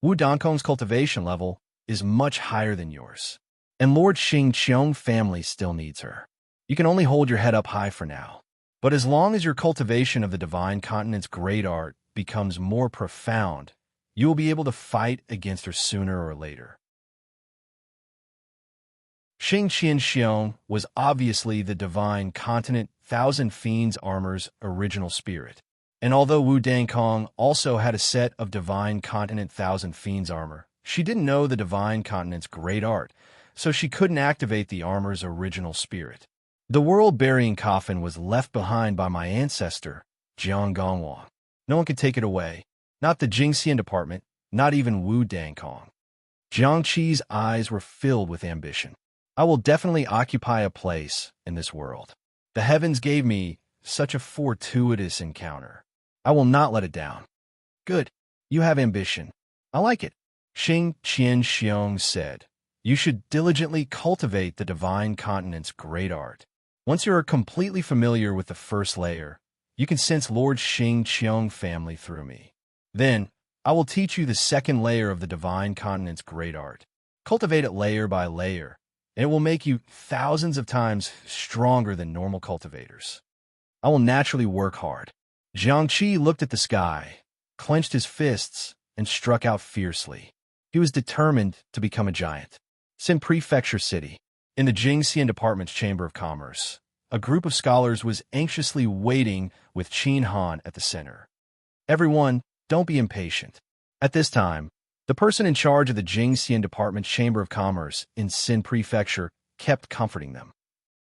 Wu Dongkong's cultivation level is much higher than yours, and Lord Xing Qiong family still needs her. You can only hold your head up high for now. But as long as your cultivation of the Divine Continent's great art becomes more profound, you will be able to fight against her sooner or later." Xing Qianxiong was obviously the Divine Continent Thousand Fiends Armor's original spirit. And although Wu Dangkong also had a set of Divine Continent Thousand Fiends armor, she didn't know the Divine Continent's great art, so she couldn't activate the armor's original spirit. The world-burying coffin was left behind by my ancestor, Jiang Gongwang. No one could take it away. Not the Jingxian department, not even Wu Dangkong. Jiangqi's eyes were filled with ambition. "I will definitely occupy a place in this world. The heavens gave me such a fortuitous encounter. I will not let it down." "Good. You have ambition. I like it." Xing Qianxiong said, "You should diligently cultivate the Divine Continent's great art. Once you are completely familiar with the first layer, you can sense Lord Xing Qiong family through me. Then, I will teach you the second layer of the Divine Continent's great art. Cultivate it layer by layer, and it will make you thousands of times stronger than normal cultivators. I will naturally work hard." Jiangqi looked at the sky, clenched his fists, and struck out fiercely. He was determined to become a giant. Sin Prefecture City. In the Jingxian Department's Chamber of Commerce, a group of scholars was anxiously waiting with Qin Han at the center. Everyone, don't be impatient. At this time, the person in charge of the Jingxian Department's Chamber of Commerce in Xin Prefecture kept comforting them.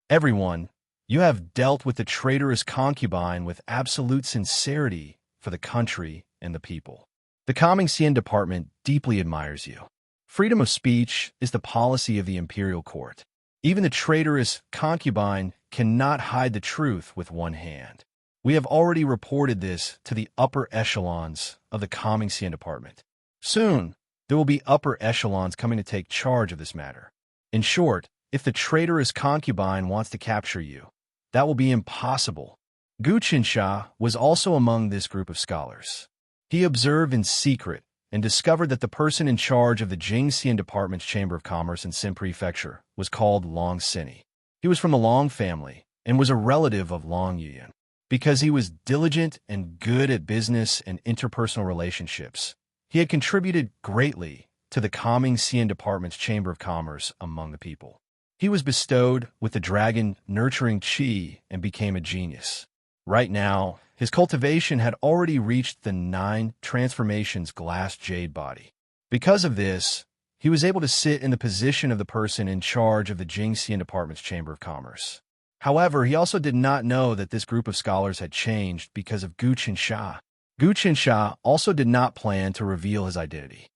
Everyone, you have dealt with the traitorous concubine with absolute sincerity for the country and the people. The Comingxian Department deeply admires you. Freedom of speech is the policy of the imperial court. Even the traitorous concubine cannot hide the truth with one hand. We have already reported this to the upper echelons of the Comingxian Department. Soon, there will be upper echelons coming to take charge of this matter. In short, if the traitorous concubine wants to capture you, that will be impossible. Gu Qinsha was also among this group of scholars. He observed in secret and discovered that the person in charge of the Jingxian Department's Chamber of Commerce in Xin Prefecture was called Long Sini. He was from the Long family and was a relative of Long Yuan. Because he was diligent and good at business and interpersonal relationships, he had contributed greatly to the Comingxian Department's Chamber of Commerce among the people. He was bestowed with the dragon nurturing qi and became a genius. Right now, his cultivation had already reached the 9 transformations glass jade body. Because of this, he was able to sit in the position of the person in charge of the Jingxian Department's Chamber of Commerce. However, he also did not know that this group of scholars had changed because of Gu Qinsha. Gu Qinsha also did not plan to reveal his identity.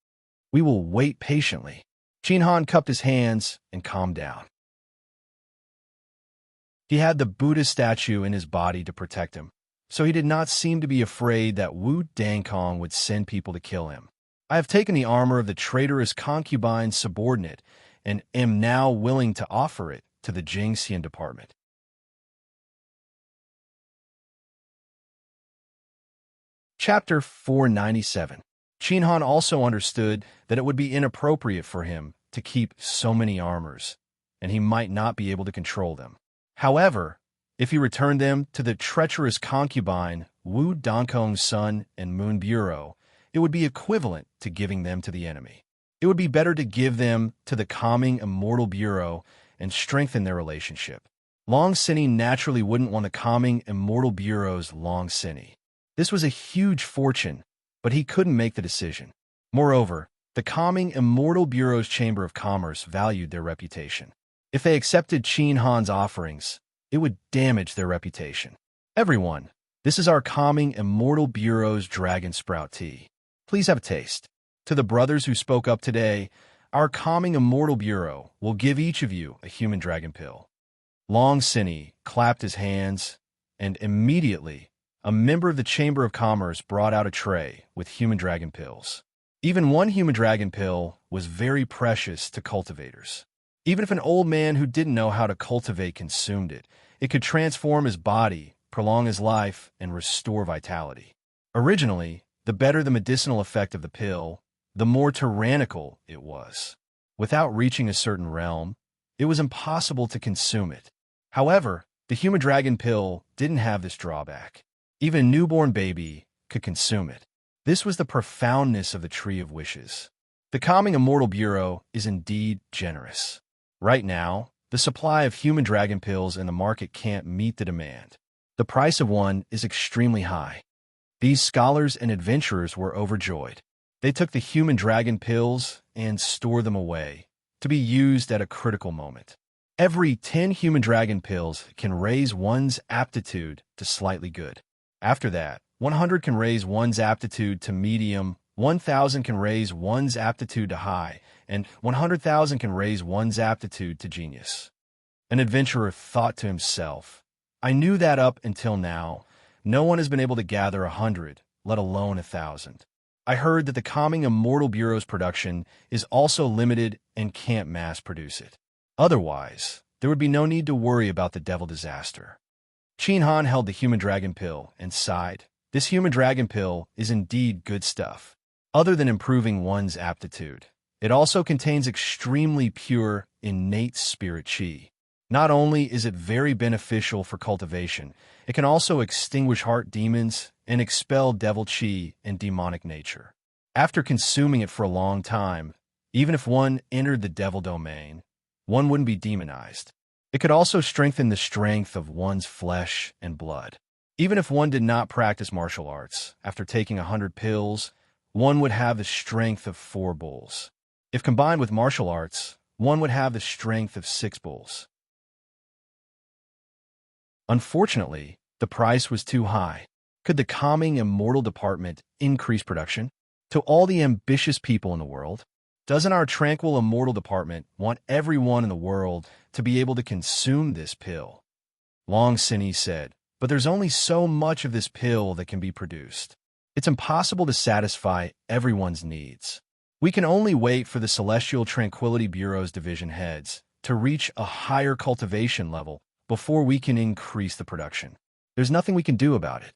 We will wait patiently. Qin Han cupped his hands and calmed down. He had the Buddha statue in his body to protect him, so he did not seem to be afraid that Wu Dangkong would send people to kill him. I have taken the armor of the traitorous concubine's subordinate and am now willing to offer it to the Jingxian Department. Chapter 497. Qin Han also understood that it would be inappropriate for him to keep so many armors, and he might not be able to control them. However, if he returned them to the treacherous concubine Wu Dongkong's Sun and Moon Bureau, it would be equivalent to giving them to the enemy. It would be better to give them to the calming Immortal Bureau and strengthen their relationship. Long Sini naturally wouldn't want the calming Immortal Bureau's Long Sini. This was a huge fortune, but he couldn't make the decision. Moreover, the calming Immortal Bureau's Chamber of Commerce valued their reputation. If they accepted Qin Han's offerings, it would damage their reputation. Everyone, this is our calming Immortal Bureau's Dragon Sprout Tea. Please have a taste. To the brothers who spoke up today, our calming Immortal Bureau will give each of you a human dragon pill. Long Sini clapped his hands, and immediately, a member of the Chamber of Commerce brought out a tray with human dragon pills. Even one human dragon pill was very precious to cultivators. Even if an old man who didn't know how to cultivate consumed it, it could transform his body, prolong his life, and restore vitality. Originally, the better the medicinal effect of the pill, the more tyrannical it was. Without reaching a certain realm, it was impossible to consume it. However, the human dragon pill didn't have this drawback. Even a newborn baby could consume it. This was the profoundness of the Tree of Wishes. The calming Immortal Bureau is indeed generous. Right now, the supply of human dragon pills in the market can't meet the demand. The price of one is extremely high. These scholars and adventurers were overjoyed. They took the human dragon pills and stored them away to be used at a critical moment. Every 10 human dragon pills can raise one's aptitude to slightly good. After that, 100 can raise one's aptitude to medium, 1,000 can raise one's aptitude to high, and 100,000 can raise one's aptitude to genius. An adventurer thought to himself, I knew that up until now, no one has been able to gather 100, let alone 1,000. I heard that the calming Immortal Bureau's production is also limited and can't mass produce it. Otherwise, there would be no need to worry about the devil disaster. Qin Han held the human dragon pill and sighed. This human dragon pill is indeed good stuff. Other than improving one's aptitude, it also contains extremely pure, innate spirit qi. Not only is it very beneficial for cultivation, it can also extinguish heart demons and expel devil qi and demonic nature. After consuming it for a long time, even if one entered the devil domain, one wouldn't be demonized. It could also strengthen the strength of one's flesh and blood. Even if one did not practice martial arts, after taking 100 pills, one would have the strength of 4 bulls. If combined with martial arts, one would have the strength of 6 bulls. Unfortunately, the price was too high. Could the calming immortal department increase production? To all the ambitious people in the world, doesn't our tranquil immortal department want everyone in the world to be able to consume this pill? Long Cine said, but there's only so much of this pill that can be produced. It's impossible to satisfy everyone's needs. We can only wait for the Celestial Tranquility Bureau's division heads to reach a higher cultivation level before we can increase the production. There's nothing we can do about it.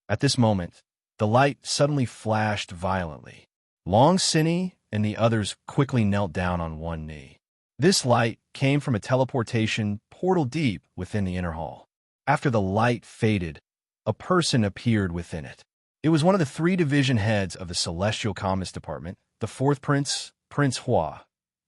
At this moment, the light suddenly flashed violently. Long Cine and the others quickly knelt down on one knee. This light came from a teleportation portal deep within the inner hall. After the light faded, a person appeared within it. It was one of the 3 division heads of the Celestial Commerce Department, the 4th Prince, Prince Hua,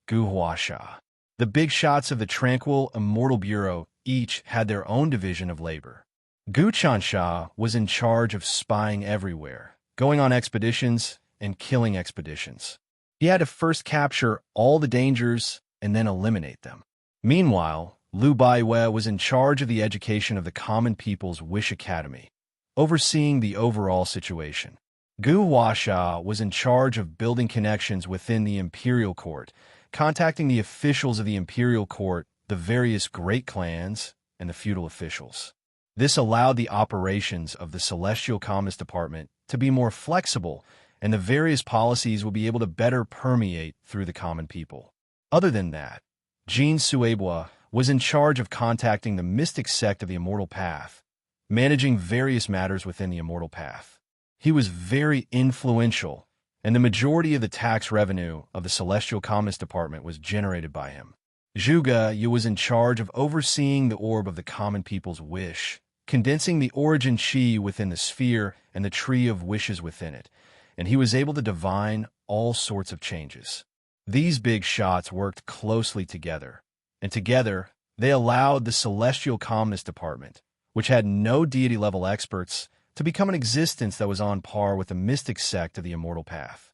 Gu Huasha. The big shots of the Tranquil Immortal Bureau each had their own division of labor. Gu Chansha was in charge of spying everywhere, going on expeditions and killing expeditions. He had to first capture all the dangers and then eliminate them. Meanwhile, Liu Baiwei was in charge of the education of the Common People's Wish Academy, overseeing the overall situation. Gu Huasha was in charge of building connections within the Imperial Court, contacting the officials of the Imperial Court, the various great clans, and the feudal officials. This allowed the operations of the Celestial Commerce Department to be more flexible, and the various policies will be able to better permeate through the common people. Other than that, Jean Suebua was in charge of contacting the mystic sect of the Immortal Path, managing various matters within the Immortal Path. He was very influential, and the majority of the tax revenue of the Celestial Commerce Department was generated by him. Zhuge Yu was in charge of overseeing the orb of the common people's wish, condensing the origin chi within the sphere and the tree of wishes within it, and he was able to divine all sorts of changes. These big shots worked closely together, and together they allowed the Celestial Calmness Department, which had no deity-level experts, to become an existence that was on par with the mystic sect of the Immortal Path.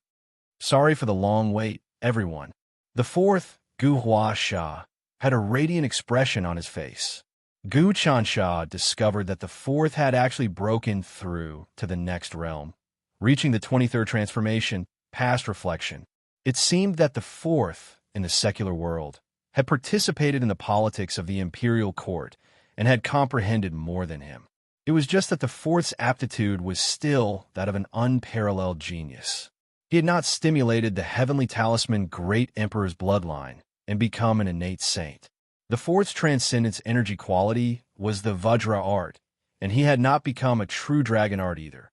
Sorry for the long wait, everyone. The 4th, Gu Huasha, had a radiant expression on his face. Gu Chansha discovered that the 4th had actually broken through to the next realm, reaching the 23rd transformation, past reflection. It seemed that the 4th, in the secular world, had participated in the politics of the imperial court and had comprehended more than him. It was just that the 4th's aptitude was still that of an unparalleled genius. He had not stimulated the heavenly talisman Great Emperor's bloodline and become an innate saint. The 4th's transcendence energy quality was the Vajra art, and he had not become a true dragon art either.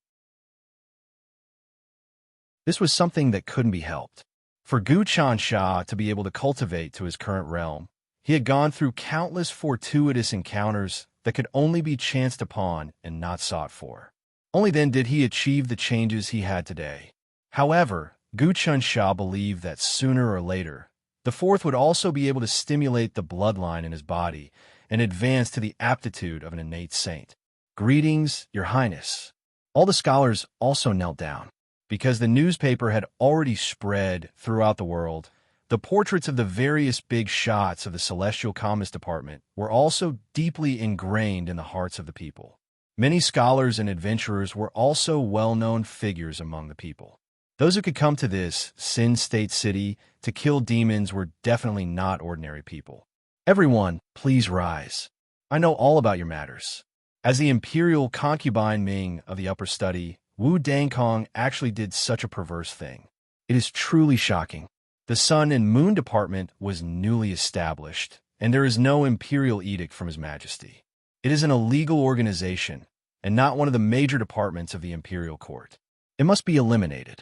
This was something that couldn't be helped. For Gu Chansha to be able to cultivate to his current realm, he had gone through countless fortuitous encounters that could only be chanced upon and not sought for. Only then did he achieve the changes he had today. However, Gu Chansha believed that sooner or later, the 4th would also be able to stimulate the bloodline in his body and advance to the aptitude of an innate saint. Greetings, Your Highness. All the scholars also knelt down. Because the newspaper had already spread throughout the world, the portraits of the various big shots of the Celestial Commerce Department were also deeply ingrained in the hearts of the people. Many scholars and adventurers were also well-known figures among the people. Those who could come to this Sin State City to kill demons were definitely not ordinary people. Everyone, please rise. I know all about your matters. As the imperial concubine Ming of the upper study, Wu Dangkong actually did such a perverse thing. It is truly shocking. The Sun and Moon Department was newly established, and there is no imperial edict from His Majesty. It is an illegal organization, and not one of the major departments of the imperial court. It must be eliminated.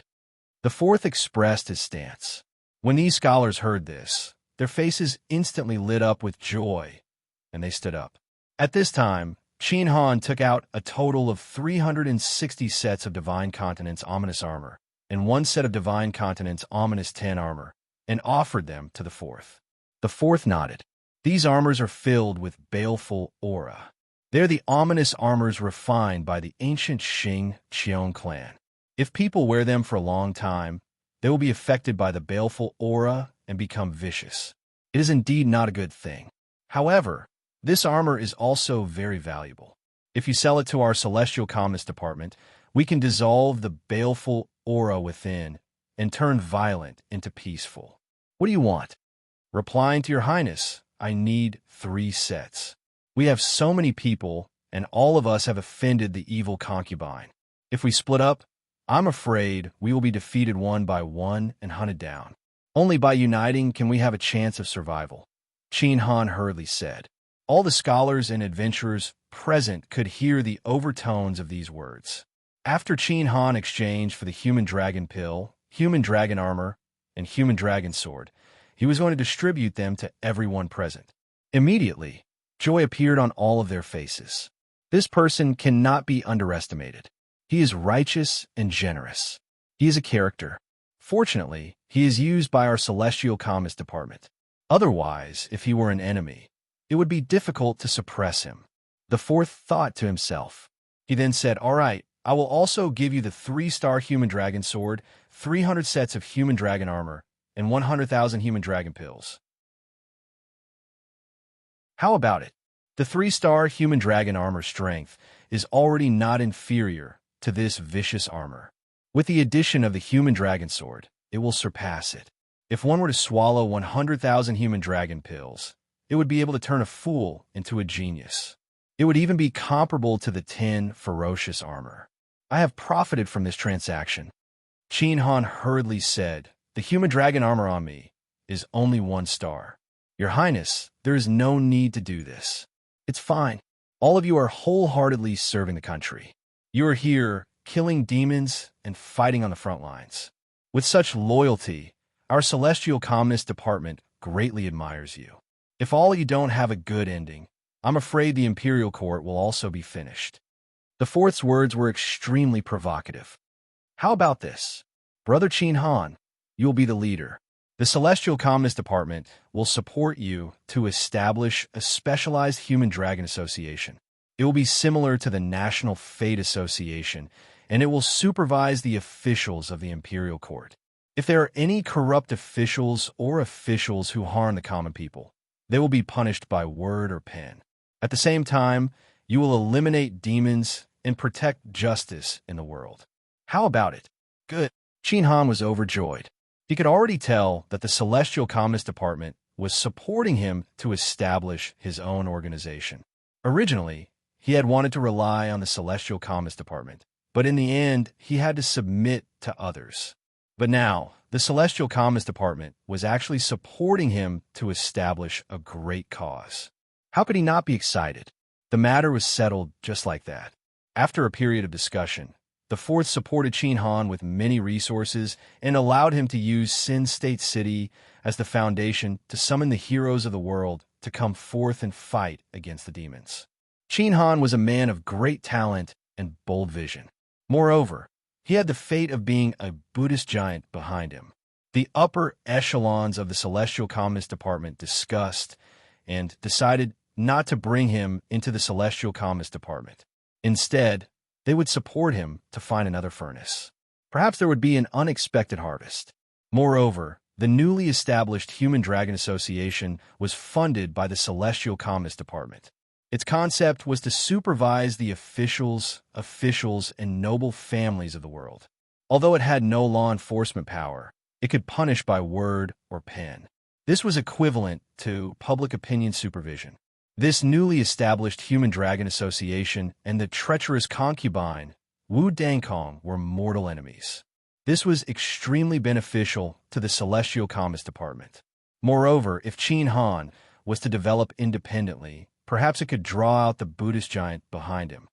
The 4th expressed his stance. When these scholars heard this, their faces instantly lit up with joy, and they stood up. At this time, Qin Han took out a total of 360 sets of Divine Continent's Ominous Armor and 1 set of Divine Continent's Ominous 10 Armor and offered them to the 4th. The fourth nodded. These armors are filled with baleful aura. They're the ominous armors refined by the ancient Xing Qiong clan. If people wear them for a long time, they will be affected by the baleful aura and become vicious. It is indeed not a good thing. However, this armor is also very valuable. If you sell it to our celestial calmness department, we can dissolve the baleful aura within and turn violent into peaceful. What do you want? Replying to your highness, I need 3 sets. We have so many people, and all of us have offended the evil concubine. If we split up, I'm afraid we will be defeated one by one and hunted down. Only by uniting can we have a chance of survival, Qin Han hurriedly said. All the scholars and adventurers present could hear the overtones of these words. After Qin Han exchanged for the human dragon pill, human dragon armor, and human dragon sword, he was going to distribute them to everyone present. Immediately, joy appeared on all of their faces. This person cannot be underestimated. He is righteous and generous. He is a character. Fortunately, he is used by our celestial calmness department. Otherwise, if he were an enemy, it would be difficult to suppress him. The fourth thought to himself. He then said, all right, I will also give you the 3-star human dragon sword, 300 sets of human dragon armor, and 100,000 human dragon pills. How about it? The 3-star human dragon armor strength is already not inferior to this vicious armor. With the addition of the human dragon sword, it will surpass it. If one were to swallow 100,000 human dragon pills, it would be able to turn a fool into a genius. It would even be comparable to the 10 ferocious armor. I have profited from this transaction. Qin Han hurriedly said, the human dragon armor on me is only 1 star. Your Highness, there is no need to do this. It's fine. All of you are wholeheartedly serving the country. You are here killing demons and fighting on the front lines. With such loyalty, our celestial calmness department greatly admires you. If all you don't have a good ending, I'm afraid the imperial court will also be finished. The fourth's words were extremely provocative. How about this? Brother Qin Han, you will be the leader. The Celestial Calmness Department will support you to establish a specialized human dragon association. It will be similar to the National Fate Association, and it will supervise the officials of the Imperial Court. If there are any corrupt officials or officials who harm the common people, they will be punished by word or pen. At the same time, you will eliminate demons and protect justice in the world. How about it? Good. Qin Han was overjoyed. He could already tell that the Celestial Calmness Department was supporting him to establish his own organization. Originally, he had wanted to rely on the Celestial Calmness Department, but in the end, he had to submit to others. But now, the Celestial Calmness Department was actually supporting him to establish a great cause. How could he not be excited? The matter was settled just like that. After a period of discussion, the fourth supported Qin Han with many resources and allowed him to use Sin State City as the foundation to summon the heroes of the world to come forth and fight against the demons. Qin Han was a man of great talent and bold vision. Moreover, he had the fate of being a Buddhist giant behind him. The upper echelons of the Celestial Calmness Department discussed and decided not to bring him into the Celestial Calmness Department. Instead, they would support him to find another furnace. Perhaps there would be an unexpected harvest. Moreover, the newly established Human Dragon Association was funded by the Celestial Calmness Department. Its concept was to supervise the officials, and noble families of the world. Although it had no law enforcement power, it could punish by word or pen. This was equivalent to public opinion supervision. This newly established Human Dragon Association and the treacherous concubine, Wu Dangkong, were mortal enemies. This was extremely beneficial to the Celestial Calmness Department. Moreover, if Qin Han was to develop independently, perhaps it could draw out the Buddhist giant behind him.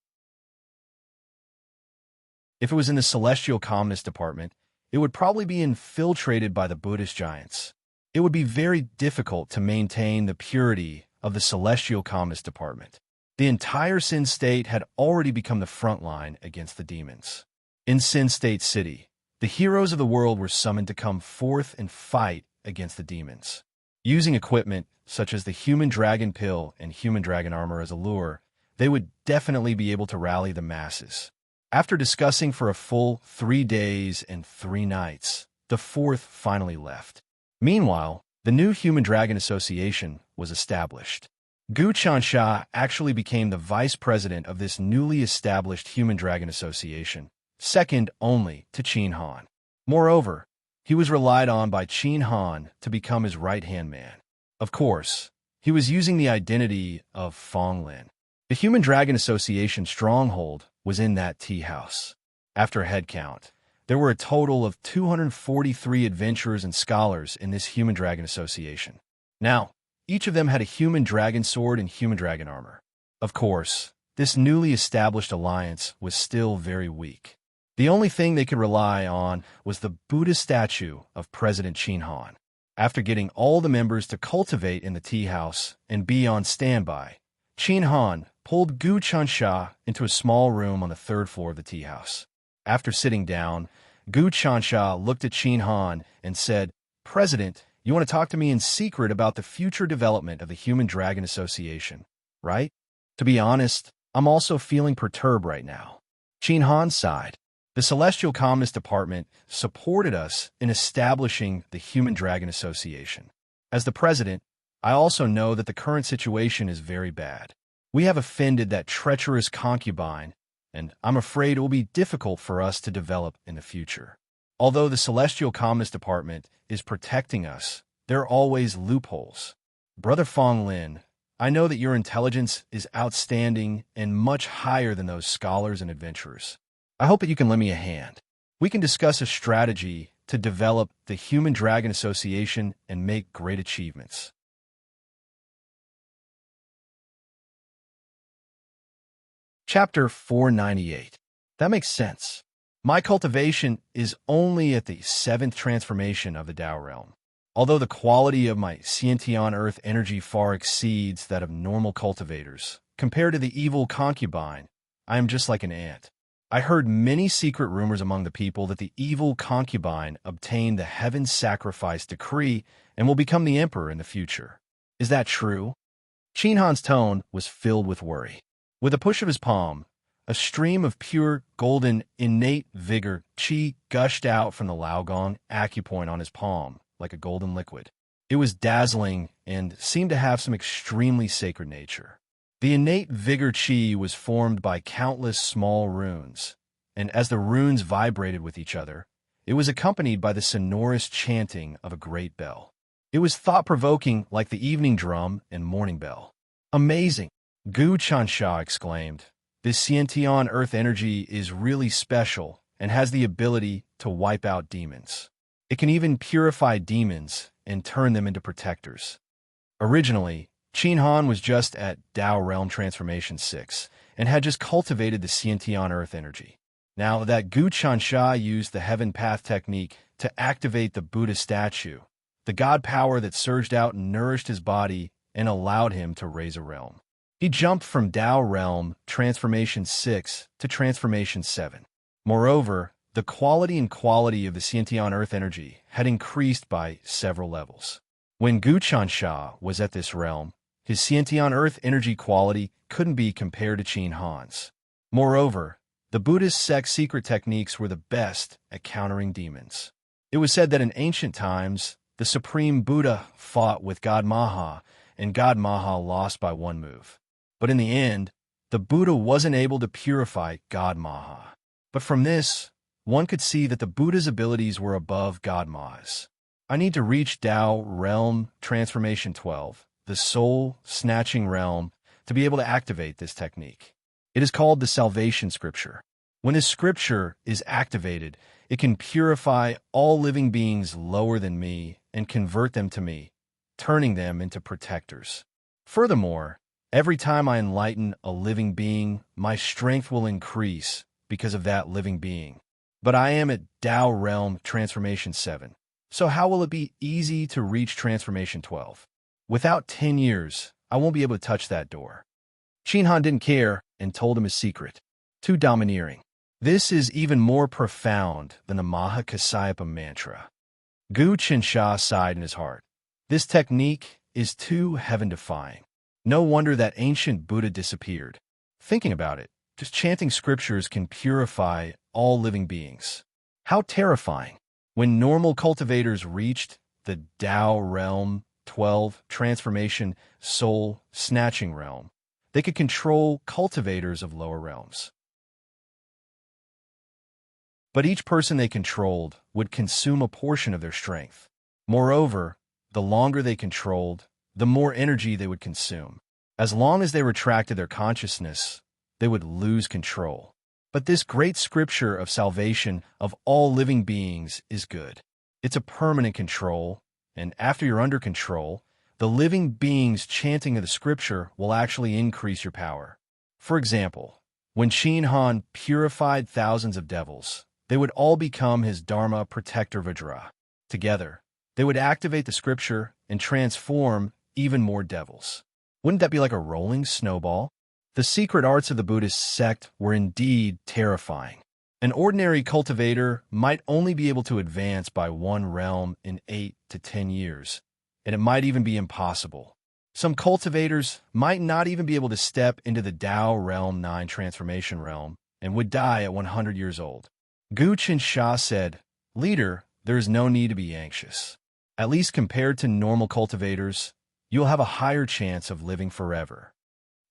If it was in the Celestial Calmness Department, it would probably be infiltrated by the Buddhist giants. It would be very difficult to maintain the purity of the Celestial Calmness Department. The entire Sin State had already become the front line against the demons. In Sin State City, the heroes of the world were summoned to come forth and fight against the demons. Using equipment such as the human dragon pill and human dragon armor as a lure, they would definitely be able to rally the masses. After discussing for a full 3 days and 3 nights, the fourth finally left. Meanwhile, the new Human Dragon Association was established. Gu Chansha actually became the vice president of this newly established Human Dragon Association, second only to Qin Han. Moreover, he was relied on by Qin Han to become his right-hand man. Of course, he was using the identity of Fong Lin. The Human Dragon Association stronghold was in that tea house. After a head count, there were a total of 243 adventurers and scholars in this Human Dragon Association. Now, each of them had a human dragon sword and human dragon armor. Of course, this newly established alliance was still very weak. The only thing they could rely on was the Buddha statue of President Qin Han. After getting all the members to cultivate in the tea house and be on standby, Qin Han pulled Gu Chansha into a small room on the 3rd floor of the tea house. After sitting down, Gu Chansha looked at Qin Han and said, "President, you want to talk to me in secret about the future development of the Human Dragon Association, right? To be honest, I'm also feeling perturbed right now." Qin Han sighed. The Celestial Calmness Department supported us in establishing the Human Dragon Association. As the president, I also know that the current situation is very bad. We have offended that treacherous concubine, and I'm afraid it will be difficult for us to develop in the future. Although the Celestial Calmness Department is protecting us, there are always loopholes. Brother Fong Lin, I know that your intelligence is outstanding and much higher than those scholars and adventurers. I hope that you can lend me a hand. We can discuss a strategy to develop the Human Dragon Association and make great achievements. Chapter 498. That makes sense. My cultivation is only at the 7th transformation of the Tao realm. Although the quality of my Xiantian earth energy far exceeds that of normal cultivators, compared to the evil concubine, I am just like an ant. I heard many secret rumors among the people that the evil concubine obtained the heaven sacrifice decree and will become the emperor in the future. Is that true? Qin Han's tone was filled with worry. With a push of his palm, a stream of pure, golden, innate vigor qi gushed out from the Laogong acupoint on his palm like a golden liquid. It was dazzling and seemed to have some extremely sacred nature. The innate vigor qi was formed by countless small runes, and as the runes vibrated with each other, it was accompanied by the sonorous chanting of a great bell. It was thought-provoking like the evening drum and morning bell. Amazing! Gu Chansha exclaimed. This Xiantian earth energy is really special and has the ability to wipe out demons. It can even purify demons and turn them into protectors. Originally, Qin Han was just at Tao Realm Transformation 6 and had just cultivated the Xiantian earth energy. Now that Gu Chansha used the Heaven Path technique to activate the Buddha statue, the god power that surged out nourished his body and allowed him to raise a realm. He jumped from Tao Realm Transformation 6 to Transformation 7. Moreover, the quality and quality of the Xiantian earth energy had increased by several levels. When Gu Chansha was at this realm, his Xiantian earth energy quality couldn't be compared to Qin Han's. Moreover, the Buddhist sect's secret techniques were the best at countering demons. It was said that in ancient times, the Supreme Buddha fought with God Maha, and God Maha lost by one move. But in the end, the Buddha wasn't able to purify God Maha. But from this, one could see that the Buddha's abilities were above God Maha's. I need to reach Tao Realm Transformation 12, the soul-snatching realm, to be able to activate this technique. It is called the Salvation Scripture. When this scripture is activated, it can purify all living beings lower than me and convert them to me, turning them into protectors. Furthermore, every time I enlighten a living being, my strength will increase because of that living being. But I am at Tao Realm Transformation 7. So how will it be easy to reach Transformation 12? Without 10 years, I won't be able to touch that door. Qin Han didn't care and told him his secret. Too domineering. This is even more profound than the Mahakasyapa mantra. Gu Chansha sighed in his heart. This technique is too heaven-defying. No wonder that ancient Buddha disappeared. Thinking about it, just chanting scriptures can purify all living beings. How terrifying! When normal cultivators reached the Tao realm, 12, transformation, soul, snatching realm, they could control cultivators of lower realms. But each person they controlled would consume a portion of their strength. Moreover, the longer they controlled, the more energy they would consume. As long as they retracted their consciousness, they would lose control. But this great scripture of salvation of all living beings is good. It's a permanent control, and after you're under control, the living beings chanting of the scripture will actually increase your power. For example, when Qin Han purified thousands of devils, they would all become his Dharma protector Vajra. Together, they would activate the scripture and transform even more devils. Wouldn't that be like a rolling snowball? The secret arts of the Buddhist sect were indeed terrifying. An ordinary cultivator might only be able to advance by one realm in 8 to 10 years, and it might even be impossible. Some cultivators might not even be able to step into the Tao realm 9 transformation realm and would die at 100 years old. Gu Qinsha said, "Leader, there is no need to be anxious. At least compared to normal cultivators, you'll have a higher chance of living forever.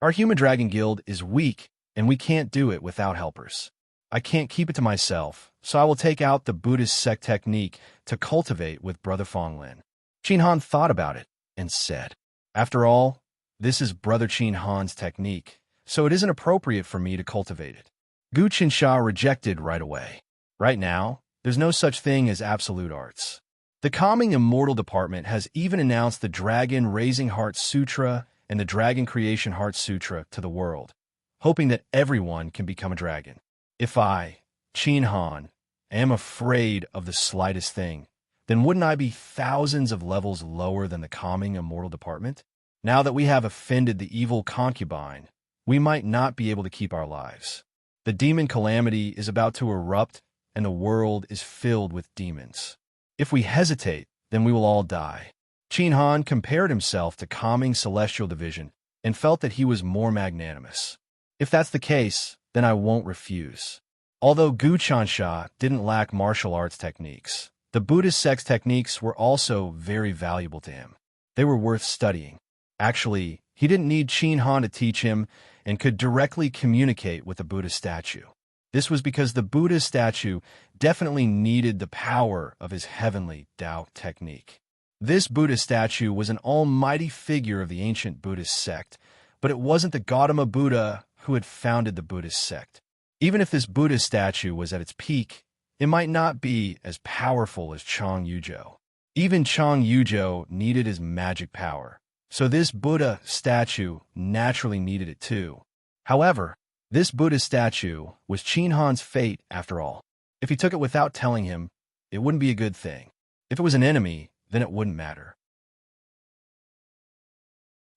Our human dragon guild is weak, and we can't do it without helpers. I can't keep it to myself, so I will take out the Buddhist sect technique to cultivate with Brother Fonglin." Qin Han thought about it and said, "After all, this is Brother Qin Han's technique, so it isn't appropriate for me to cultivate it." Gu Qinsha rejected right away. Right now, there's no such thing as absolute arts. The Calming Immortal Department has even announced the Dragon Raising Heart Sutra and the Dragon Creation Heart Sutra to the world, hoping that everyone can become a dragon. If I, Qin Han, am afraid of the slightest thing, then wouldn't I be thousands of levels lower than the Calming Immortal Department? Now that we have offended the evil concubine, we might not be able to keep our lives. The demon calamity is about to erupt, and the world is filled with demons. If we hesitate, then we will all die. Qin Han compared himself to Calming Celestial Division and felt that he was more magnanimous. If that's the case, then I won't refuse. Although Gu Qinsha didn't lack martial arts techniques, the Buddhist sect's techniques were also very valuable to him. They were worth studying. Actually, he didn't need Qin Han to teach him and could directly communicate with the Buddha statue. This was because the Buddha statue definitely needed the power of his heavenly Tao technique. This Buddha statue was an almighty figure of the ancient Buddhist sect, but it wasn't the Gautama Buddha who had founded the Buddhist sect. Even if this Buddha statue was at its peak, it might not be as powerful as Chang Yujo. Even Chang Yujo needed his magic power, so this Buddha statue naturally needed it too. However, this Buddha statue was Qin Han's fate after all. If he took it without telling him, it wouldn't be a good thing. If it was an enemy, then it wouldn't matter.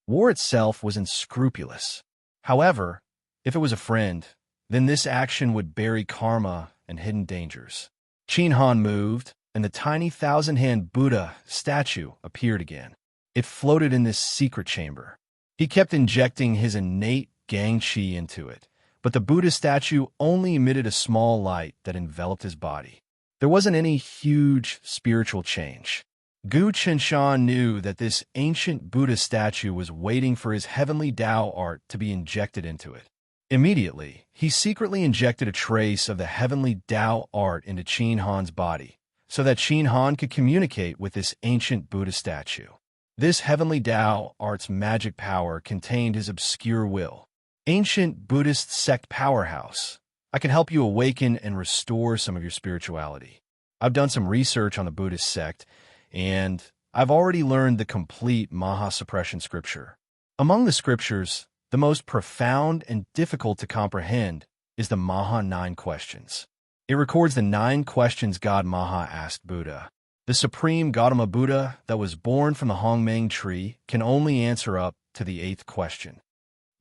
War itself was unscrupulous. However, if it was a friend, then this action would bury karma and hidden dangers. Qin Han moved, and the tiny thousand-hand Buddha statue appeared again. It floated in this secret chamber. He kept injecting his innate Gang Qi into it, but the Buddha statue only emitted a small light that enveloped his body. There wasn't any huge spiritual change. Gu Qinsha knew that this ancient Buddha statue was waiting for his heavenly Tao art to be injected into it. Immediately, he secretly injected a trace of the heavenly Tao art into Qin Han's body, so that Qin Han could communicate with this ancient Buddha statue. This heavenly Tao art's magic power contained his obscure will. Ancient Buddhist sect powerhouse, I can help you awaken and restore some of your spirituality. I've done some research on the Buddhist sect, and I've already learned the complete Maha-suppression scripture. Among the scriptures, the most profound and difficult to comprehend is the Maha 9 questions. It records the 9 questions God Maha asked Buddha. The supreme Gautama Buddha that was born from the Hongmeng tree can only answer up to the 8th question.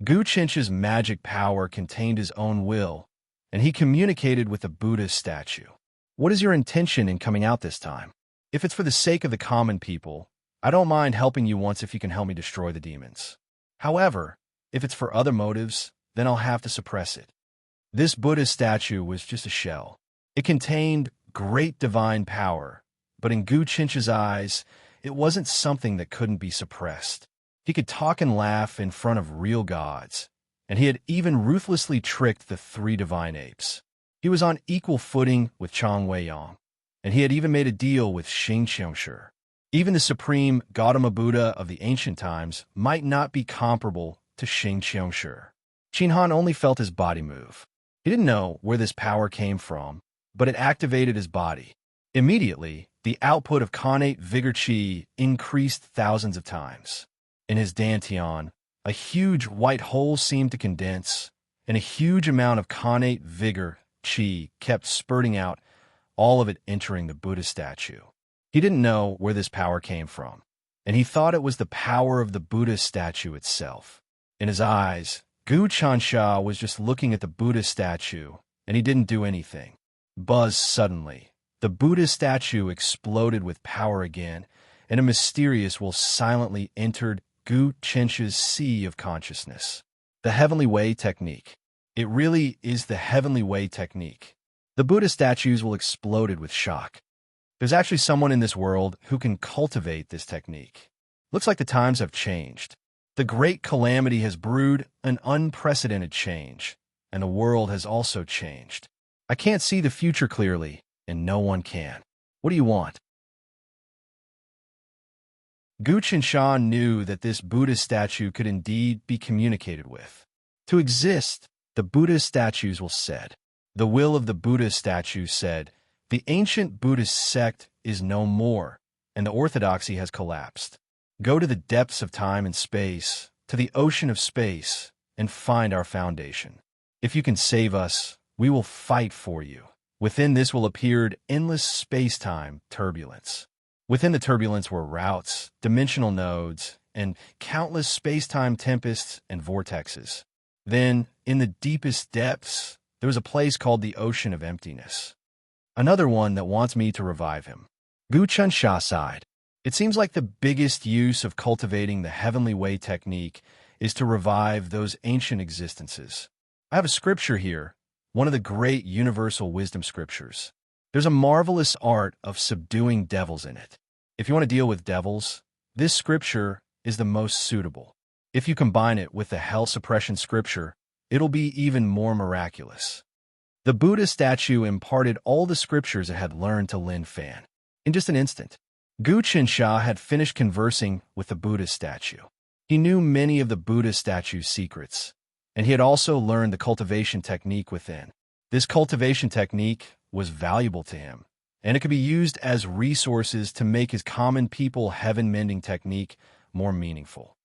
Gu Qinsha's magic power contained his own will, and he communicated with the Buddha statue. What is your intention in coming out this time? If it's for the sake of the common people, I don't mind helping you once if you can help me destroy the demons. However, if it's for other motives, then I'll have to suppress it. This Buddha statue was just a shell. It contained great divine power, but in Gu Chincha's eyes, it wasn't something that couldn't be suppressed. He could talk and laugh in front of real gods, and he had even ruthlessly tricked the three divine apes. He was on equal footing with Chang Weiyang, and he had even made a deal with Xing Qiangshi. Even the supreme Gautama Buddha of the ancient times might not be comparable to Xing Qiangshi. Qin Han only felt his body move. He didn't know where this power came from, but it activated his body. Immediately, the output of Khanate Vigor Qi increased thousands of times. In his dantian, a huge white hole seemed to condense, and a huge amount of Khanate Vigor Qi kept spurting out, all of it entering the Buddha statue. He didn't know where this power came from, and he thought it was the power of the Buddha statue itself. In his eyes, Gu Chansha was just looking at the Buddha statue, and he didn't do anything. Buzz suddenly. The Buddha statue exploded with power again, and a mysterious will silently entered Gu Chincha's sea of consciousness. The Heavenly Way Technique. It really is the Heavenly Way Technique. The Buddha statues will exploded with shock. There's actually someone in this world who can cultivate this technique. Looks like the times have changed. The great calamity has brewed an unprecedented change, and the world has also changed. I can't see the future clearly, and no one can. What do you want? Gu Qinsha knew that this Buddha statue could indeed be communicated with. To exist, the Buddha statues will said. The will of the Buddha statue said, the ancient Buddhist sect is no more, and the orthodoxy has collapsed. Go to the depths of time and space, to the ocean of space, and find our foundation. If you can save us, we will fight for you. Within this will appear endless space-time turbulence. Within the turbulence were routes, dimensional nodes, and countless space-time tempests and vortexes. Then, in the deepest depths, there was a place called the Ocean of Emptiness. Another one that wants me to revive him. Gu Chansha sighed. It seems like the biggest use of cultivating the Heavenly Way technique is to revive those ancient existences. I have a scripture here, one of the great universal wisdom scriptures. There's a marvelous art of subduing devils in it. If you want to deal with devils, this scripture is the most suitable. If you combine it with the hell suppression scripture, it'll be even more miraculous. The Buddha statue imparted all the scriptures it had learned to Lin Fan. In just an instant, Gu Qinsha had finished conversing with the Buddha statue. He knew many of the Buddha statue's secrets, and he had also learned the cultivation technique within. This cultivation technique was valuable to him, and it could be used as resources to make his common people heaven-mending technique more meaningful.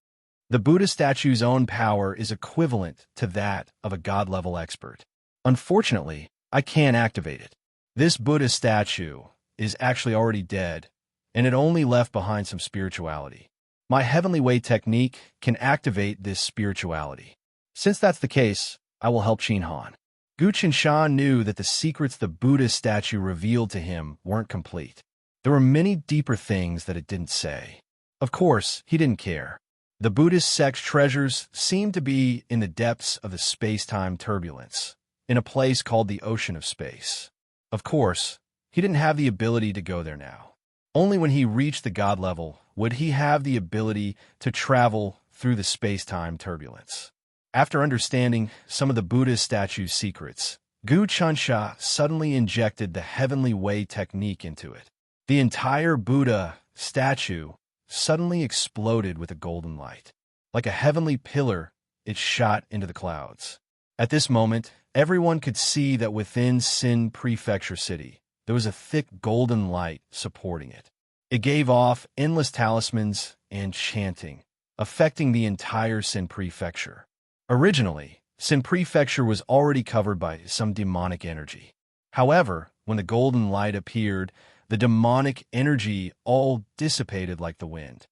The Buddha statue's own power is equivalent to that of a god-level expert. Unfortunately, I can't activate it. This Buddha statue is actually already dead, and it only left behind some spirituality. My Heavenly Way technique can activate this spirituality. Since that's the case, I will help Qin Han. Gu Qinsha knew that the secrets the Buddha statue revealed to him weren't complete. There were many deeper things that it didn't say. Of course, he didn't care. The Buddhist sect's treasures seemed to be in the depths of the space-time turbulence, in a place called the Ocean of Space. Of course, he didn't have the ability to go there now. Only when he reached the god level would he have the ability to travel through the space-time turbulence. After understanding some of the Buddha statue's secrets, Gu Chansha suddenly injected the Heavenly Way technique into it. The entire Buddha statue suddenly exploded with a golden light. Like a heavenly pillar, it shot into the clouds. At this moment, everyone could see that within Xin Prefecture City, there was a thick golden light supporting it. It gave off endless talismans and chanting, affecting the entire Xin Prefecture. Originally, Xin Prefecture was already covered by some demonic energy. However, when the golden light appeared, the demonic energy all dissipated like the wind.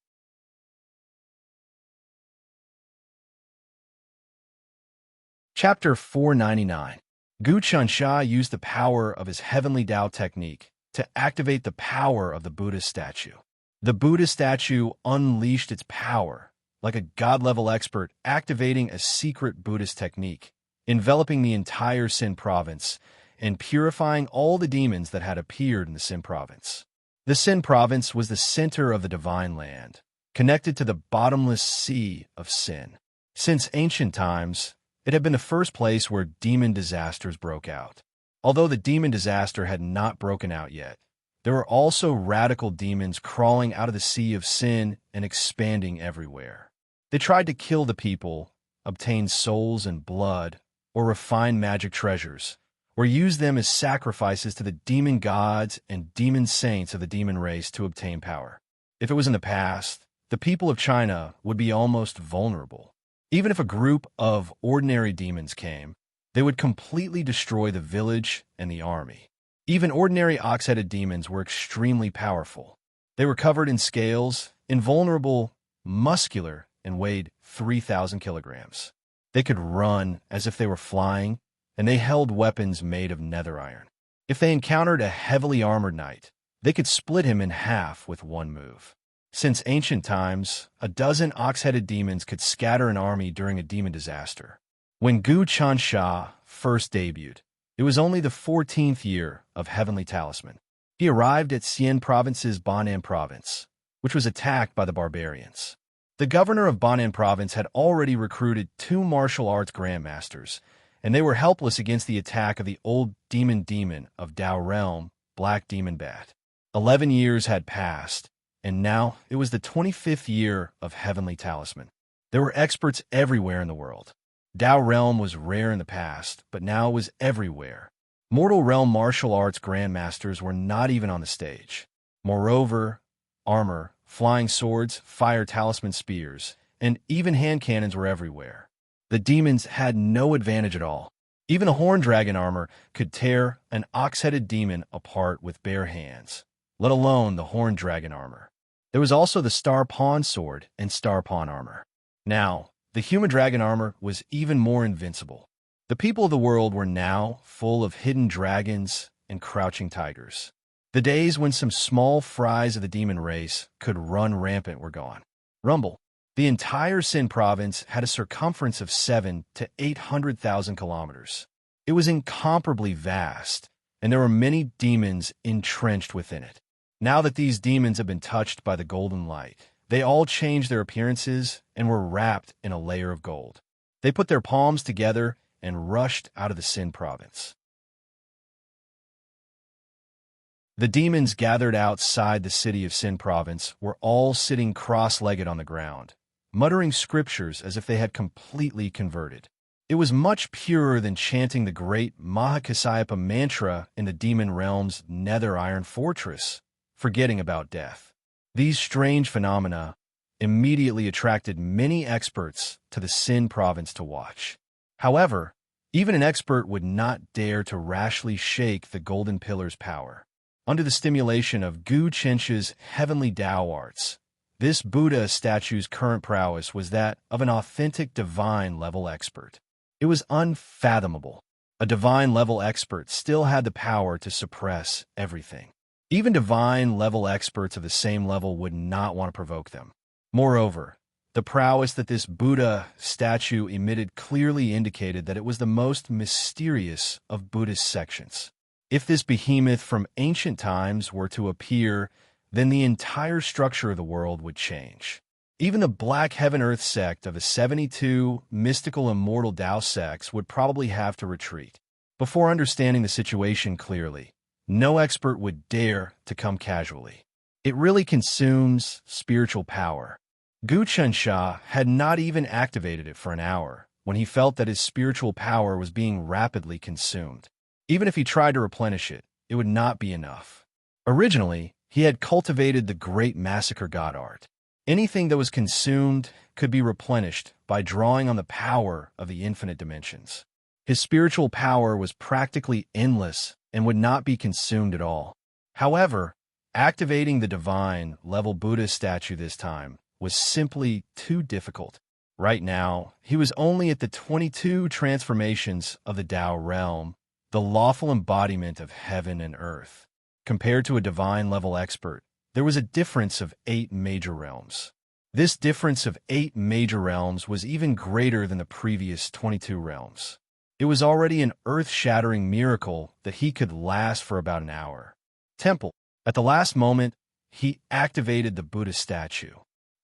Chapter 499. Gu Chansha used the power of his Heavenly Tao technique to activate the power of the Buddha statue. The Buddha statue unleashed its power, like a god-level expert activating a secret Buddhist technique, enveloping the entire Sin province and purifying all the demons that had appeared in the Sin province. The Sin province was the center of the divine land, connected to the bottomless sea of sin. Since ancient times, it had been the first place where demon disasters broke out. Although the demon disaster had not broken out yet, there were also radical demons crawling out of the sea of sin and expanding everywhere. They tried to kill the people, obtain souls and blood, or refine magic treasures, or use them as sacrifices to the demon gods and demon saints of the demon race to obtain power. If it was in the past, the people of China would be almost vulnerable. Even if a group of ordinary demons came, they would completely destroy the village and the army. Even ordinary ox-headed demons were extremely powerful. They were covered in scales, invulnerable, muscular, and weighed 3,000 kilograms. They could run as if they were flying, and they held weapons made of nether iron. If they encountered a heavily armored knight, they could split him in half with one move. Since ancient times, a dozen ox-headed demons could scatter an army during a demon disaster. When Gu Chansha first debuted, it was only the 14th year of Heavenly Talisman. He arrived at Xian Province's Banan Province, which was attacked by the barbarians. The governor of Banan Province had already recruited 2 martial arts grandmasters, and they were helpless against the attack of the old demon of Dao Realm, Black Demon Bat. 11 years had passed, and now it was the 25th year of Heavenly Talisman. There were experts everywhere in the world. Dao Realm was rare in the past, but now it was everywhere. Mortal Realm martial arts grandmasters were not even on the stage. Moreover, armor, flying swords, fire talisman spears, and even hand cannons were everywhere. The demons had no advantage at all. Even a horn dragon armor could tear an ox-headed demon apart with bare hands, let alone the horn dragon armor. There was also the Star Pawn sword and Star Pawn armor. Now, the human dragon armor was even more invincible. The people of the world were now full of hidden dragons and crouching tigers. The days when some small fries of the demon race could run rampant were gone. Rumble. The entire Sin province had a circumference of 7 to 800,000 kilometers. It was incomparably vast, and there were many demons entrenched within it. Now that these demons had been touched by the golden light, they all changed their appearances and were wrapped in a layer of gold. They put their palms together and rushed out of the Sin province. The demons gathered outside the city of Sin province were all sitting cross-legged on the ground, muttering scriptures as if they had completely converted. It was much purer than chanting the great Mahakasayapa mantra in the demon realm's nether iron fortress, forgetting about death. These strange phenomena immediately attracted many experts to the Sin province to watch. However, even an expert would not dare to rashly shake the Golden Pillar's power. Under the stimulation of Gu Chensha's heavenly Tao arts, this Buddha statue's current prowess was that of an authentic divine-level expert. It was unfathomable. A divine-level expert still had the power to suppress everything. Even divine-level experts of the same level would not want to provoke them. Moreover, the prowess that this Buddha statue emitted clearly indicated that it was the most mysterious of Buddhist sections. If this behemoth from ancient times were to appear, then the entire structure of the world would change. Even the Black Heaven-Earth sect of the 72 mystical immortal Tao sects would probably have to retreat. Before understanding the situation clearly, no expert would dare to come casually. It really consumes spiritual power. Gu Chensha had not even activated it for an hour when he felt that his spiritual power was being rapidly consumed. Even if he tried to replenish it, it would not be enough. Originally, he had cultivated the Great Massacre God art. Anything that was consumed could be replenished by drawing on the power of the infinite dimensions. His spiritual power was practically endless and would not be consumed at all. However, activating the divine-level Buddha statue this time was simply too difficult. Right now, he was only at the 22 transformations of the Tao realm, the lawful embodiment of heaven and earth. Compared to a divine-level expert, there was a difference of 8 major realms. This difference of 8 major realms was even greater than the previous 22 realms. It was already an earth-shattering miracle that he could last for about an hour. Temple. At the last moment, he activated the Buddha statue.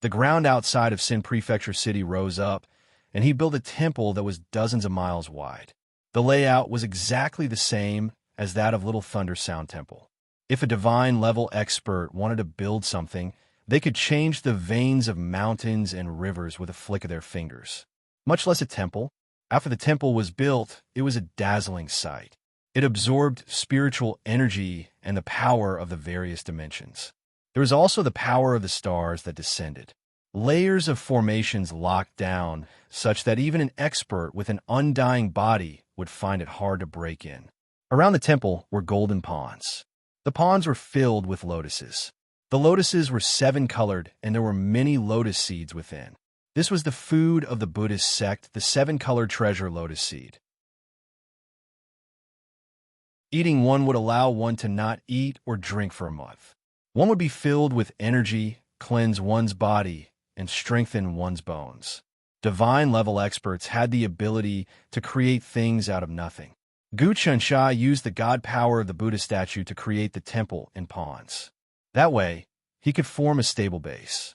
The ground outside of Sin Prefecture City rose up, and he built a temple that was dozens of miles wide. The layout was exactly the same as that of Little Thunder Sound Temple. If a divine-level expert wanted to build something, they could change the veins of mountains and rivers with a flick of their fingers. Much less a temple. After the temple was built, it was a dazzling sight. It absorbed spiritual energy and the power of the various dimensions. There was also the power of the stars that descended. Layers of formations locked down, such that even an expert with an undying body would find it hard to break in. Around the temple were golden ponds. The ponds were filled with lotuses. The lotuses were 7-colored, and there were many lotus seeds within. This was the food of the Buddhist sect, the 7-colored treasure lotus seed. Eating one would allow one to not eat or drink for a month. One would be filled with energy, cleanse one's body, and strengthen one's bones. Divine-level experts had the ability to create things out of nothing. Gu Chunsha used the god power of the Buddha statue to create the temple and ponds. That way, he could form a stable base.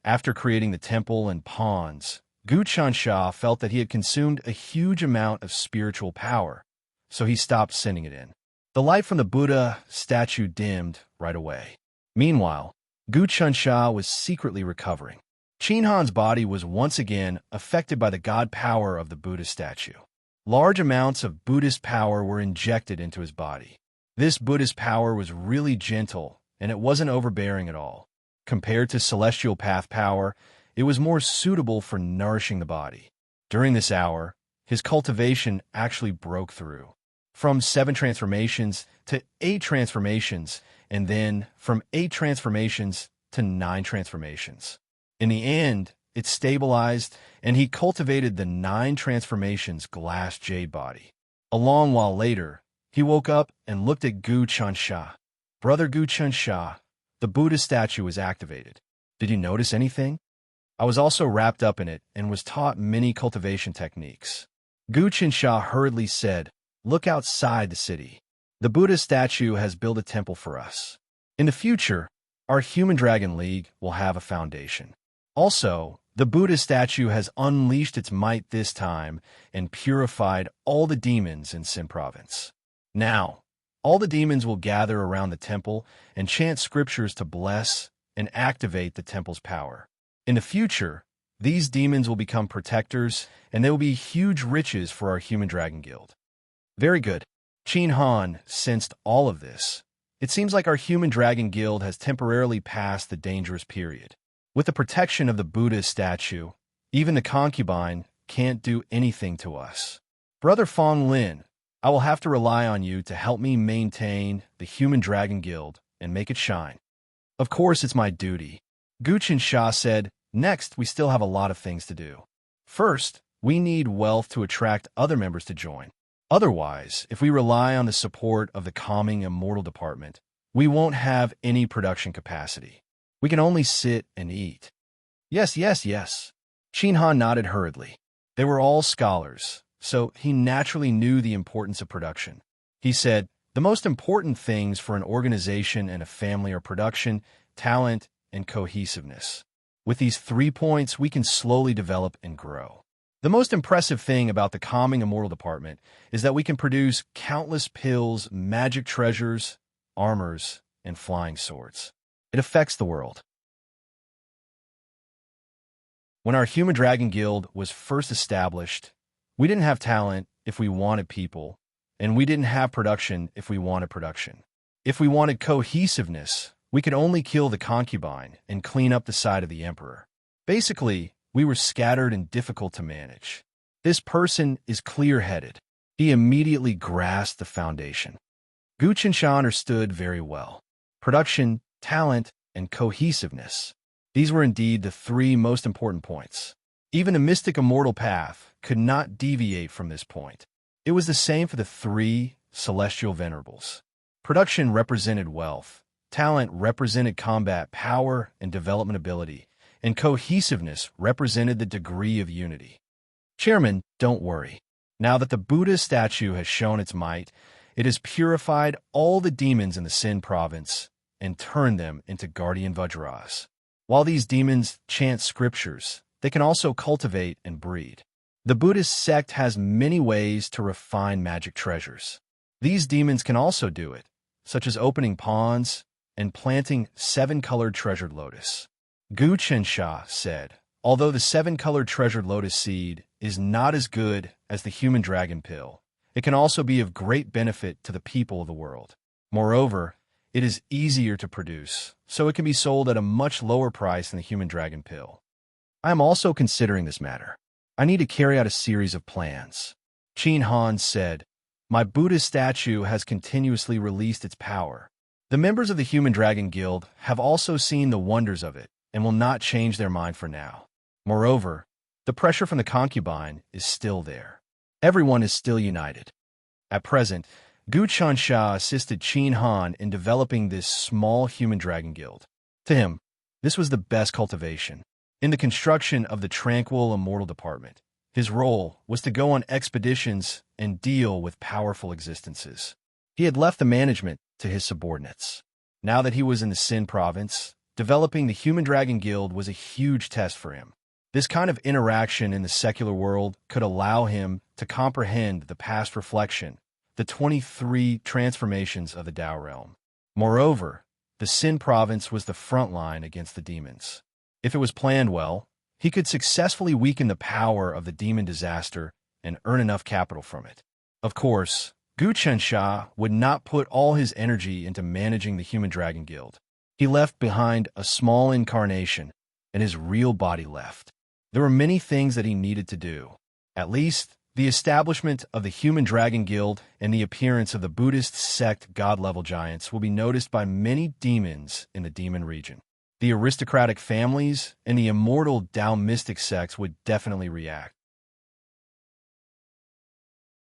After creating the temple and ponds, Gu Chunsha felt that he had consumed a huge amount of spiritual power, so he stopped sending it in. The light from the Buddha statue dimmed right away. Meanwhile, Gu Chunsha was secretly recovering. Qin Han's body was once again affected by the god power of the Buddha statue. Large amounts of Buddhist power were injected into his body. This Buddhist power was really gentle, and it wasn't overbearing at all. Compared to celestial path power, it was more suitable for nourishing the body. During this hour, his cultivation actually broke through. From 7 transformations to 8 transformations, and then from 8 transformations to 9 transformations. In the end, it stabilized, and he cultivated the 9 transformations glass jade body. A long while later, he woke up and looked at Gu Chunsha. Brother Gu Chunsha, the Buddha statue was activated. Did you notice anything? I was also wrapped up in it and was taught many cultivation techniques. Gu Chunsha hurriedly said, "Look outside the city. The Buddha statue has built a temple for us. In the future, our Human Dragon League will have a foundation. Also, the Buddha statue has unleashed its might this time and purified all the demons in Sin Province. Now, all the demons will gather around the temple and chant scriptures to bless and activate the temple's power. In the future, these demons will become protectors, and there will be huge riches for our Human Dragon Guild." Very good. Qin Han sensed all of this. It seems like our Human Dragon Guild has temporarily passed the dangerous period. With the protection of the Buddha statue, even the concubine can't do anything to us. Brother Fong Lin, I will have to rely on you to help me maintain the Human Dragon Guild and make it shine. Of course, it's my duty. Gu Chunsha said, "Next, we still have a lot of things to do. First, we need wealth to attract other members to join. Otherwise, if we rely on the support of the Calming Immortal Department, we won't have any production capacity. We can only sit and eat." Yes. Qin Han nodded hurriedly. They were all scholars, so he naturally knew the importance of production. He said, "The most important things for an organization and a family are production, talent, and cohesiveness. With these 3 points, we can slowly develop and grow. The most impressive thing about the Calming Immortal Department is that we can produce countless pills, magic treasures, armors, and flying swords. It affects the world." When our Human Dragon Guild was first established, we didn't have talent if we wanted people, and we didn't have production if we wanted production. If we wanted cohesiveness, we could only kill the concubine and clean up the side of the emperor. Basically, we were scattered and difficult to manage. This person is clear-headed. He immediately grasped the foundation. Gu Chunsha understood very well. Production, talent, and cohesiveness. These were indeed the 3 most important points. Even the mystic immortal path could not deviate from this point. It was the same for the 3 celestial venerables. Production represented wealth, Talent represented combat power and development ability, and cohesiveness represented the degree of unity. Chairman, don't worry. Now that the Buddha statue has shown its might, it has purified all the demons in the Sin province and turned them into guardian Vajras. While these demons chant scriptures, they can also cultivate and breed. The Buddhist sect has many ways to refine magic treasures. These demons can also do it, such as opening ponds and planting 7-colored treasured lotus. Gu Chensha said, although the 7-colored treasured lotus seed is not as good as the human dragon pill, it can also be of great benefit to the people of the world. Moreover, it is easier to produce, so it can be sold at a much lower price than the human dragon pill. I am also considering this matter. I need to carry out a series of plans. Qin Han said, my Buddha statue has continuously released its power. The members of the Human Dragon Guild have also seen the wonders of it and will not change their mind for now. Moreover, the pressure from the concubine is still there. Everyone is still united. At present, Gu Chansha assisted Qin Han in developing this small human dragon guild. To him, this was the best cultivation. In the construction of the Tranquil Immortal Department, his role was to go on expeditions and deal with powerful existences. He had left the management to his subordinates. Now that he was in the Sin province, developing the Human Dragon Guild was a huge test for him. This kind of interaction in the secular world could allow him to comprehend the past reflection, the 23 transformations of the Tao realm. Moreover, the Sin province was the front line against the demons. If it was planned well, he could successfully weaken the power of the demon disaster and earn enough capital from it. Of course, Gu Chensha would not put all his energy into managing the Human Dragon Guild. He left behind a small incarnation, and his real body left. There were many things that he needed to do. At least, the establishment of the Human Dragon Guild and the appearance of the Buddhist sect god-level giants will be noticed by many demons in the demon region. The aristocratic families and the immortal Tao mystic sects would definitely react.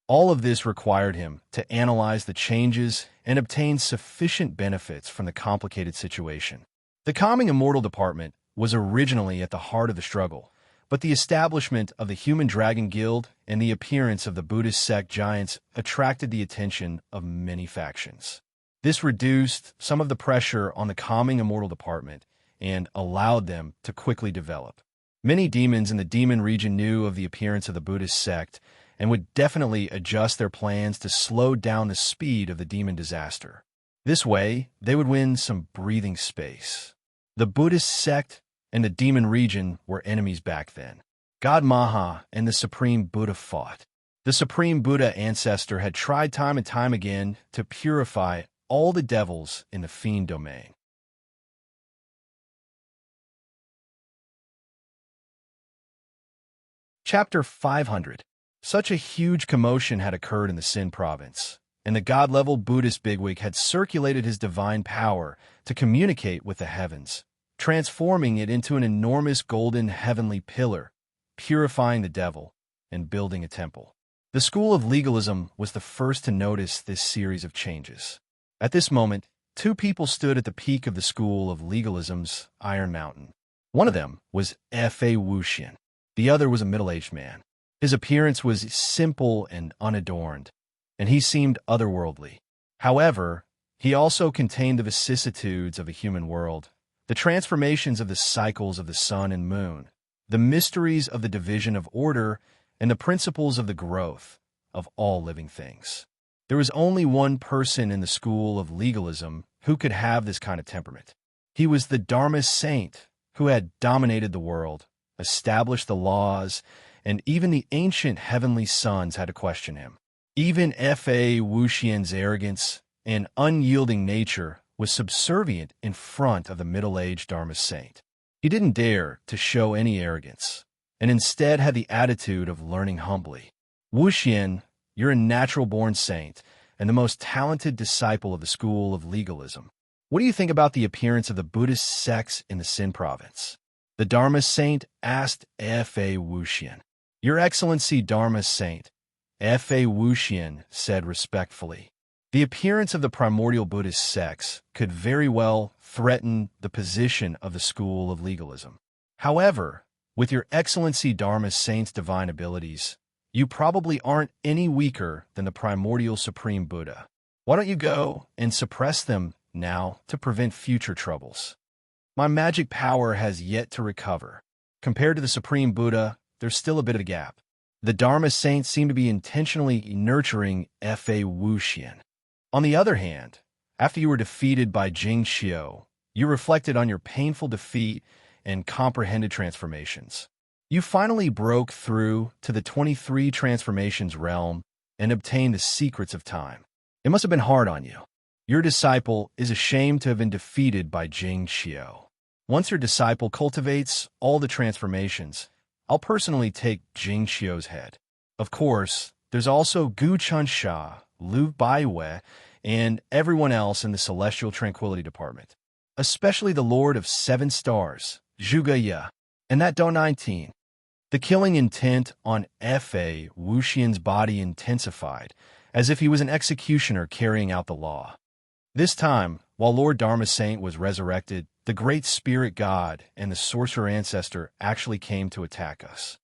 All of this required him to analyze the changes and obtain sufficient benefits from the complicated situation. The Calming Immortal Department was originally at the heart of the struggle, but the establishment of the Human Dragon Guild and the appearance of the Buddhist sect giants attracted the attention of many factions. This reduced some of the pressure on the Calming Immortal Department and allowed them to quickly develop. Many demons in the demon region knew of the appearance of the Buddhist sect and would definitely adjust their plans to slow down the speed of the demon disaster. This way, they would win some breathing space. The Buddhist sect and the demon region were enemies back then. God Maha and the Supreme Buddha fought. The Supreme Buddha ancestor had tried time and time again to purify all the devils in the fiend domain. Chapter 500. Such a huge commotion had occurred in the Sin province, and the god-level Buddhist bigwig had circulated his divine power to communicate with the heavens, transforming it into an enormous golden heavenly pillar, purifying the devil, and building a temple. The school of legalism was the first to notice this series of changes. At this moment, two people stood at the peak of the school of legalism's Iron Mountain. One of them was F.A. Wuxian. The other was a middle-aged man. His appearance was simple and unadorned, and he seemed otherworldly. However, he also contained the vicissitudes of a human world, the transformations of the cycles of the sun and moon, the mysteries of the division of order, and the principles of the growth of all living things. There was only one person in the school of legalism who could have this kind of temperament. He was the Dharma saint who had dominated the world, established the laws, and even the ancient heavenly sons had to question him. Even F.A. Wuxian's arrogance and unyielding nature was subservient in front of the middle-aged Dharma saint. He didn't dare to show any arrogance, and instead had the attitude of learning humbly. Wuxian, you're a natural-born saint and the most talented disciple of the school of legalism. What do you think about the appearance of the Buddhist sects in the Sin province? The Dharma saint asked F.A. Wuxian. Your Excellency Dharma saint, F.A. Wuxian said respectfully. The appearance of the primordial Buddhist sects could very well threaten the position of the school of legalism. However, with your Excellency Dharma Saint's divine abilities, you probably aren't any weaker than the primordial Supreme Buddha. Why don't you go and suppress them now to prevent future troubles? My magic power has yet to recover. Compared to the Supreme Buddha, there's still a bit of a gap. The Dharma Saints seem to be intentionally nurturing Fa Wuxian. On the other hand, after you were defeated by Jing Xiu, you reflected on your painful defeat and comprehended transformations. You finally broke through to the 23 transformations realm and obtained the secrets of time. It must have been hard on you. Your disciple is ashamed to have been defeated by Jing Xiu. Once your disciple cultivates all the transformations, I'll personally take Jing Xiu's head. Of course, there's also Gu Chunsha, Lu Baiwei, and everyone else in the Celestial Tranquility Department, especially the Lord of Seven Stars, Zhuge Ye, and that Do 19. The killing intent on Fa Wuxian's body intensified, as if he was an executioner carrying out the law. This time, while Lord Dharma Saint was resurrected, the Great Spirit God and the Sorcerer Ancestor actually came to attack us.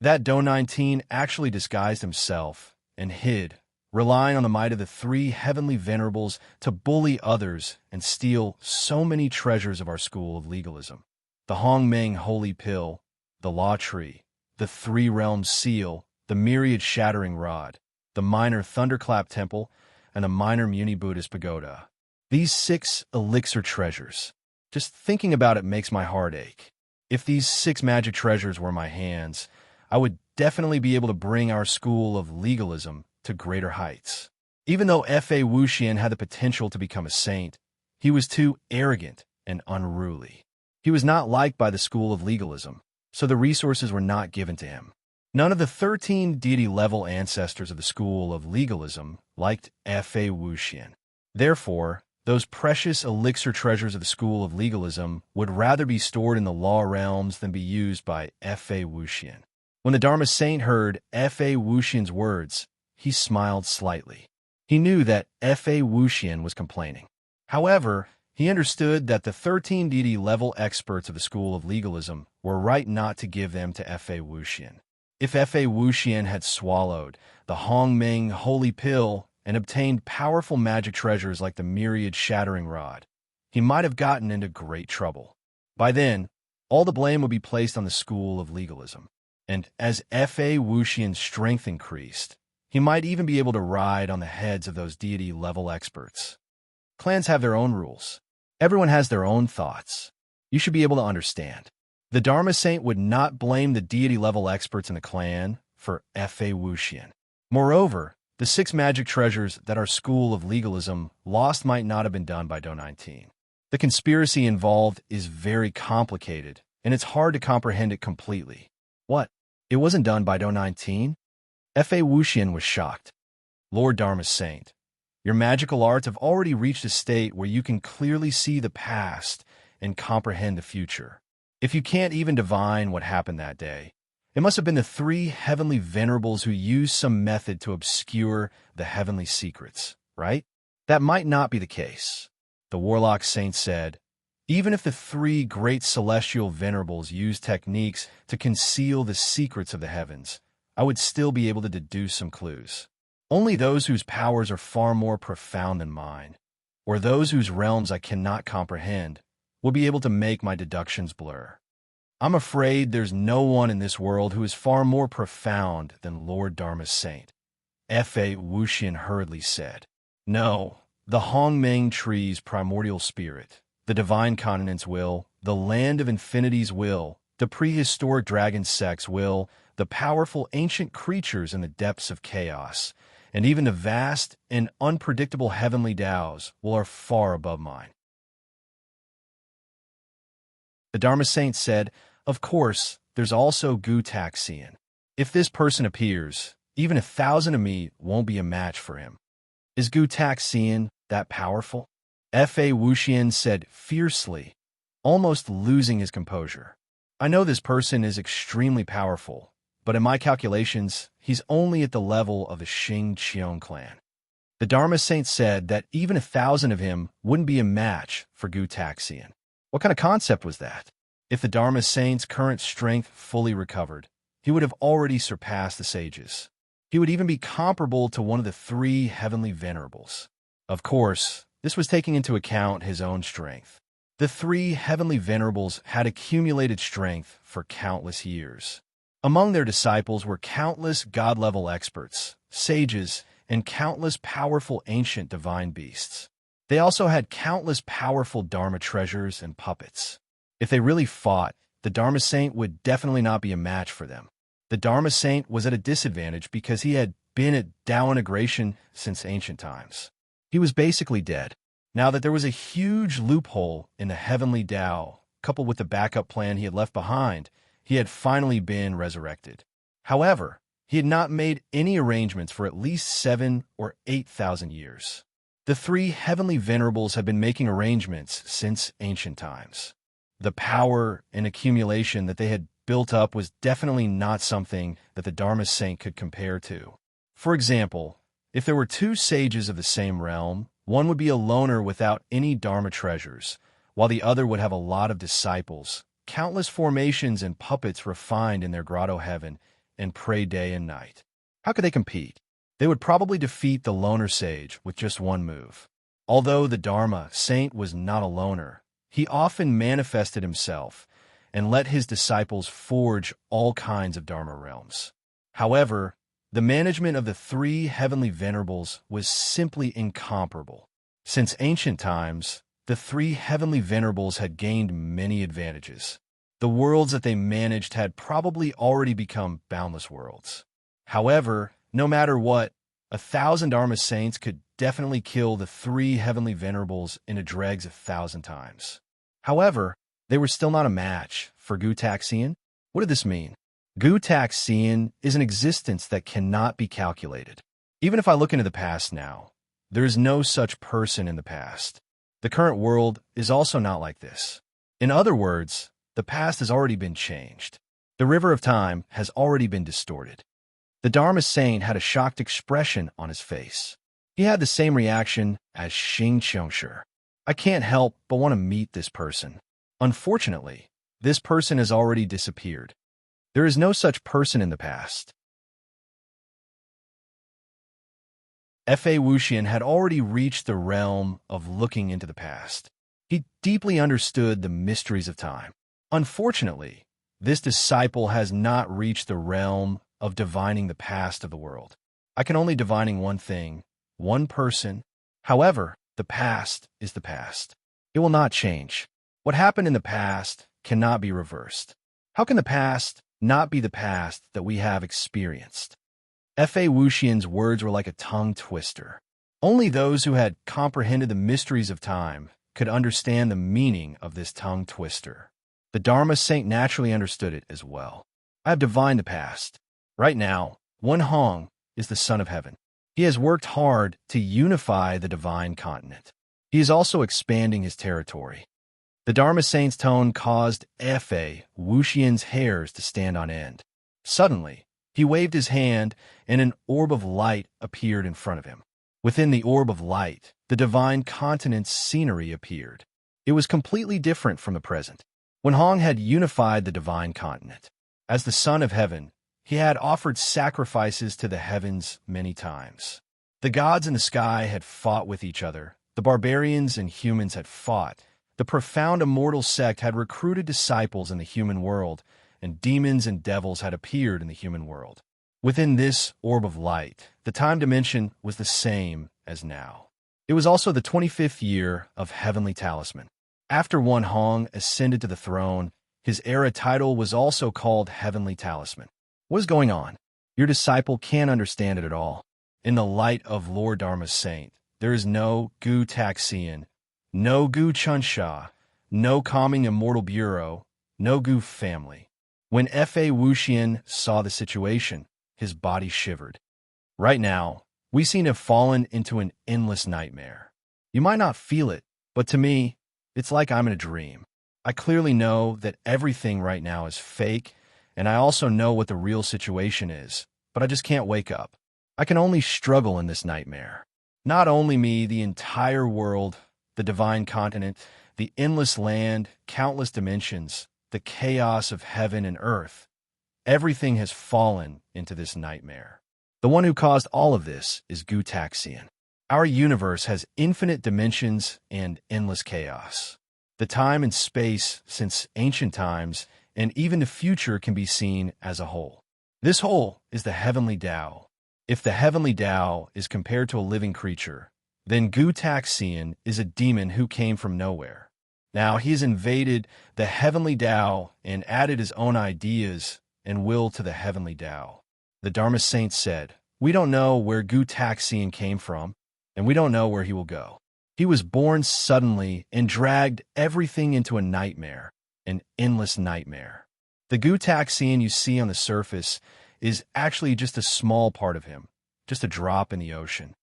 That Do 19 actually disguised himself and hid, relying on the might of the three heavenly venerables to bully others and steal so many treasures of our school of legalism. The Hongmeng Holy Pill, the Law Tree, the Three Realms Seal, the Myriad Shattering Rod, the Minor Thunderclap Temple, and the Minor Muni Buddhist Pagoda. These 6 elixir treasures. Just thinking about it makes my heart ache. If these 6 magic treasures were in my hands, I would definitely be able to bring our school of legalism to greater heights. Even though Fa Wuxian had the potential to become a saint, he was too arrogant and unruly. He was not liked by the school of legalism, so the resources were not given to him. None of the 13 deity-level ancestors of the school of legalism liked Fa Wuxian. Therefore, those precious elixir treasures of the school of legalism would rather be stored in the law realms than be used by Fa Wuxian. When the Dharma Saint heard Fa Wuxian's words, he smiled slightly. He knew that Fa Wuxian was complaining. However, he understood that the 13 deity-level experts of the school of legalism were right not to give them to Fa Wuxian. If Fa Wuxian had swallowed the Hongmeng Holy Pill and obtained powerful magic treasures like the Myriad Shattering Rod, he might have gotten into great trouble. By then, all the blame would be placed on the school of legalism. And as Fa Wuxian's strength increased, he might even be able to ride on the heads of those deity-level experts. Clans have their own rules. Everyone has their own thoughts. You should be able to understand. The Dharma Saint would not blame the deity-level experts in the clan for Fa Wuxian. Moreover, the 6 magic treasures that our school of legalism lost might not have been done by Do 19. The conspiracy involved is very complicated, and it's hard to comprehend it completely. What? It wasn't done by Do 19? Fa Wuxian was shocked. Lord Dharma Saint, your magical arts have already reached a state where you can clearly see the past and comprehend the future. If you can't even divine what happened that day, it must have been the 3 heavenly venerables who used some method to obscure the heavenly secrets, right? That might not be the case. The Warlock Saint said, even if the 3 great celestial venerables used techniques to conceal the secrets of the heavens, I would still be able to deduce some clues. Only those whose powers are far more profound than mine, or those whose realms I cannot comprehend, will be able to make my deductions blur. I'm afraid there's no one in this world who is far more profound than Lord Dharma Saint. Fa Wuxian hurriedly said, no, the Hongmeng Tree's primordial spirit, the divine continent's will, the land of infinity's will, the prehistoric dragon sex will, the powerful ancient creatures in the depths of chaos, and even the vast and unpredictable heavenly Taos are far above mine. The Dharma Saint said, of course, there's also Gu Taxian. If this person appears, even 1,000 of me won't be a match for him. Is Gu Taxian that powerful? Fa Wuxian said fiercely, almost losing his composure. I know this person is extremely powerful, but in my calculations, he's only at the level of the Xing clan. The Dharma Saint said that even 1,000 of him wouldn't be a match for Gu Taxian. What kind of concept was that? If the Dharma Saint's current strength fully recovered, he would have already surpassed the sages. He would even be comparable to one of the 3 heavenly venerables. Of course, this was taking into account his own strength. The 3 heavenly venerables had accumulated strength for countless years. Among their disciples were countless god-level experts, sages, and countless powerful ancient divine beasts. They also had countless powerful Dharma treasures and puppets. If they really fought, the Dharma Saint would definitely not be a match for them. The Dharma Saint was at a disadvantage because he had been at Tao integration since ancient times. He was basically dead. Now that there was a huge loophole in the heavenly Tao, coupled with the backup plan he had left behind, he had finally been resurrected. However, he had not made any arrangements for at least 7 or 8,000 years. The 3 heavenly venerables had been making arrangements since ancient times. The power and accumulation that they had built up was definitely not something that the Dharma Saint could compare to. For example, if there were 2 sages of the same realm, one would be a loner without any Dharma treasures, while the other would have a lot of disciples, countless formations and puppets refined in their grotto heaven, and pray day and night. How could they compete? They would probably defeat the loner sage with just one move. Although the Dharma Saint was not a loner, he often manifested himself and let his disciples forge all kinds of Dharma realms. However, the management of the 3 heavenly venerables was simply incomparable. Since ancient times, the 3 heavenly venerables had gained many advantages. The worlds that they managed had probably already become boundless worlds. However, no matter what, 1,000 Dharma Saints could definitely kill the 3 heavenly venerables in a dregs 1,000 times. However, they were still not a match for Gu Taxian. What did this mean? Gu Taxian is an existence that cannot be calculated. Even if I look into the past now, there is no such person in the past. The current world is also not like this. In other words, the past has already been changed. The river of time has already been distorted. The Dharma Saint had a shocked expression on his face. He had the same reaction as Xing Qiongshi. I can't help but want to meet this person. Unfortunately, this person has already disappeared. There is no such person in the past. F.A. Wuxian had already reached the realm of looking into the past. He deeply understood the mysteries of time. Unfortunately, this disciple has not reached the realm of divining the past of the world. I can only divining one thing, one person. However, the past is the past. It will not change. What happened in the past cannot be reversed. How can the past not be the past that we have experienced? F.A. Wuxian's words were like a tongue twister. Only those who had comprehended the mysteries of time could understand the meaning of this tongue twister. The Dharma Saint naturally understood it as well. I have divined the past. Right now, Wen Hong is the Son of Heaven. He has worked hard to unify the divine continent. He is also expanding his territory. The Dharma Saint's tone caused F.A. Wuxian's hairs to stand on end. Suddenly, he waved his hand, and an orb of light appeared in front of him. Within the orb of light, the divine continent's scenery appeared. It was completely different from the present. When Hong had unified the divine continent, as the Son of Heaven, he had offered sacrifices to the heavens many times. The gods in the sky had fought with each other. The barbarians and humans had fought. The profound immortal sect had recruited disciples in the human world, and demons and devils had appeared in the human world. Within this orb of light, the time dimension was the same as now. It was also the 25th year of Heavenly Talisman. After Wen Hong ascended to the throne, his era title was also called Heavenly Talisman. What is going on? Your disciple can't understand it at all. In the light of Lord Dharma Saint, there is no Gu Taxian, no Gu Chunsha, no Calming Immortal Bureau, no Gu family. When F.A. Wuxian saw the situation, his body shivered. Right now, we seem to have fallen into an endless nightmare. You might not feel it, but to me, it's like I'm in a dream. I clearly know that everything right now is fake, and I also know what the real situation is. but I just can't wake up. I can only struggle in this nightmare. Not only me, the entire world, the divine continent, the endless land, countless dimensions, the chaos of heaven and earth. Everything has fallen into this nightmare. The one who caused all of this is Gutaxian. Our universe has infinite dimensions and endless chaos. The time and space since ancient times and even the future can be seen as a whole. This whole is the heavenly Tao. If the heavenly Tao is compared to a living creature, then Gutaxian is a demon who came from nowhere. Now he has invaded the heavenly Tao and added his own ideas and will to the heavenly Tao. The Dharma saint said, "We don't know where Gutaxian came from, and we don't know where he will go. He was born suddenly and dragged everything into a nightmare, an endless nightmare. The Gutaxian you see on the surface is actually just a small part of him, just a drop in the ocean.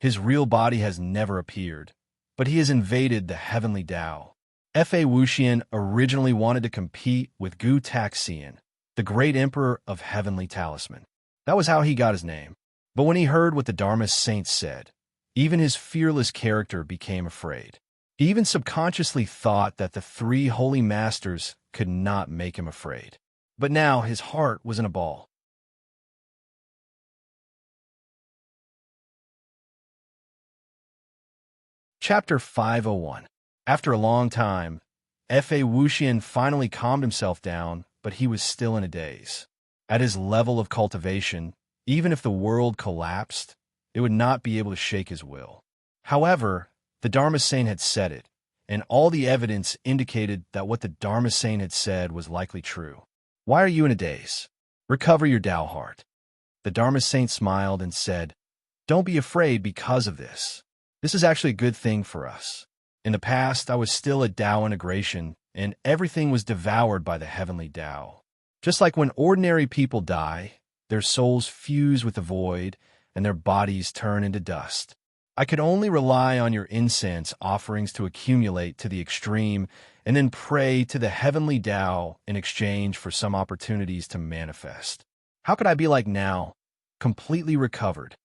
His real body has never appeared, but he has invaded the heavenly Tao. Fa Wuxian originally wanted to compete with Gutaxian, the great emperor of heavenly talisman. That was how he got his name. But when he heard what the Dharma saints said, even his fearless character became afraid. He even subconsciously thought that the three holy masters could not make him afraid. But now his heart was in a ball. Chapter 501. After a long time, Fa Wuxian finally calmed himself down, but he was still in a daze. At his level of cultivation, even if the world collapsed, it would not be able to shake his will. However, the Dharma saint had said it, and all the evidence indicated that what the Dharma saint had said was likely true. Why are you in a daze? Recover your Tao heart. The Dharma saint smiled and said, "Don't be afraid because of this. This is actually a good thing for us. In the past, I was still a Tao integration, and everything was devoured by the heavenly Tao. Just like when ordinary people die, their souls fuse with the void, and their bodies turn into dust. I could only rely on your incense offerings to accumulate to the extreme, and then pray to the heavenly Tao in exchange for some opportunities to manifest. How could I be like now, completely recovered?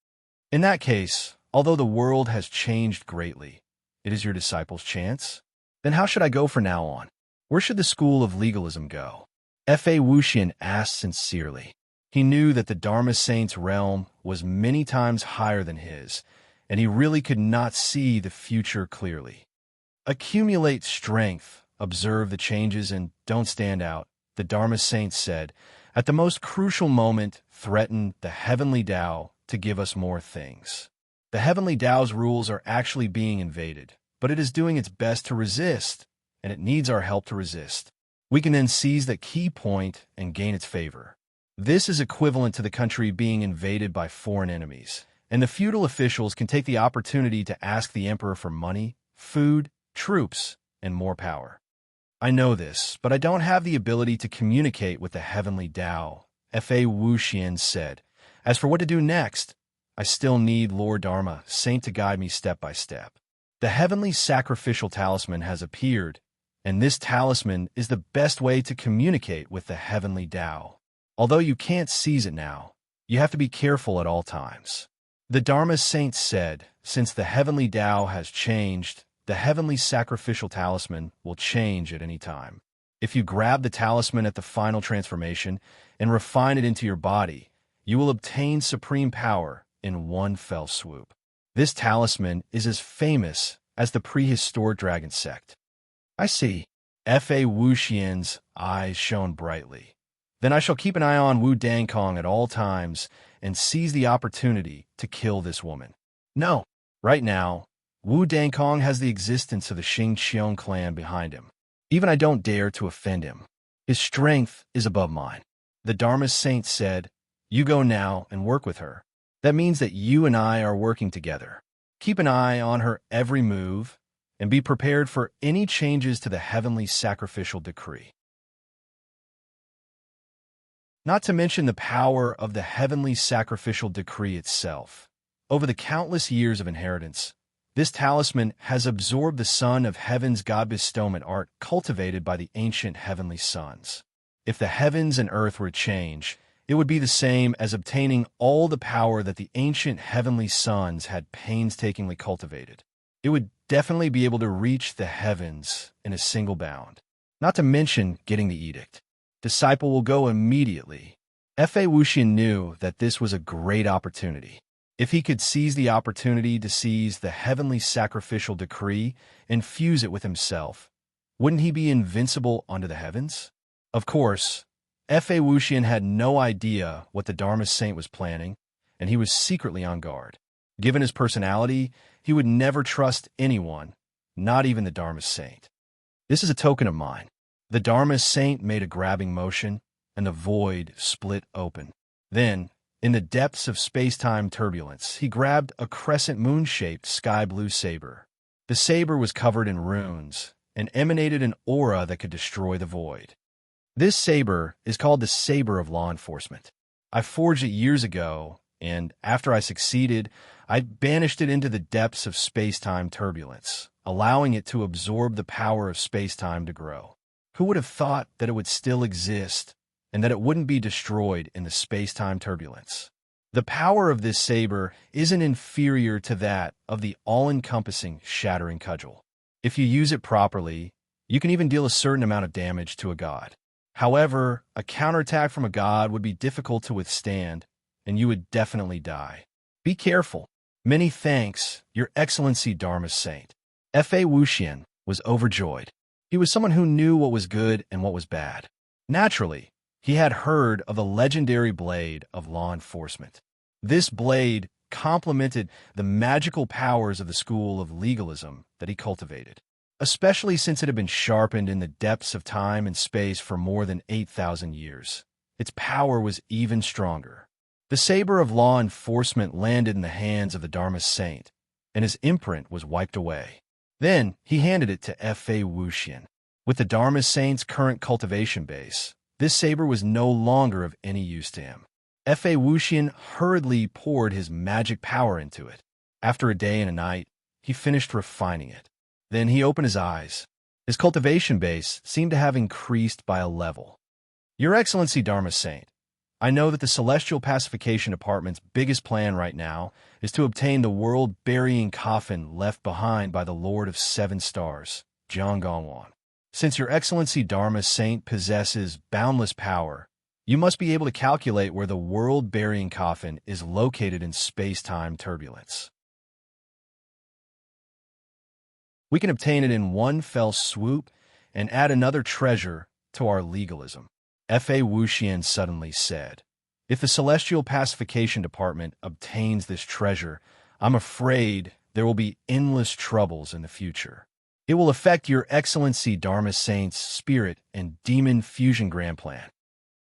In that case, although the world has changed greatly, it is your disciples' chance. Then how should I go from now on? Where should the school of legalism go?" Fa Wuxian asked sincerely. He knew that the Dharma saint's realm was many times higher than his, and he really could not see the future clearly. "Accumulate strength, observe the changes, and don't stand out," the Dharma saint said. "At the most crucial moment, threaten the heavenly Tao to give us more things. The heavenly Tao's rules are actually being invaded, but it is doing its best to resist, and it needs our help to resist. We can then seize that key point and gain its favor. This is equivalent to the country being invaded by foreign enemies, and the feudal officials can take the opportunity to ask the emperor for money, food, troops, and more power. I know this, but I don't have the ability to communicate with the heavenly Tao," Fa Wuxian said. "As for what to do next, I still need Lord Dharma, Saint, to guide me step by step. The heavenly sacrificial talisman has appeared, and this talisman is the best way to communicate with the heavenly Tao. Although you can't seize it now, you have to be careful at all times." The Dharma saint said, "Since the heavenly Tao has changed, the heavenly sacrificial talisman will change at any time. If you grab the talisman at the final transformation and refine it into your body, you will obtain supreme power in one fell swoop. This talisman is as famous as the prehistoric dragon sect." "I see." Fa Wuxian's eyes shone brightly. "Then I shall keep an eye on Wu Dangkong at all times and seize the opportunity to kill this woman." "No. Right now, Wu Dangkong has the existence of the Xingqiang clan behind him. Even I don't dare to offend him. His strength is above mine." The Dharma saint said, "You go now and work with her. That means that you and I are working together. Keep an eye on her every move, and be prepared for any changes to the heavenly sacrificial decree. Not to mention the power of the heavenly sacrificial decree itself. Over the countless years of inheritance, this talisman has absorbed the sun of heaven's God bestowment art cultivated by the ancient heavenly sons. If the heavens and earth were to change, it would be the same as obtaining all the power that the ancient heavenly sons had painstakingly cultivated. It would definitely be able to reach the heavens in a single bound. Not to mention getting the edict. Disciple will go immediately. Fa Wuxian knew that this was a great opportunity. If he could seize the opportunity to seize the heavenly sacrificial decree and fuse it with himself, wouldn't he be invincible unto the heavens? Of course, Fa Wuxian had no idea what the Dharma saint was planning, and he was secretly on guard. Given his personality, he would never trust anyone, not even the Dharma saint. This is a token of mine. The Dharma saint made a grabbing motion, and the void split open. Then, in the depths of space-time turbulence, he grabbed a crescent moon-shaped sky-blue saber. The saber was covered in runes and emanated an aura that could destroy the void. This saber is called the Saber of Law Enforcement. I forged it years ago, and after I succeeded, I banished it into the depths of space-time turbulence, allowing it to absorb the power of space-time to grow. Who would have thought that it would still exist and that it wouldn't be destroyed in the space-time turbulence? The power of this saber isn't inferior to that of the all-encompassing shattering cudgel. If you use it properly, you can even deal a certain amount of damage to a god. However, a counterattack from a god would be difficult to withstand, and you would definitely die. Be careful. Many thanks, Your Excellency Dharma Saint. Fa Wuxian was overjoyed. He was someone who knew what was good and what was bad. Naturally, he had heard of the legendary blade of law enforcement. This blade complemented the magical powers of the school of legalism that he cultivated, especially since it had been sharpened in the depths of time and space for more than 8,000 years. Its power was even stronger. The saber of law enforcement landed in the hands of the Dharma saint, and his imprint was wiped away. Then he handed it to Fa Wuxian. With the Dharma saint's current cultivation base, this saber was no longer of any use to him. Fa Wuxian hurriedly poured his magic power into it. After a day and a night, he finished refining it. Then he opened his eyes. His cultivation base seemed to have increased by a level. Your Excellency Dharma Saint, I know that the Celestial Pacification Department's biggest plan right now is to obtain the world-burying coffin left behind by the Lord of Seven Stars, Jiang Gongwan. Since Your Excellency Dharma Saint possesses boundless power, you must be able to calculate where the world-burying coffin is located in space-time turbulence. We can obtain it in one fell swoop and add another treasure to our legalism. Fa Wuxian suddenly said, If the Celestial Pacification Department obtains this treasure, I'm afraid there will be endless troubles in the future. It will affect Your Excellency Dharma Saint's spirit and demon fusion grand plan.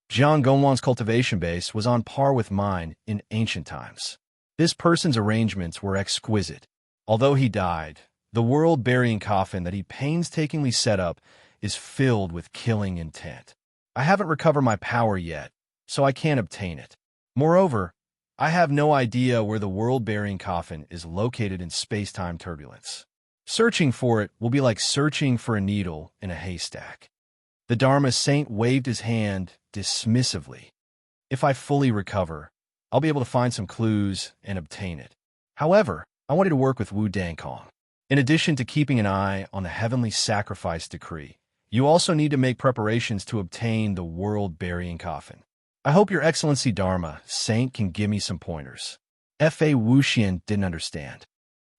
Jiang Gongwan's cultivation base was on par with mine in ancient times. This person's arrangements were exquisite. Although he died, the world-burying coffin that he painstakingly set up is filled with killing intent. I haven't recovered my power yet, so I can't obtain it. Moreover, I have no idea where the world-burying coffin is located in space-time turbulence. Searching for it will be like searching for a needle in a haystack. The Dharma Saint waved his hand dismissively. If I fully recover, I'll be able to find some clues and obtain it. However, I wanted to work with Wu Dankong. In addition to keeping an eye on the heavenly sacrifice decree, you also need to make preparations to obtain the world-burying coffin. I hope Your Excellency Dharma Saint can give me some pointers. Fa Wuxian didn't understand.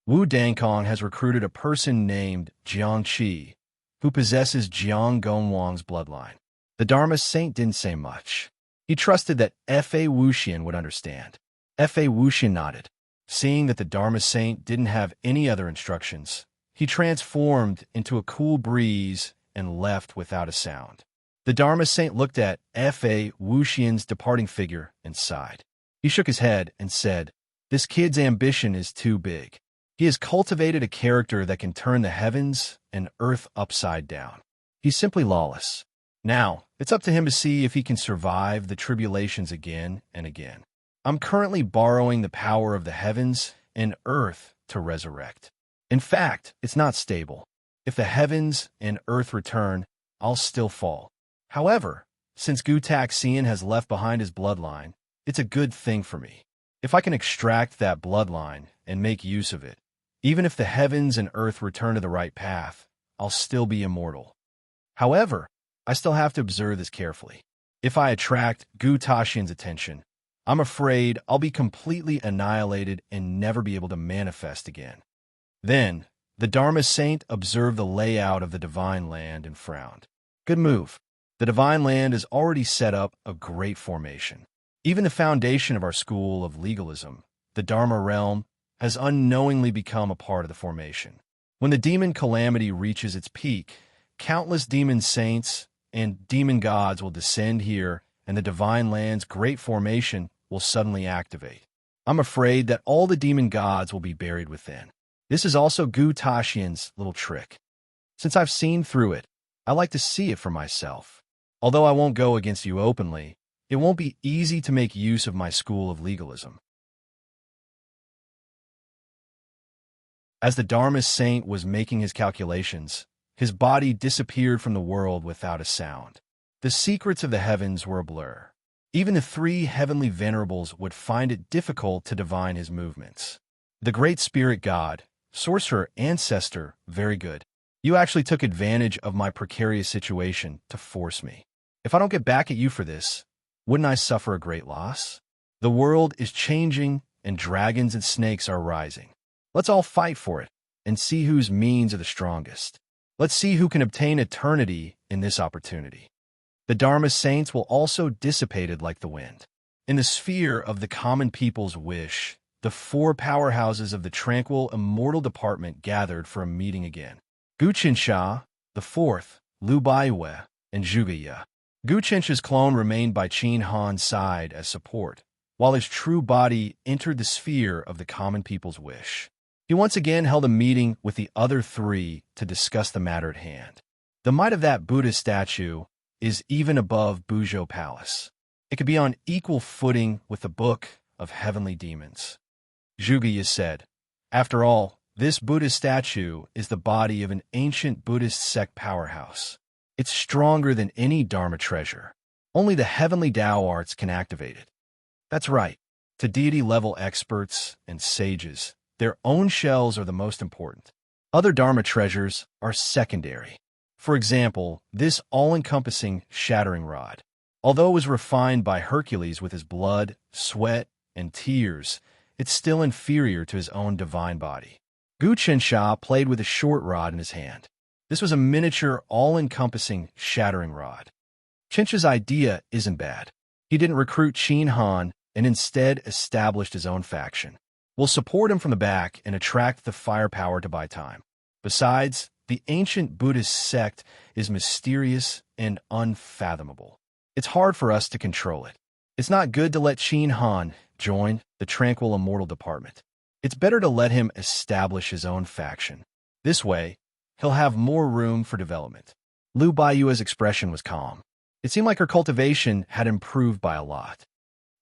Wu Dankong has recruited a person named Jiang Qi, who possesses Jiang Gongwan's bloodline. The Dharma Saint didn't say much. He trusted that Fa Wuxian would understand. Fa Wuxian nodded. Seeing that the Dharma Saint didn't have any other instructions, he transformed into a cool breeze and left without a sound. The Dharma Saint looked at Fa Wuxian's departing figure and sighed. He shook his head and said, This kid's ambition is too big. He has cultivated a character that can turn the heavens and earth upside down. He's simply lawless. Now, it's up to him to see if he can survive the tribulations again and again. I'm currently borrowing the power of the heavens and earth to resurrect. In fact, it's not stable. If the heavens and earth return, I'll still fall. However, Since Gutaxian has left behind his bloodline, it's a good thing for me. If I can extract that bloodline and make use of it, even if the heavens and earth return to the right path, I'll still be immortal. However, I still have to observe this carefully. If I attract Gutaxian's attention, I'm afraid I'll be completely annihilated and never be able to manifest again. Then, the Dharma saint observed the layout of the divine land and frowned. Good move. The divine land is already set up a great formation. Even the foundation of our school of legalism, the Dharma realm, has unknowingly become a part of the formation. When the demon calamity reaches its peak, countless demon saints and demon gods will descend here, and the divine land's great formation will suddenly activate. I'm afraid that all the demon gods will be buried within. This is also Gutaxian's little trick. Since I've seen through it, I like to see it for myself. Although I won't go against you openly, it won't be easy to make use of my school of legalism. As the Dharma saint was making his calculations, his body disappeared from the world without a sound. The secrets of the heavens were a blur. Even the three heavenly venerables would find it difficult to divine his movements. The great spirit god, sorcerer, ancestor, very good. You actually took advantage of my precarious situation to force me. If I don't get back at you for this, wouldn't I suffer a great loss? The world is changing and dragons and snakes are rising. Let's all fight for it and see whose means are the strongest. Let's see who can obtain eternity in this opportunity. The Dharma saints will also dissipated like the wind. In the sphere of the common people's wish, the four powerhouses of the tranquil immortal department gathered for a meeting again. Guqinsha, the fourth, Lu Baiwe, and Zhuge. Guqinsha's clone remained by Qin Han's side as support, while his true body entered the sphere of the common people's wish. He once again held a meeting with the other three to discuss the matter at hand. The might of that Buddha statue is even above Buzhou Palace. It could be on equal footing with the Book of Heavenly Demons. Zhuge said, after all, this Buddha statue is the body of an ancient Buddhist sect powerhouse. It's stronger than any Dharma treasure. Only the heavenly Tao arts can activate it. That's right. To deity-level experts and sages, their own shells are the most important. Other Dharma treasures are secondary. For example, this all-encompassing shattering rod. Although it was refined by Hercules with his blood, sweat, and tears, it's still inferior to his own divine body. Guqinsha played with a short rod in his hand. This was a miniature, all-encompassing shattering rod. Qinsha's idea isn't bad. He didn't recruit Qin Han and instead established his own faction. We'll support him from the back and attract the firepower to buy time. Besides, the ancient Buddhist sect is mysterious and unfathomable. It's hard for us to control it. It's not good to let Qin Han join the tranquil immortal department. It's better to let him establish his own faction. This way, he'll have more room for development. Lu Baiyue's expression was calm. It seemed like her cultivation had improved by a lot.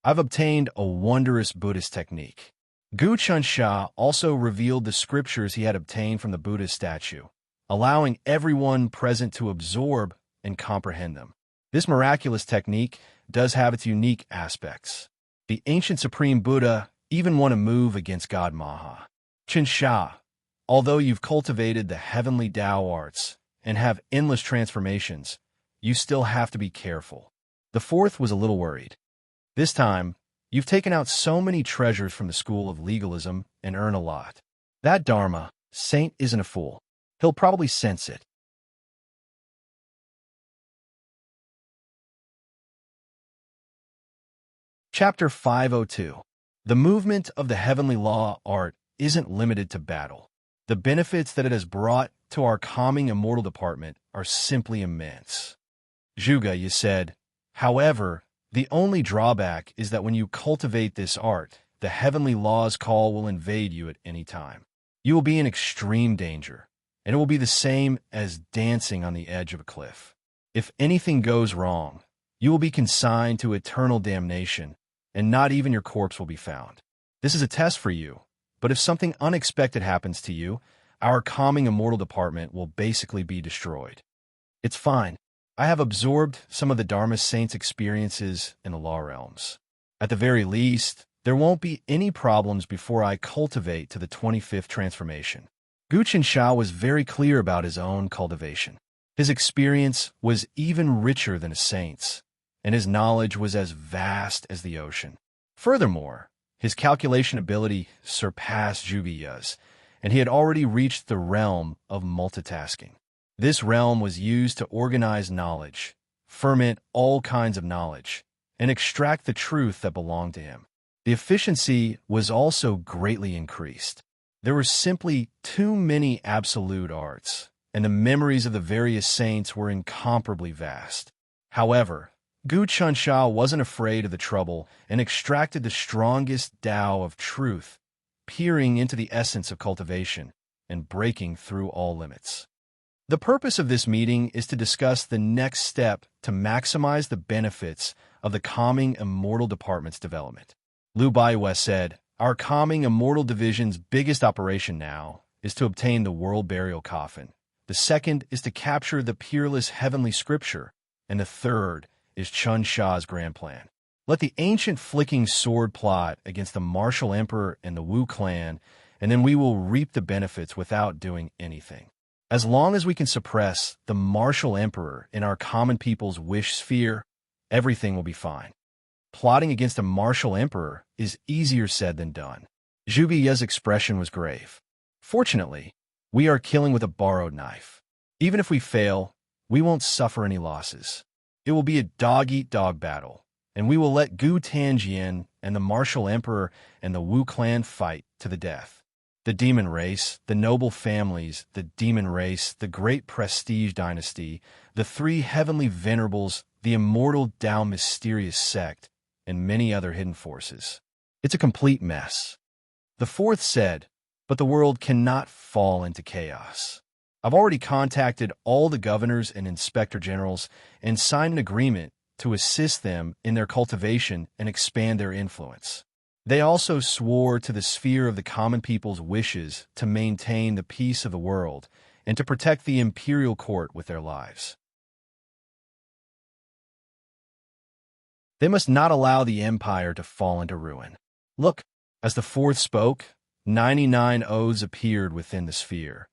I've obtained a wondrous Buddhist technique. Guqinsha also revealed the scriptures he had obtained from the Buddha statue, allowing everyone present to absorb and comprehend them. This miraculous technique does have its unique aspects. The ancient Supreme Buddha even want to move against God Maha. Qinsha, although you've cultivated the heavenly Tao arts and have endless transformations, you still have to be careful. The fourth was a little worried. This time, you've taken out so many treasures from the school of legalism and earn a lot. That Dharma saint isn't a fool. He'll probably sense it. Chapter 502. The movement of the heavenly law art isn't limited to battle. The benefits that it has brought to our calming immortal department are simply immense. Zhuge said, however, the only drawback is that when you cultivate this art, the heavenly law's call will invade you at any time. You will be in extreme danger, and it will be the same as dancing on the edge of a cliff. If anything goes wrong, you will be consigned to eternal damnation, and not even your corpse will be found. This is a test for you, but if something unexpected happens to you, our calming immortal department will basically be destroyed. It's fine. I have absorbed some of the Dharma saints' experiences in the law realms. At the very least, there won't be any problems before I cultivate to the 25th transformation. Gu Qinsha was very clear about his own cultivation. His experience was even richer than a saint's, and his knowledge was as vast as the ocean. Furthermore, his calculation ability surpassed Zhuge's, and he had already reached the realm of multitasking. This realm was used to organize knowledge, ferment all kinds of knowledge, and extract the truth that belonged to him. The efficiency was also greatly increased. There were simply too many absolute arts, and the memories of the various saints were incomparably vast. However, Gu Qinsha wasn't afraid of the trouble and extracted the strongest Tao of truth, peering into the essence of cultivation and breaking through all limits. The purpose of this meeting is to discuss the next step to maximize the benefits of the Calming Immortal Department's development. Liu Baiwei said, "Our Calming Immortal Division's biggest operation now is to obtain the World Burial Coffin. The second is to capture the Peerless Heavenly Scripture, and the third is Chun Sha's grand plan. Let the ancient flicking sword plot against the Martial Emperor and the Wu clan, and then we will reap the benefits without doing anything. As long as we can suppress the Martial Emperor in our common people's wish sphere, everything will be fine." Plotting against a Martial Emperor is easier said than done. Zhuge Ye's expression was grave. "Fortunately, we are killing with a borrowed knife. Even if we fail, we won't suffer any losses. It will be a dog-eat-dog battle, and we will let Gu Tanjian and the Martial Emperor and the Wu clan fight to the death. The demon race, the noble families, the demon race, the great prestige dynasty, the three heavenly venerables, the immortal Tao mysterious sect, and many other hidden forces. It's a complete mess." The fourth said, "But the world cannot fall into chaos. I've already contacted all the governors and inspector generals and signed an agreement to assist them in their cultivation and expand their influence. They also swore to the sphere of the common people's wishes to maintain the peace of the world and to protect the imperial court with their lives. They must not allow the empire to fall into ruin. Look, as the fourth spoke, 99 oaths appeared within the sphere,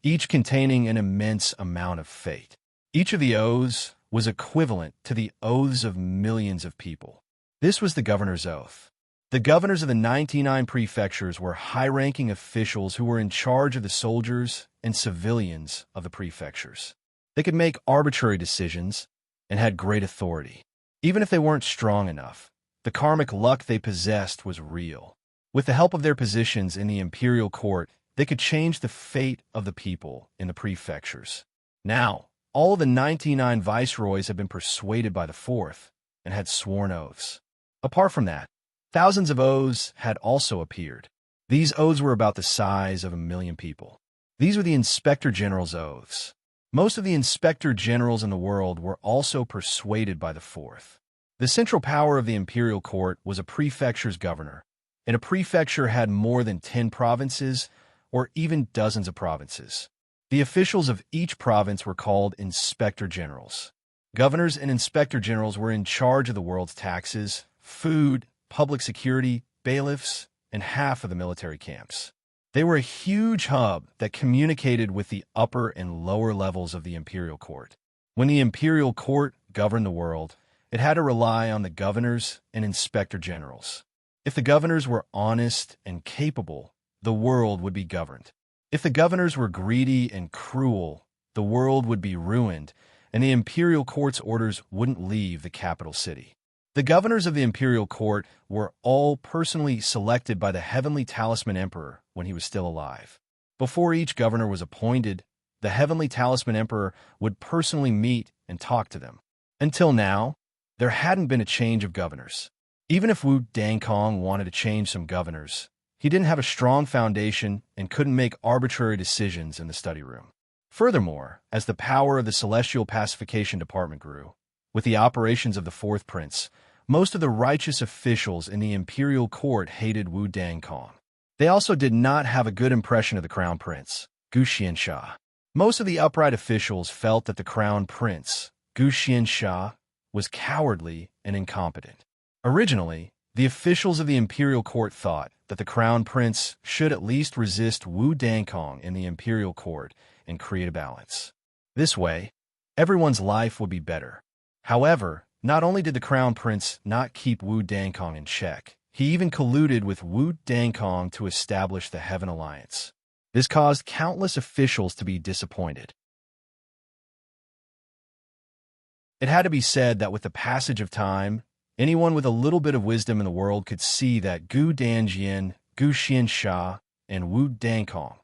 each containing an immense amount of fate. Each of the oaths was equivalent to the oaths of millions of people. This was the governor's oath. The governors of the 99 prefectures were high-ranking officials who were in charge of the soldiers and civilians of the prefectures. They could make arbitrary decisions and had great authority. Even if they weren't strong enough, the karmic luck they possessed was real. With the help of their positions in the imperial court, they could change the fate of the people in the prefectures. Now, all the 99 viceroys had been persuaded by the fourth and had sworn oaths. Apart from that, thousands of oaths had also appeared. These oaths were about the size of 1 million people. These were the Inspector General's oaths. Most of the Inspector Generals in the world were also persuaded by the fourth. The central power of the imperial court was a prefecture's governor, and a prefecture had more than 10 provinces or even dozens of provinces. The officials of each province were called Inspector Generals. Governors and Inspector Generals were in charge of the world's taxes, food, public security, bailiffs, and half of the military camps. They were a huge hub that communicated with the upper and lower levels of the imperial court. When the imperial court governed the world, it had to rely on the governors and inspector generals. If the governors were honest and capable, the world would be governed. If the governors were greedy and cruel, the world would be ruined, and the imperial court's orders wouldn't leave the capital city. The governors of the imperial court were all personally selected by the heavenly talisman emperor when he was still alive. Before each governor was appointed, the heavenly talisman emperor would personally meet and talk to them. Until now, there hadn't been a change of governors. Even if Wu Dangkong wanted to change some governors, he didn't have a strong foundation and couldn't make arbitrary decisions in the study room. Furthermore, as the power of the Celestial Pacification Department grew, with the operations of the Fourth Prince, most of the righteous officials in the imperial court hated Wu Dangkong. They also did not have a good impression of the Crown Prince, Gu Qinsha. Most of the upright officials felt that the Crown Prince, Gu Xianxia, was cowardly and incompetent. Originally, the officials of the imperial court thought that the crown prince should at least resist Wu Dankong in the imperial court and create a balance. This way, everyone's life would be better. However, not only did the crown prince not keep Wu Dankong in check, he even colluded with Wu Dankong to establish the Heaven Alliance. This caused countless officials to be disappointed. It had to be said that with the passage of time, anyone with a little bit of wisdom in the world could see that Gu Danjian, Gu Xianxia, and Wu Dankong,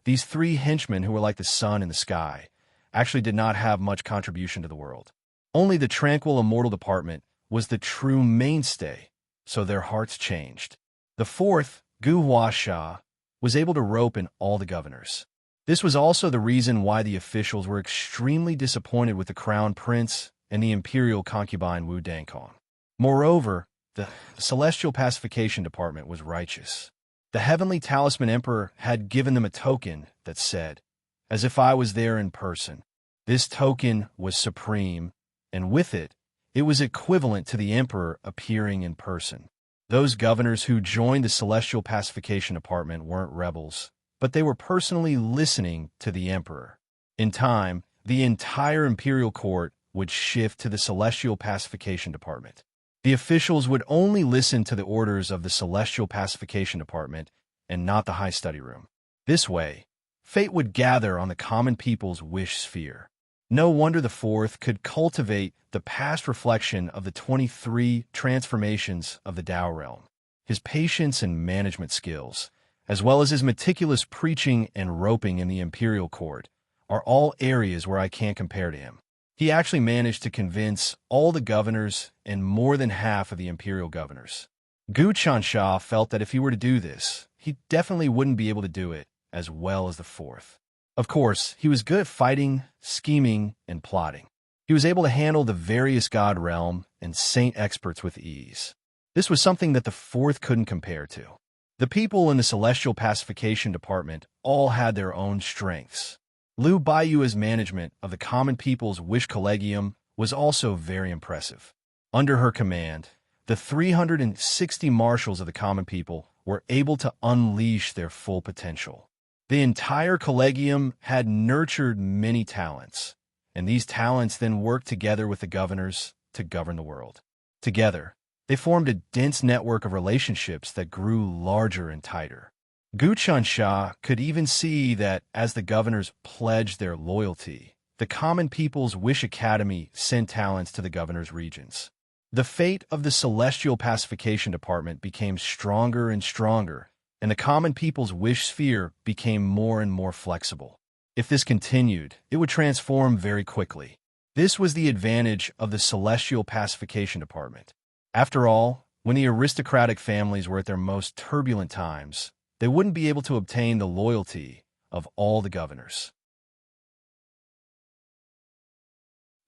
these three henchmen who were like the sun in the sky, actually did not have much contribution to the world. Only the tranquil immortal department was the true mainstay, so their hearts changed. The fourth, Gu Huasha, was able to rope in all the governors. This was also the reason why the officials were extremely disappointed with the crown prince and the imperial concubine Wu Dankong. Moreover, the celestial pacification department was righteous. The heavenly talisman emperor had given them a token that said, "As if I was there in person." This token was supreme, and with it, it was equivalent to the emperor appearing in person. Those governors who joined the celestial pacification department weren't rebels, but they were personally listening to the emperor. In time, the entire imperial court would shift to the celestial pacification department. The officials would only listen to the orders of the celestial pacification department and not the high study room. This way, fate would gather on the common people's wish sphere. No wonder the fourth could cultivate the past reflection of the 23 transformations of the Tao realm. His patience and management skills, as well as his meticulous preaching and roping in the imperial court, are all areas where I can't compare to him. He actually managed to convince all the governors and more than half of the imperial governors. Gu Chansha felt that if he were to do this, he definitely wouldn't be able to do it as well as the fourth. Of course, he was good at fighting, scheming, and plotting. He was able to handle the various god realm and saint experts with ease. This was something that the fourth couldn't compare to. The people in the celestial pacification department all had their own strengths. Liu Baiyu's management of the common people's wish collegium was also very impressive. Under her command, the 360 marshals of the common people were able to unleash their full potential. The entire collegium had nurtured many talents, and these talents then worked together with the governors to govern the world. Together, they formed a dense network of relationships that grew larger and tighter. Gu Chansha could even see that as the governors pledged their loyalty, the common people's wish academy sent talents to the governor's regions. The fate of the celestial pacification department became stronger and stronger, and the common people's wish sphere became more and more flexible. If this continued, it would transform very quickly. This was the advantage of the celestial pacification department. After all, when the aristocratic families were at their most turbulent times, they wouldn't be able to obtain the loyalty of all the governors.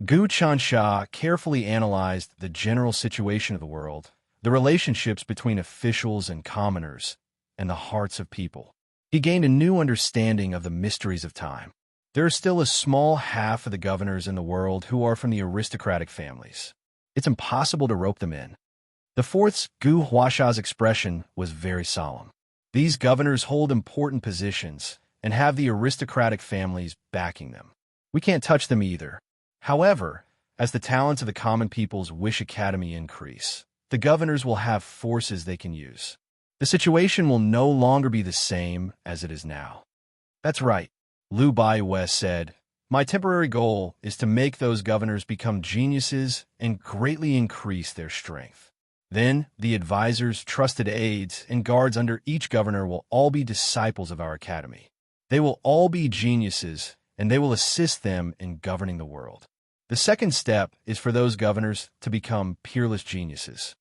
Gu Chansha carefully analyzed the general situation of the world, the relationships between officials and commoners, and the hearts of people. He gained a new understanding of the mysteries of time. There are still a small half of the governors in the world who are from the aristocratic families. It's impossible to rope them in. The fourth's Gu Huasha's expression was very solemn. These governors hold important positions and have the aristocratic families backing them. We can't touch them either. However, as the talents of the common people's wish academy increase, the governors will have forces they can use. The situation will no longer be the same as it is now. That's right, Liu Baiyu said. My temporary goal is to make those governors become geniuses and greatly increase their strength. Then, the advisors, trusted aides, and guards under each governor will all be disciples of our academy. They will all be geniuses, and they will assist them in governing the world. The second step is for those governors to become peerless geniuses.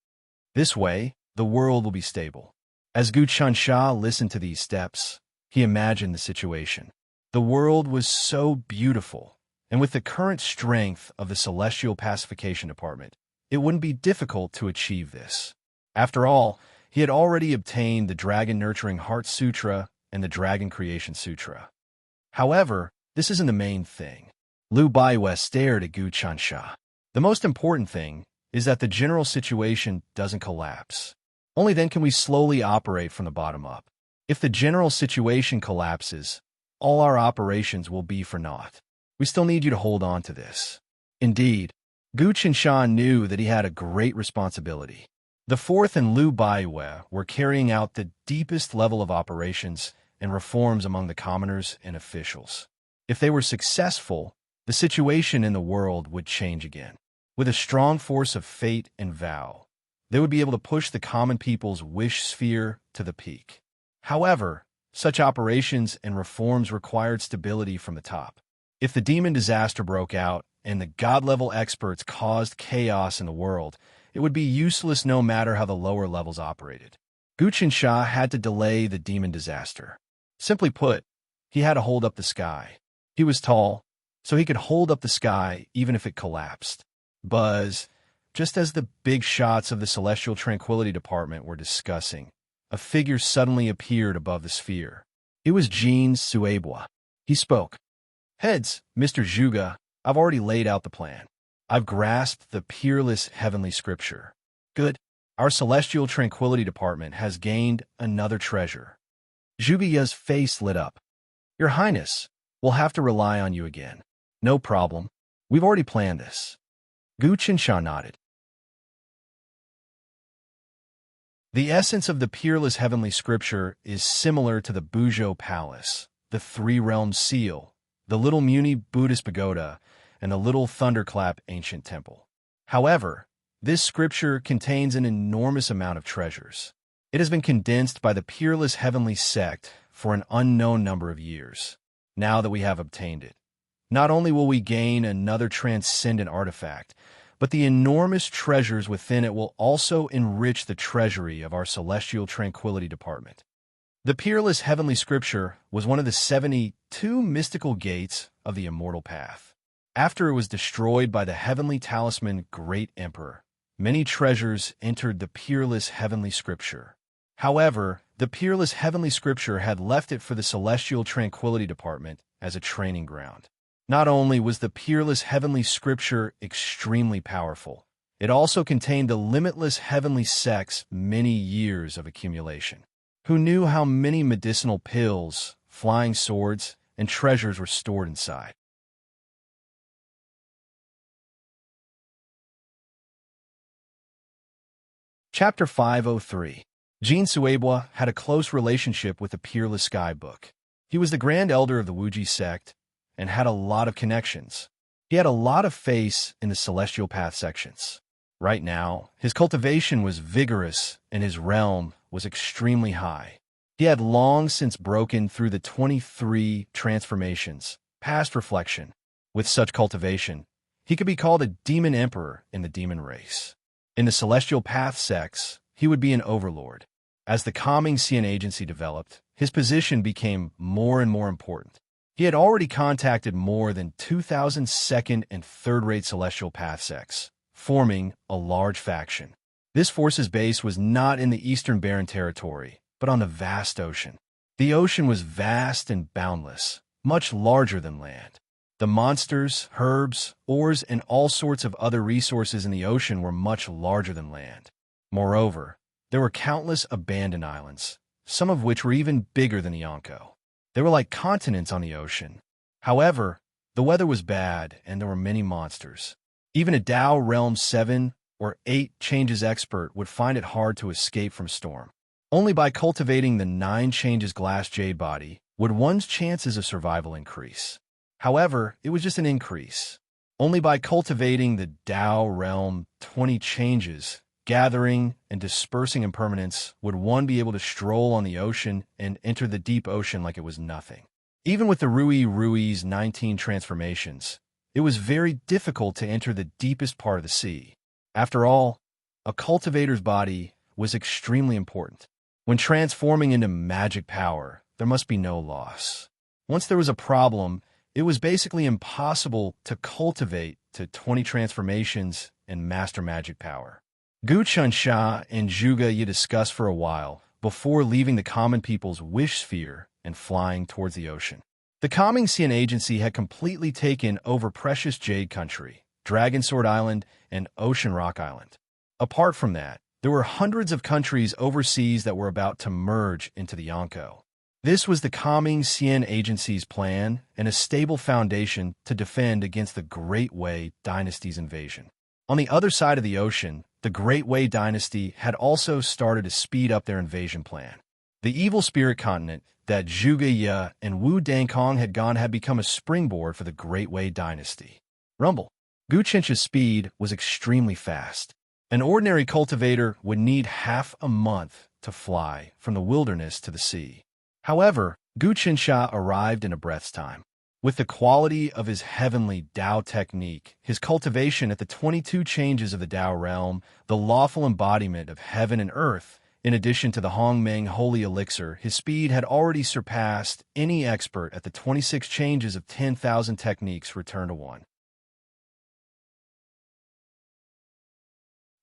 This way, the world will be stable. As Gu Chansha listened to these steps, he imagined the situation. The world was so beautiful, and with the current strength of the Celestial Pacification Department, it wouldn't be difficult to achieve this. After all, he had already obtained the Dragon Nurturing Heart Sutra and the Dragon Creation Sutra. However, this isn't the main thing. Lu Baiwe stared at Gu Chansha. The most important thing is that the general situation doesn't collapse. Only then can we slowly operate from the bottom up. If the general situation collapses, all our operations will be for naught. We still need you to hold on to this. Indeed, Gu Qinshan knew that he had a great responsibility. The Fourth and Lu Baiwe were carrying out the deepest level of operations and reforms among the commoners and officials. If they were successful, the situation in the world would change again. With a strong force of fate and vow, they would be able to push the common people's wish sphere to the peak. However, such operations and reforms required stability from the top. If the demon disaster broke out and the god-level experts caused chaos in the world, it would be useless no matter how the lower levels operated. Gu Qinsha had to delay the demon disaster. Simply put, he had to hold up the sky. He was tall, so he could hold up the sky even if it collapsed. Buzz, just as the big shots of the Celestial Tranquility Department were discussing, a figure suddenly appeared above the sphere. It was Jean Suebwa. He spoke. Heads, Mr. Zhuge, I've already laid out the plan. I've grasped the peerless heavenly scripture. Good. Our Celestial Tranquility Department has gained another treasure. Zhuge's face lit up. Your Highness, we'll have to rely on you again. No problem. We've already planned this. Gu Qinsha nodded. The essence of the peerless heavenly scripture is similar to the Buzhou Palace, the three-realm seal, the Little Muni Buddhist pagoda, and the Little Thunderclap ancient temple. However, this scripture contains an enormous amount of treasures. It has been condensed by the peerless heavenly sect for an unknown number of years. Now that we have obtained it, not only will we gain another transcendent artifact, but the enormous treasures within it will also enrich the treasury of our Celestial Tranquility Department. The peerless heavenly scripture was one of the 72 mystical gates of the immortal path. After it was destroyed by the heavenly talisman Great Emperor, many treasures entered the peerless heavenly scripture. However, the peerless heavenly scripture had left it for the Celestial Tranquility Department as a training ground. Not only was the peerless heavenly scripture extremely powerful, it also contained the limitless heavenly sect's many years of accumulation. Who knew how many medicinal pills, flying swords, and treasures were stored inside? Chapter 503. Jean Suebwa had a close relationship with the Peerless Sky Book. He was the Grand Elder of the Wuji sect and had a lot of connections. He had a lot of faith in the Celestial Path sections. Right now, his cultivation was vigorous and his realm was extremely high. He had long since broken through the 23 transformations, past reflection. With such cultivation, he could be called a demon emperor in the demon race. In the Celestial Path sects, he would be an overlord. As the calming Xian agency developed, his position became more and more important. He had already contacted more than 2,000 second and third-rate Celestial Path sects, forming a large faction. This force's base was not in the Eastern Barren Territory, but on the vast ocean. The ocean was vast and boundless, much larger than land. The monsters, herbs, ores, and all sorts of other resources in the ocean were much larger than land. Moreover, there were countless abandoned islands, some of which were even bigger than Yonko. They were like continents on the ocean. However, the weather was bad and there were many monsters. Even a Tao Realm 7 or 8 changes expert would find it hard to escape from storm. Only by cultivating the 9 changes glass jade body would one's chances of survival increase. However, it was just an increase. Only by cultivating the Tao Realm 20 changes, gathering and dispersing impermanence, would one be able to stroll on the ocean and enter the deep ocean like it was nothing. Even with the Rui's 19 transformations, it was very difficult to enter the deepest part of the sea. After all, a cultivator's body was extremely important. When transforming into magic power, there must be no loss. Once there was a problem, it was basically impossible to cultivate to 20 transformations and master magic power. Gu Qinsha and Zhuge Ye discussed for a while before leaving the common people's wish sphere and flying towards the ocean. The calming Xian agency had completely taken over Precious Jade Country, Dragon Sword Island, and Ocean Rock Island. Apart from that, there were hundreds of countries overseas that were about to merge into the Yonko. This was the calming Xian agency's plan and a stable foundation to defend against the Great Wei dynasty's invasion. On the other side of the ocean, the Great Wei dynasty had also started to speed up their invasion plan. The evil spirit continent that Zhuge Ye and Wu Dangkong had gone had become a springboard for the Great Wei dynasty. Rumble. Gu Qinsha's speed was extremely fast. An ordinary cultivator would need half a month to fly from the wilderness to the sea. However, Gu Qinsha arrived in a breath's time. With the quality of his heavenly Tao technique, his cultivation at the 22 changes of the Tao realm, the lawful embodiment of heaven and earth, in addition to the Hongmeng holy elixir, his speed had already surpassed any expert at the 26 changes of 10,000 techniques return to one.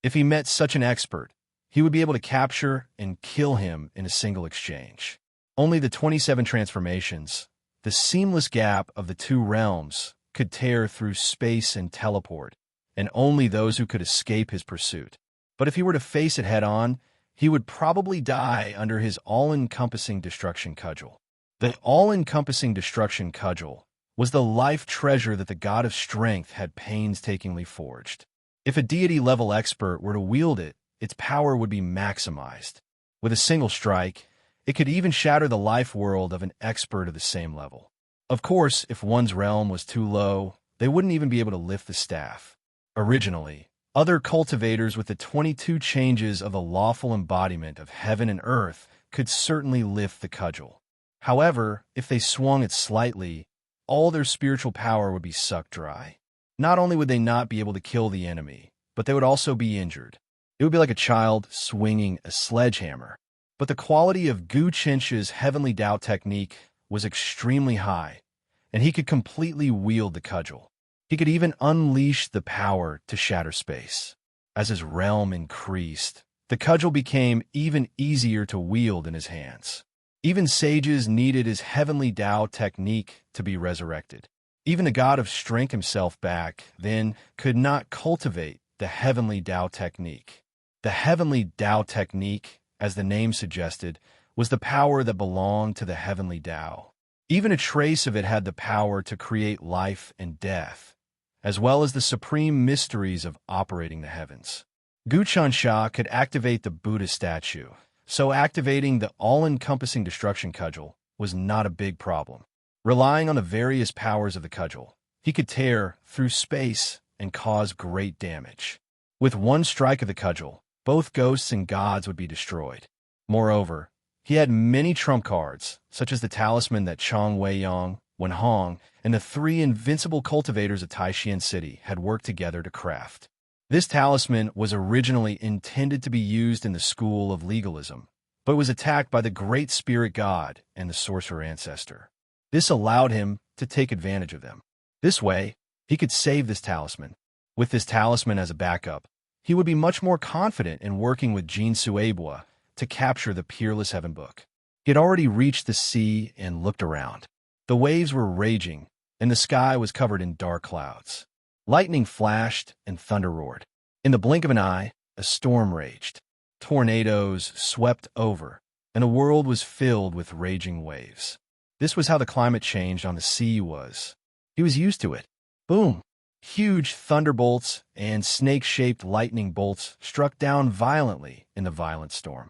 If he met such an expert, he would be able to capture and kill him in a single exchange. Only the 27 transformations, the seamless gap of the two realms, could tear through space and teleport, and only those who could escape his pursuit. But if he were to face it head-on, he would probably die under his all-encompassing destruction cudgel. The all-encompassing destruction cudgel was the life treasure that the god of strength had painstakingly forged. If a deity-level expert were to wield it, its power would be maximized. With a single strike, it could even shatter the life world of an expert of the same level. Of course, if one's realm was too low, they wouldn't even be able to lift the staff. Originally, other cultivators with the 22 changes of the lawful embodiment of heaven and earth could certainly lift the cudgel. However, if they swung it slightly, all their spiritual power would be sucked dry. Not only would they not be able to kill the enemy, but they would also be injured. It would be like a child swinging a sledgehammer. But the quality of Gu Qinsha's heavenly Tao technique was extremely high, and he could completely wield the cudgel. He could even unleash the power to shatter space. As his realm increased, the cudgel became even easier to wield in his hands. Even sages needed his heavenly Tao technique to be resurrected. Even the god of strength himself back then could not cultivate the heavenly Tao technique. The heavenly Tao technique, as the name suggested, was the power that belonged to the heavenly Tao. Even a trace of it had the power to create life and death, as well as the supreme mysteries of operating the heavens. Gu Qinsha could activate the Buddha statue, so activating the all-encompassing destruction cudgel was not a big problem. Relying on the various powers of the cudgel, he could tear through space and cause great damage. With one strike of the cudgel, both ghosts and gods would be destroyed. Moreover, he had many trump cards, such as the talisman that Chong Weiyang, Wen Hong, and the 3 invincible cultivators of Taishan City had worked together to craft. This talisman was originally intended to be used in the school of legalism, but was attacked by the Great Spirit God and the Sorcerer Ancestor. This allowed him to take advantage of them. This way, he could save this talisman. With this talisman as a backup, he would be much more confident in working with Jin Suebua to capture the peerless Heaven Book. He had already reached the sea and looked around. The waves were raging, and the sky was covered in dark clouds. Lightning flashed and thunder roared. In the blink of an eye, a storm raged. Tornadoes swept over, and the world was filled with raging waves. This was how the climate change on the sea was. He was used to it. Boom! Huge thunderbolts and snake-shaped lightning bolts struck down violently in the violent storm.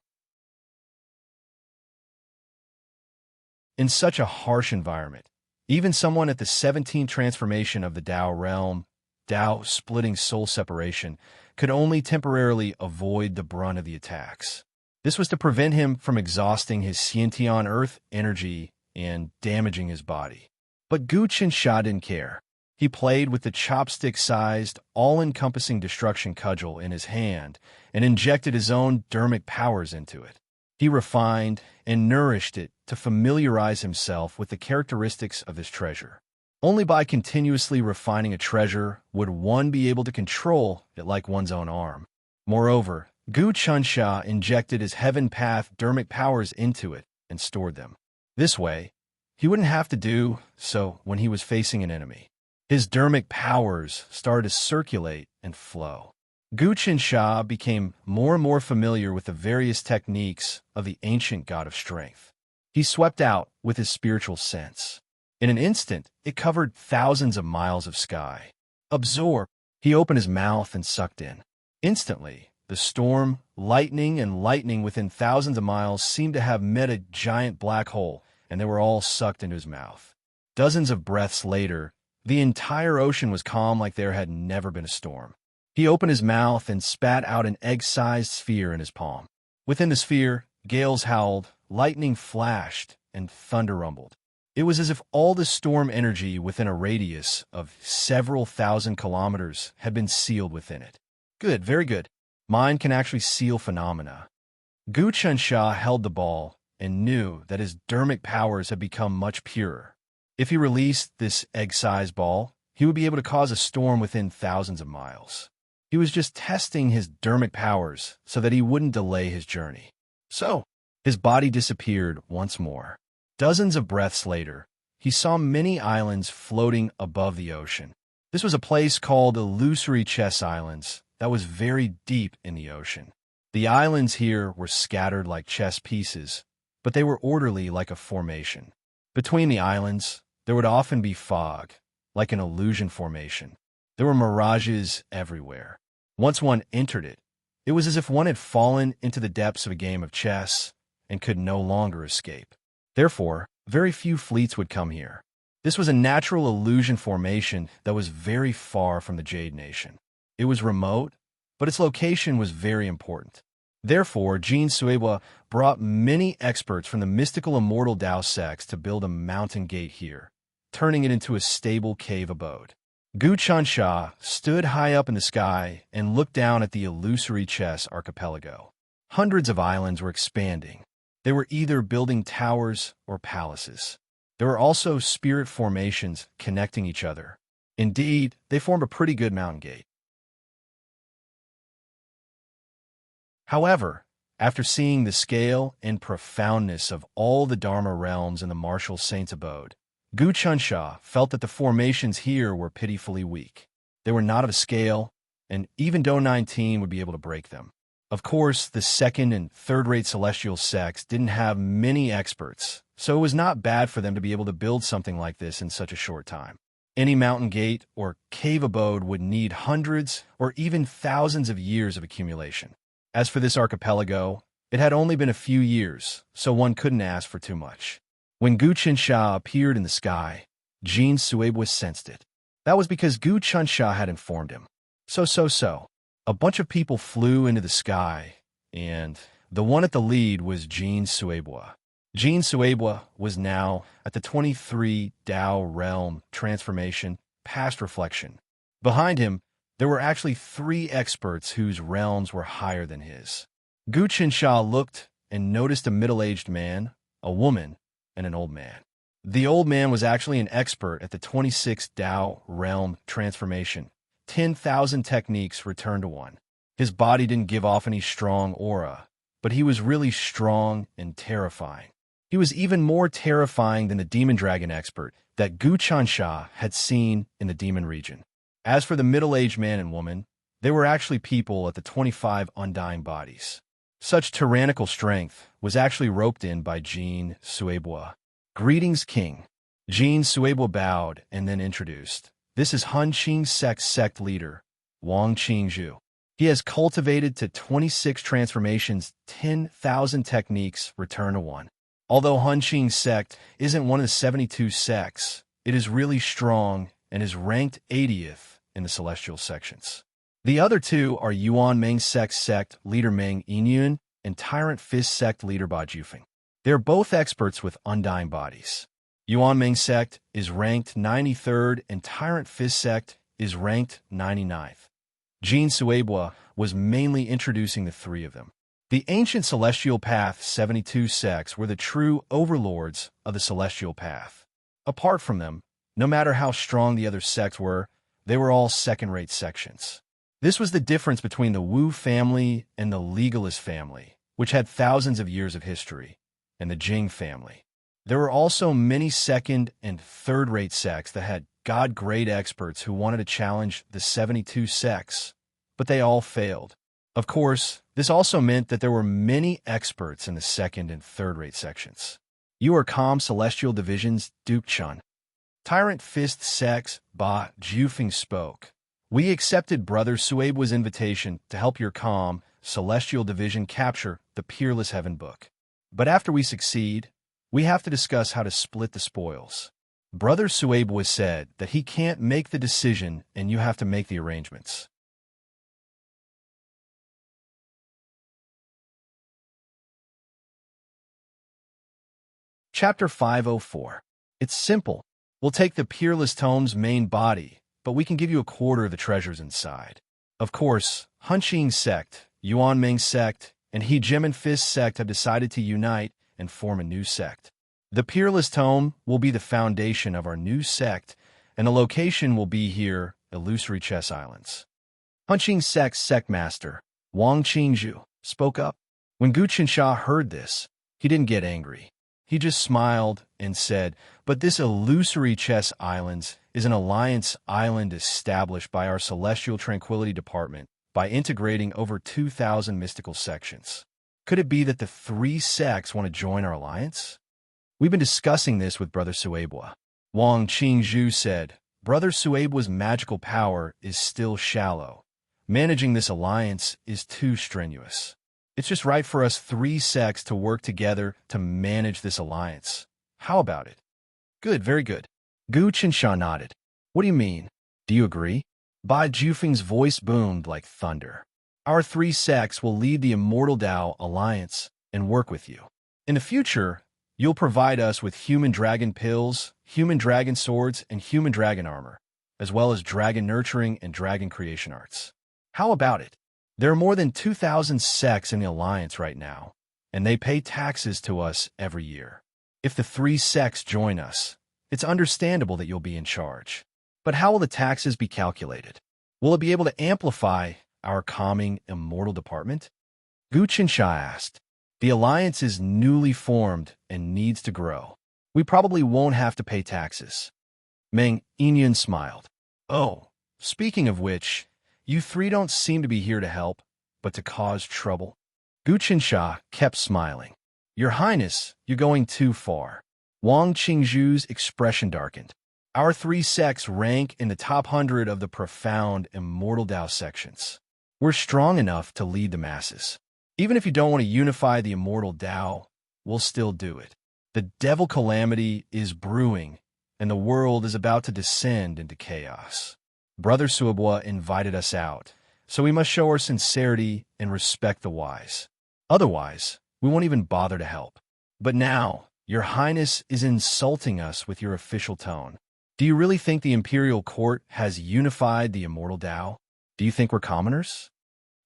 In such a harsh environment, even someone at the 17th transformation of the Tao realm, Tao-splitting soul separation, could only temporarily avoid the brunt of the attacks. This was to prevent him from exhausting his Xiantian earth energy and damaging his body. But Gu Qinsha didn't care. He played with the chopstick-sized, all-encompassing destruction cudgel in his hand and injected his own dermic powers into it. He refined and nourished it to familiarize himself with the characteristics of this treasure. Only by continuously refining a treasure would one be able to control it like one's own arm. Moreover, Gu Qinsha injected his Heaven Path dermic powers into it and stored them. This way, he wouldn't have to do so when he was facing an enemy. His dermic powers started to circulate and flow. Gu Qinsha became more and more familiar with the various techniques of the ancient god of strength. He swept out with his spiritual sense. In an instant, it covered thousands of miles of sky. Absorb. He opened his mouth and sucked in. Instantly, the storm, lightning, and lightning within thousands of miles seemed to have met a giant black hole, and they were all sucked into his mouth. Dozens of breaths later, the entire ocean was calm like there had never been a storm. He opened his mouth and spat out an egg-sized sphere in his palm. Within the sphere, gales howled, lightning flashed, and thunder rumbled. It was as if all the storm energy within a radius of several thousand kilometers had been sealed within it. Good, very good. Mind can actually seal phenomena. Gu Qinsha held the ball and knew that his dermic powers had become much purer. If he released this egg-sized ball, he would be able to cause a storm within thousands of miles. He was just testing his dermic powers so that he wouldn't delay his journey. So, his body disappeared once more. Dozens of breaths later, he saw many islands floating above the ocean. This was a place called Illusory Chess Islands that was very deep in the ocean. The islands here were scattered like chess pieces, but they were orderly like a formation. Between the islands, there would often be fog, like an illusion formation. There were mirages everywhere. Once one entered it, it was as if one had fallen into the depths of a game of chess and could no longer escape. Therefore, very few fleets would come here. This was a natural illusion formation that was very far from the Jade Nation. It was remote, but its location was very important. Therefore, Jin Suewa brought many experts from the mystical immortal Dao sects to build a mountain gate here, turning it into a stable cave abode. Gu Qinsha stood high up in the sky and looked down at the illusory chess archipelago. Hundreds of islands were expanding. They were either building towers or palaces. There were also spirit formations connecting each other. Indeed, they formed a pretty good mountain gate. However, after seeing the scale and profoundness of all the Dharma realms in the martial saint's abode, Gu Qinsha felt that the formations here were pitifully weak. They were not of scale, and even Do 19 would be able to break them. Of course, the second and third-rate celestial sects didn't have many experts, so it was not bad for them to be able to build something like this in such a short time. Any mountain gate or cave abode would need hundreds or even thousands of years of accumulation. As for this archipelago, it had only been a few years, so one couldn't ask for too much. When Gu Qinsha appeared in the sky, Jin Suewa sensed it. That was because Gu Qinsha had informed him. So. A bunch of people flew into the sky, and the one at the lead was Jin Suewa. Jin Suewa was now at the 23 Dao realm transformation, past reflection. Behind him, there were actually 3 experts whose realms were higher than his. Gu Qinsha looked and noticed a middle-aged man, a woman, and an old man. The old man was actually an expert at the 26 Dao realm transformation. 10,000 techniques returned to one. His body didn't give off any strong aura, but he was really strong and terrifying. He was even more terrifying than the demon dragon expert that Gu Qinsha had seen in the demon region. As for the middle-aged man and woman, they were actually people at the 25 undying bodies. Such tyrannical strength was actually roped in by Jin Suewa. Greetings, King. Jin Suewa bowed and then introduced. This is Han Qing's sect leader, Wang Qingzhu. He has cultivated to 26 transformations, 10,000 techniques, return to one. Although Han Qing's sect isn't one of the 72 sects, it is really strong and is ranked 80th in the celestial sections. The other 2 are Yuan Meng sect leader Meng Yinyun and Tyrant Fist sect leader Ba Jufeng. They are both experts with undying bodies. Yuan Meng sect is ranked 93rd and Tyrant Fist sect is ranked 99th. Jin Suewa was mainly introducing the 3 of them. The ancient celestial path 72 sects were the true overlords of the celestial path. Apart from them, no matter how strong the other sects were, they were all second-rate sections. This was the difference between the Wu family and the Legalist family, which had thousands of years of history, and the Jing family. There were also many second and third-rate sects that had god-grade experts who wanted to challenge the 72 sects, but they all failed. Of course, this also meant that there were many experts in the second and third-rate sections. You are calm celestial divisions, Duke Chun. Tyrant Fist Sects, Ba Jufing spoke. We accepted Brother Sueba's invitation to help your calm celestial division capture the Peerless Heaven book. But after we succeed, we have to discuss how to split the spoils. Brother Sueba said that he can't make the decision and you have to make the arrangements. Chapter 504. It's simple. We'll take the Peerless Tome's main body, but we can give you a quarter of the treasures inside. Of course, Hunqing Sect, Yuan Ming Sect, and He Jimin Fist Sect have decided to unite and form a new sect. The Peerless Tome will be the foundation of our new sect, and the location will be here, Illusory Chess Islands. Hunqing Sect's Sectmaster, Wang Qingzhu, spoke up. When Gu Qinsha heard this, he didn't get angry. He just smiled and said, but this Illusory Chess Islands is an alliance island established by our Celestial Tranquility Department by integrating over 2,000 mystical sections. Could it be that the 3 sects want to join our alliance? We've been discussing this with Brother Sueba. Wang Qingzhu said, Brother Sueba's magical power is still shallow. Managing this alliance is too strenuous. It's just right for us 3 sects to work together to manage this alliance. How about it? Good, very good. Gu Qinsha nodded. What do you mean? Do you agree? Bai Jufing's voice boomed like thunder. Our 3 sects will lead the Immortal Tao Alliance and work with you. In the future, you'll provide us with human dragon pills, human dragon swords, and human dragon armor, as well as dragon nurturing and dragon creation arts. How about it? There are more than 2,000 sects in the alliance right now, and they pay taxes to us every year. If the 3 sects join us, it's understandable that you'll be in charge. But how will the taxes be calculated? Will it be able to amplify our calming immortal department? Gu Qinsha asked. The alliance is newly formed and needs to grow. We probably won't have to pay taxes. Meng Yinyun smiled. Oh, speaking of which, you 3 don't seem to be here to help, but to cause trouble. Gu Qinsha kept smiling. Your Highness, you're going too far. Wang Qingzhu's expression darkened. Our 3 sects rank in the top 100 of the profound Immortal Tao sections. We're strong enough to lead the masses. Even if you don't want to unify the Immortal Tao, we'll still do it. The devil calamity is brewing, and the world is about to descend into chaos. Brother Sueba invited us out, so we must show our sincerity and respect the wise. Otherwise, we won't even bother to help. But now, Your Highness is insulting us with your official tone. Do you really think the Imperial Court has unified the Immortal Tao? Do you think we're commoners?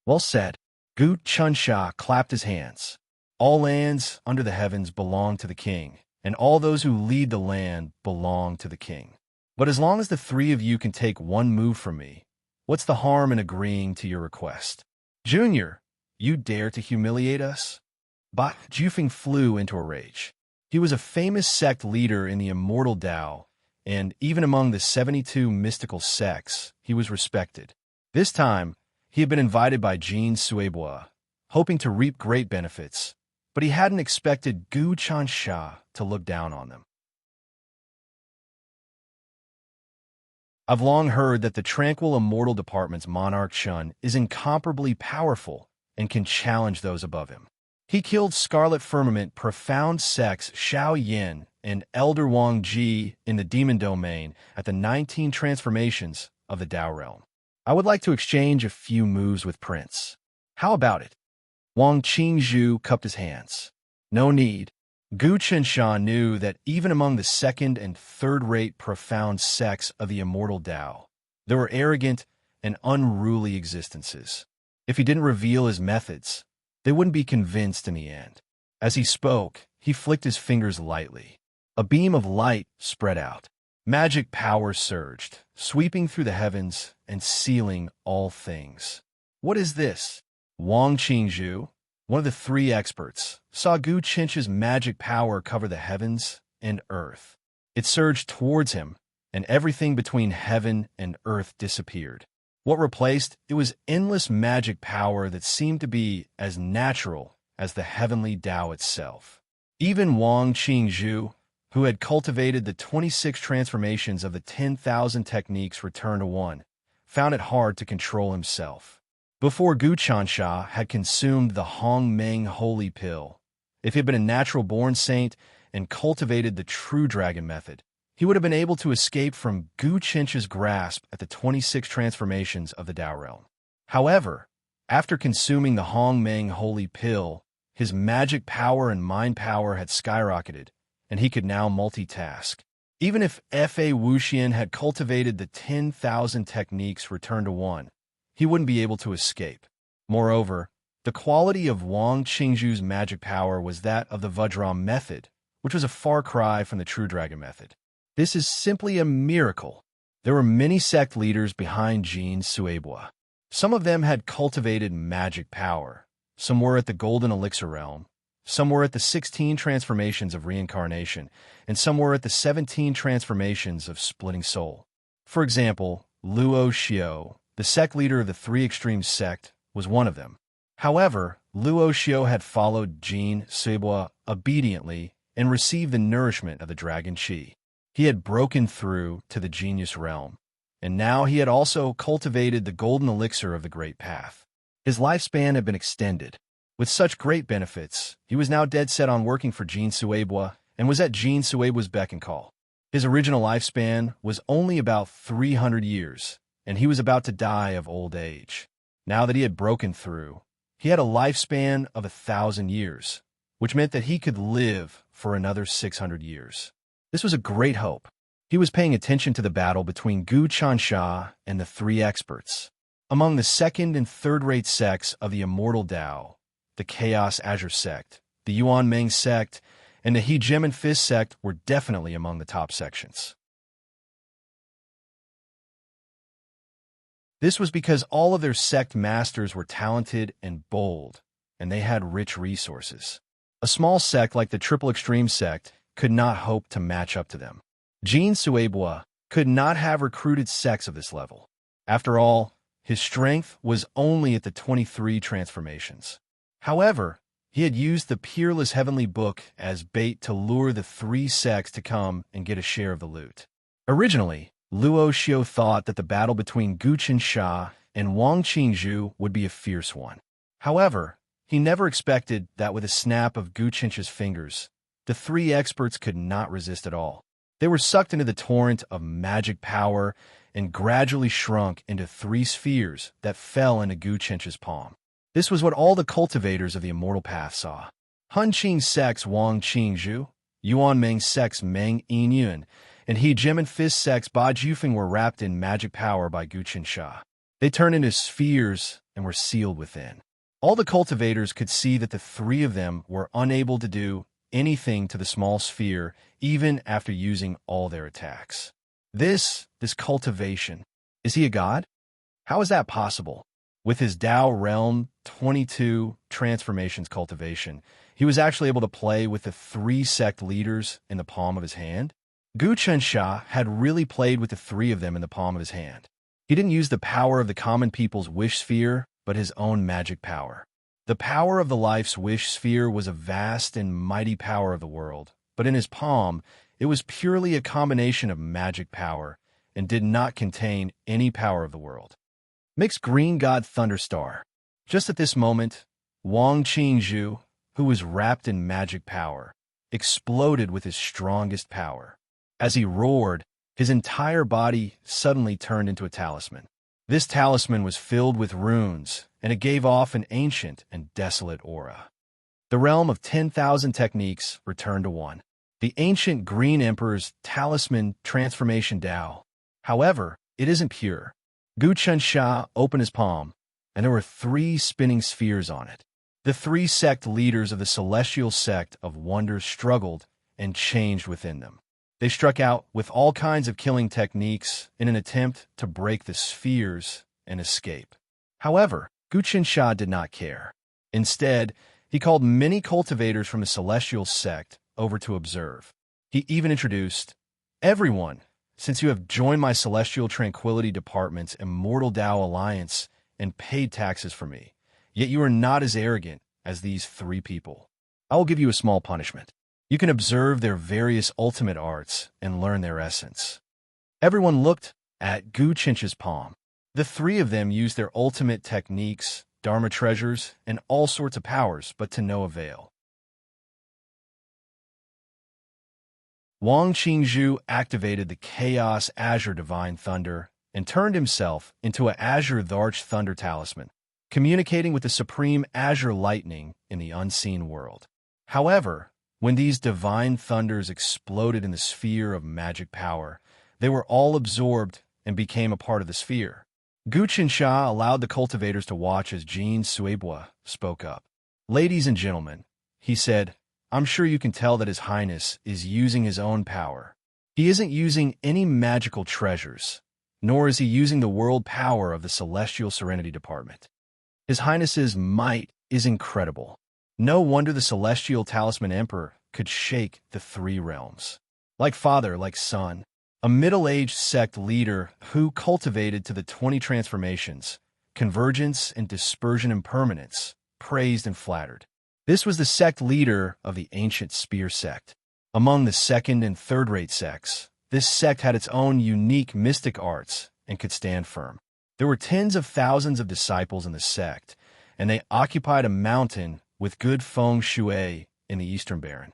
Well said. Gu Qinsha clapped his hands. All lands under the heavens belong to the king, and all those who lead the land belong to the king. But as long as the 3 of you can take one move from me, what's the harm in agreeing to your request? Junior, you dare to humiliate us? Ba Jufing flew into a rage. He was a famous sect leader in the Immortal Tao, and even among the 72 mystical sects, he was respected. This time, he had been invited by Jean Sueba, hoping to reap great benefits, but he hadn't expected Gu Qinsha to look down on them. I've long heard that the Tranquil Immortal Department's Monarch Shun is incomparably powerful and can challenge those above him. He killed Scarlet Firmament Profound Sects Xiao Yin and Elder Wang Ji in the Demon Domain at the 19 transformations of the Tao Realm. I would like to exchange a few moves with Prince. How about it? Wang Qingzhu cupped his hands. No need. Gu Qinsha knew that even among the second and third-rate profound sects of the Immortal Tao, there were arrogant and unruly existences. If he didn't reveal his methods, they wouldn't be convinced in the end. As he spoke, he flicked his fingers lightly. A beam of light spread out. Magic power surged, sweeping through the heavens and sealing all things. What is this? Wang Qingzhu, one of the 3 experts, saw Gu Qinsha's magic power cover the heavens and earth. It surged towards him, and everything between heaven and earth disappeared. What replaced it was endless magic power that seemed to be as natural as the heavenly Tao itself. Even Wang Qingzhu, who had cultivated the 26 transformations of the 10,000 techniques returned to one, found it hard to control himself. Before Gu Chansha had consumed the Hong Meng holy pill, if he had been a natural-born saint and cultivated the true dragon method, he would have been able to escape from Gu Chencha's grasp at the 26 transformations of the Tao realm. However, after consuming the Hong Meng holy pill, his magic power and mind power had skyrocketed, and he could now multitask. Even if Fa Wuxian had cultivated the 10,000 techniques returned to one, he wouldn't be able to escape. Moreover, the quality of Wang Qingzhu's magic power was that of the Vajram method, which was a far cry from the true dragon method. This is simply a miracle. There were many sect leaders behind Jin Suebua. Some of them had cultivated magic power. Some were at the Golden Elixir realm. Some were at the 16 transformations of reincarnation, and some were at the 17 transformations of splitting soul. For example, Luo Xiao, the sect leader of the Three Extremes sect, was one of them. However, Luo Xiao had followed Jin Suebua obediently and received the nourishment of the Dragon Qi. He had broken through to the genius realm, and now he had also cultivated the golden elixir of the Great Path. His lifespan had been extended. With such great benefits, he was now dead set on working for Jin Suebua and was at Jin Suebua's beck and call. His original lifespan was only about 300 years, and he was about to die of old age. Now that he had broken through, he had a lifespan of 1,000 years, which meant that he could live for another 600 years. This was a great hope. He was paying attention to the battle between Gu Chansha and the three experts. Among the second and third-rate sects of the Immortal Tao, the Chaos Azure sect, the Yuan Meng sect, and the He Gem and Fist sect were definitely among the top sections. This was because all of their sect masters were talented and bold, and they had rich resources. A small sect like the Triple Extreme sect could not hope to match up to them. Jin Suebua could not have recruited sects of this level. After all, his strength was only at the 23 transformations. However, he had used the peerless heavenly book as bait to lure the three sects to come and get a share of the loot. Originally, Luo Xiao thought that the battle between Gu Chansha and Wang Qingzhu would be a fierce one. However, he never expected that with a snap of Gu Chencha's fingers, the three experts could not resist at all. They were sucked into the torrent of magic power and gradually shrunk into three spheres that fell into Gu Chencha's palm. This was what all the cultivators of the Immortal Path saw. Hun Qing sect's Wang Qingzhu, Yuan Meng sect's Meng Yinyun, and He Gem and Fist sect's Ba Jufeng were wrapped in magic power by Gu Chansha. They turned into spheres and were sealed within. All the cultivators could see that the three of them were unable to do anything to the small sphere, even after using all their attacks. This cultivation, is he a god? How is that possible? With his Tao realm 22 transformations cultivation, he was actually able to play with the three sect leaders in the palm of his hand. Gu Chansha had really played with the three of them in the palm of his hand. He didn't use the power of the common people's wish sphere, but his own magic power. The power of the life's wish sphere was a vast and mighty power of the world, but in his palm, it was purely a combination of magic power and did not contain any power of the world. Mixed green god Thunderstar. Just at this moment, Wang Qingzhu, who was wrapped in magic power, exploded with his strongest power. As he roared, his entire body suddenly turned into a talisman. This talisman was filled with runes, and it gave off an ancient and desolate aura. The realm of 10,000 techniques returned to one. The ancient Green Emperor's talisman transformation Tao. However, it isn't pure. Gu Chansha opened his palm, and there were three spinning spheres on it. The three sect leaders of the celestial sect of wonders struggled and changed within them. They struck out with all kinds of killing techniques in an attempt to break the spheres and escape. However, Gu Chansha did not care. Instead, he called many cultivators from the celestial sect over to observe. He even introduced, "Everyone, since you have joined my Celestial Tranquility Department's Immortal Tao Alliance and paid taxes for me, yet you are not as arrogant as these three people, I will give you a small punishment. You can observe their various ultimate arts and learn their essence." Everyone looked at Gu Chinch's palm. The three of them used their ultimate techniques, Dharma treasures, and all sorts of powers, but to no avail. Wang Qingzhu activated the Chaos Azure Divine Thunder and turned himself into an Azure Dharch Thunder Talisman, communicating with the Supreme Azure Lightning in the unseen world. However, when these divine thunders exploded in the sphere of magic power, they were all absorbed and became a part of the sphere. Gu Qinsha allowed the cultivators to watch as Jin Suebua spoke up. "Ladies and gentlemen," he said, "I'm sure you can tell that His Highness is using his own power. He isn't using any magical treasures, nor is he using the world power of the Celestial Serenity Department. His Highness's might is incredible. No wonder the Celestial Talisman Emperor could shake the three realms. Like father, like son, a middle-aged sect leader who cultivated to the 20 transformations, convergence and dispersion impermanence, praised and flattered. This was the sect leader of the ancient spear sect. Among the second and third-rate sects, this sect had its own unique mystic arts and could stand firm. There were tens of thousands of disciples in the sect, and they occupied a mountain with good feng shui in the Eastern Baron.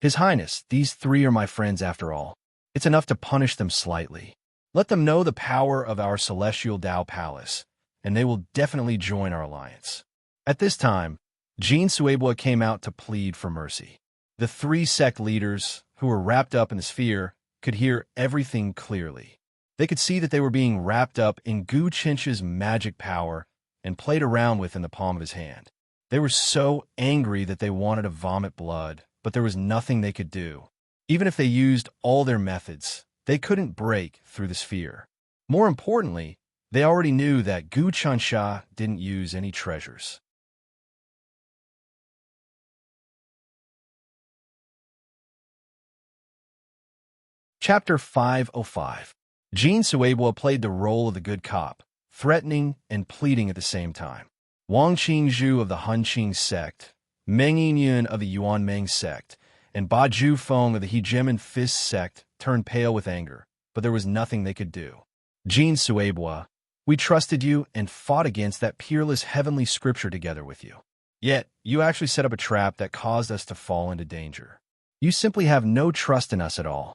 His Highness, these three are my friends after all. It's enough to punish them slightly. Let them know the power of our Celestial Tao Palace, and they will definitely join our alliance." At this time, Jin Suebua came out to plead for mercy. The three sect leaders, who were wrapped up in the sphere, could hear everything clearly. They could see that they were being wrapped up in Gu Chinch's magic power and played around with in the palm of his hand. They were so angry that they wanted to vomit blood, but there was nothing they could do. Even if they used all their methods, they couldn't break through the sphere. More importantly, they already knew that Gu Qinsha didn't use any treasures. Chapter 505. Jin Suebua played the role of the good cop, threatening and pleading at the same time. Wang Qingzhu of the Hunqing sect, Meng Yinyun of the Yuanmeng sect, and Ba Jufeng of the Hegemon Fist sect turned pale with anger, but there was nothing they could do. "Jin Suebua, we trusted you and fought against that peerless heavenly scripture together with you. Yet, you actually set up a trap that caused us to fall into danger. You simply have no trust in us at all."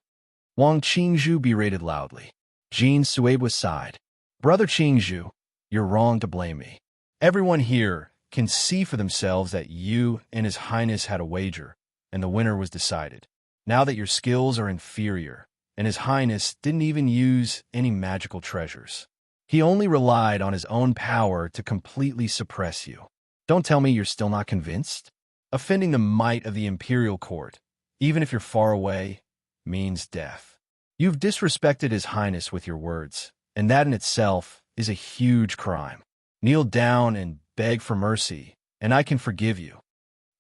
Wang Qingzhu berated loudly. Jin Suebua sighed. "Brother Qingzhu, you're wrong to blame me. Everyone here can see for themselves that you and His Highness had a wager, and the winner was decided. Now that your skills are inferior, and His Highness didn't even use any magical treasures. He only relied on his own power to completely suppress you. Don't tell me you're still not convinced? Offending the might of the imperial court, even if you're far away, means death. You've disrespected His Highness with your words, and that in itself is a huge crime. Kneel down and beg for mercy, and I can forgive you."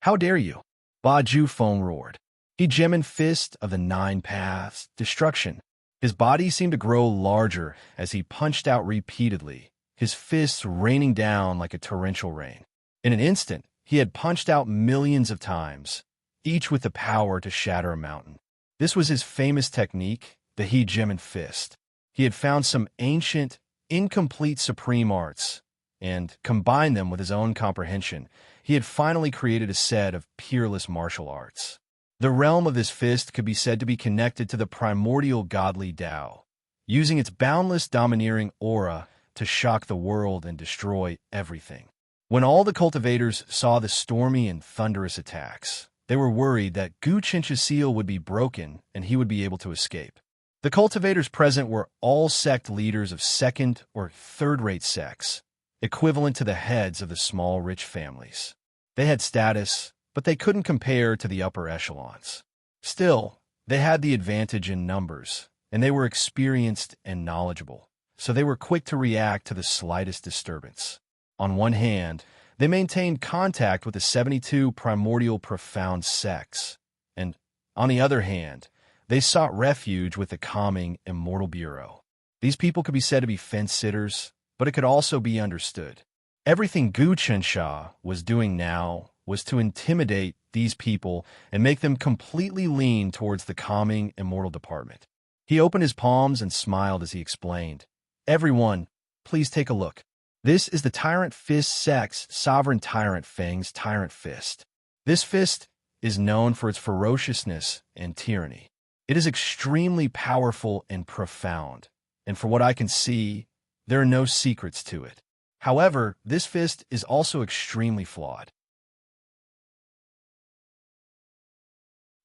"How dare you?" Ba Jufeng roared. Hegemon Fist of the Nine Paths, destruction. His body seemed to grow larger as he punched out repeatedly, his fists raining down like a torrential rain. In an instant, he had punched out millions of times, each with the power to shatter a mountain. This was his famous technique, the Hegemon Fist. He had found some ancient, incomplete supreme arts, and combined them with his own comprehension. He had finally created a set of peerless martial arts. The realm of this fist could be said to be connected to the primordial godly Tao, using its boundless domineering aura to shock the world and destroy everything. When all the cultivators saw the stormy and thunderous attacks, they were worried that Gu Chinch's seal would be broken and he would be able to escape. The cultivators present were all sect leaders of second or third-rate sects, equivalent to the heads of the small rich families. They had status, but they couldn't compare to the upper echelons. Still, they had the advantage in numbers, and they were experienced and knowledgeable, so they were quick to react to the slightest disturbance. On one hand, they maintained contact with the 72 primordial profound sects, and, on the other hand, They sought refuge with the calming, immortal bureau. These people could be said to be fence-sitters, but it could also be understood. Everything Gu Chensha was doing now was to intimidate these people and make them completely lean towards the calming, immortal department. He opened his palms and smiled as he explained, "Everyone, please take a look. This is the Tyrant Fist Sect's Sovereign Tyrant Fang's Tyrant Fist. This fist is known for its ferociousness and tyranny. It is extremely powerful and profound, and for what I can see, there are no secrets to it. However, this fist is also extremely flawed."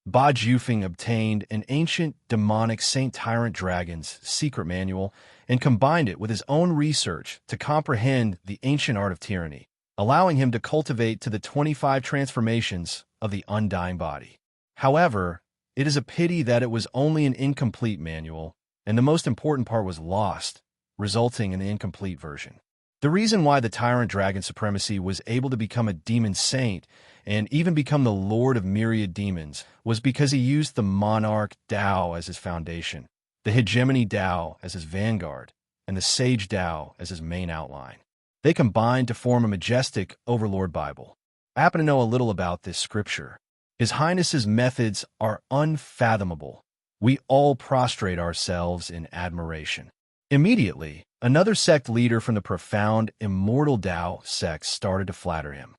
Ba Jufeng obtained an ancient demonic Saint Tyrant Dragon's secret manual and combined it with his own research to comprehend the ancient art of tyranny, allowing him to cultivate to the 25 transformations of the undying body. However, it is a pity that it was only an incomplete manual, and the most important part was lost, resulting in the incomplete version. The reason why the Tyrant Dragon Supremacy was able to become a demon saint and even become the Lord of Myriad Demons was because he used the Monarch Tao as his foundation, the Hegemony Tao as his vanguard, and the Sage Tao as his main outline. They combined to form a majestic Overlord Bible. I happen to know a little about this scripture. His Highness's methods are unfathomable. We all prostrate ourselves in admiration. Immediately, another sect leader from the profound, immortal Tao sect started to flatter him.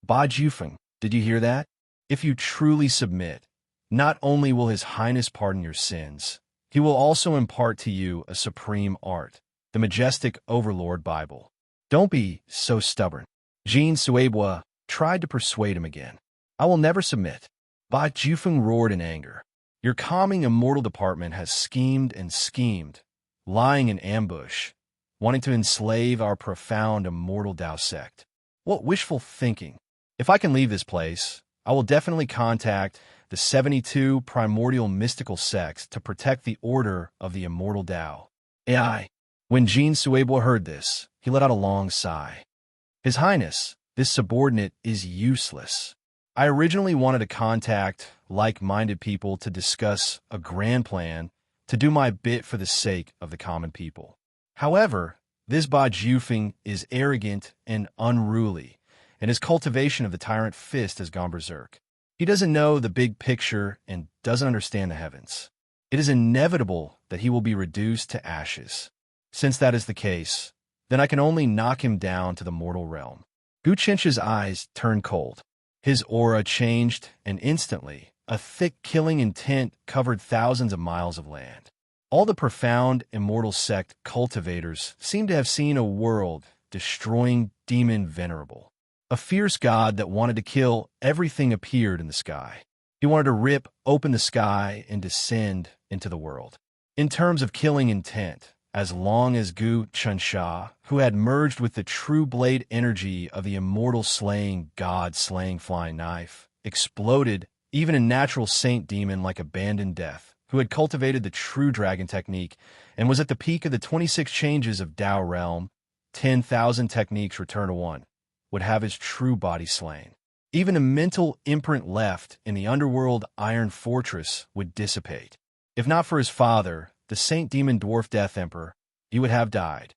"Ba Jufeng, did you hear that? If you truly submit, not only will His Highness pardon your sins, he will also impart to you a supreme art, the majestic Overlord Bible. Don't be so stubborn." Jin Suebua tried to persuade him again. "I will never submit." Ba Jufeng roared in anger. "Your calming immortal department has schemed and schemed, lying in ambush, wanting to enslave our profound immortal Tao sect. What wishful thinking. If I can leave this place, I will definitely contact the 72 primordial mystical sects to protect the order of the immortal Tao." AI. When Jin Suebua heard this, he let out a long sigh. "His Highness, this subordinate is useless. I originally wanted to contact like-minded people to discuss a grand plan to do my bit for the sake of the common people. However, this Ba Jufeng is arrogant and unruly, and his cultivation of the Tyrant Fist has gone berserk. He doesn't know the big picture and doesn't understand the heavens. It is inevitable that he will be reduced to ashes. Since that is the case, then I can only knock him down to the mortal realm." Gu Chencha's eyes turned cold. His aura changed, and instantly, a thick killing intent covered thousands of miles of land. All the profound, immortal sect cultivators seemed to have seen a world-destroying demon venerable. A fierce god that wanted to kill everything appeared in the sky. He wanted to rip open the sky and descend into the world. In terms of killing intent, as long as Gu Chensha, who had merged with the true blade energy of the immortal slaying god-slaying flying knife, exploded, even a natural saint demon like Abandoned Death, who had cultivated the true dragon technique and was at the peak of the 26 changes of Tao realm, 10,000 techniques return to one, would have his true body slain. Even a mental imprint left in the underworld Iron Fortress would dissipate. If not for his father, the Saint Demon Dwarf Death Emperor, he would have died.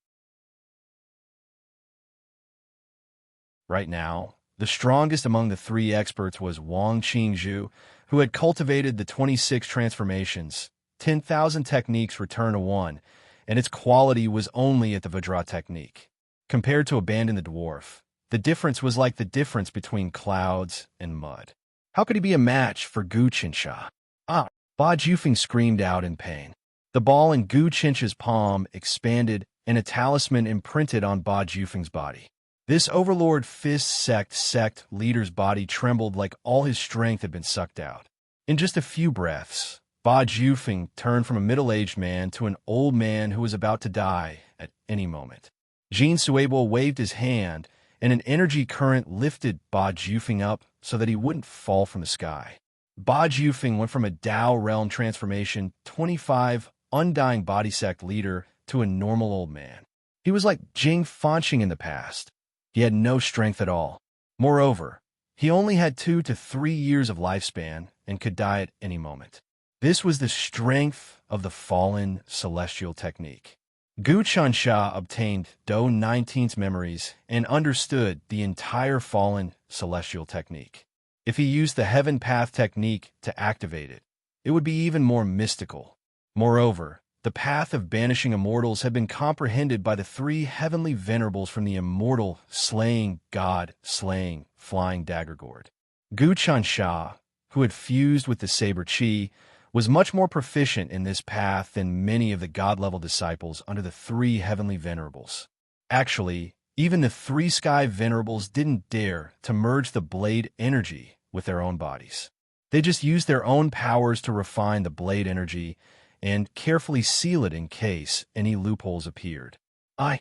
Right now, the strongest among the three experts was Wang Qingzhu, who had cultivated the 26 transformations, 10,000 techniques return to one, and its quality was only at the Vajra technique. Compared to Abandon the Dwarf, the difference was like the difference between clouds and mud. How could he be a match for Gu Chensha? Ah! Ba Jufeng screamed out in pain. The ball in Gu Chensha's palm expanded, and a talisman imprinted on Ba Jufeng's body. This Overlord Fist sect leader's body trembled like all his strength had been sucked out. In just a few breaths, Ba Jufeng turned from a middle-aged man to an old man who was about to die at any moment. Jin Suebo waved his hand, and an energy current lifted Ba Jufeng up so that he wouldn't fall from the sky. Ba Jufeng went from a Tao realm transformation 25 undying body sect leader to a normal old man. He was like Jing Fanqing in the past. He had no strength at all. Moreover, he only had 2 to 3 years of lifespan and could die at any moment. This was the strength of the fallen celestial technique. Gu Chansha obtained Do 19's memories and understood the entire fallen celestial technique. If he used the heaven path technique to activate it, it would be even more mystical. Moreover, the path of banishing immortals had been comprehended by the three heavenly venerables from the immortal slaying god slaying flying dagger gourd. Gu Chansha, who had fused with the saber chi, was much more proficient in this path than many of the god-level disciples under the three heavenly venerables. Actually, even the three sky venerables didn't dare to merge the blade energy with their own bodies. They just used their own powers to refine the blade energy and carefully seal it in case any loopholes appeared. I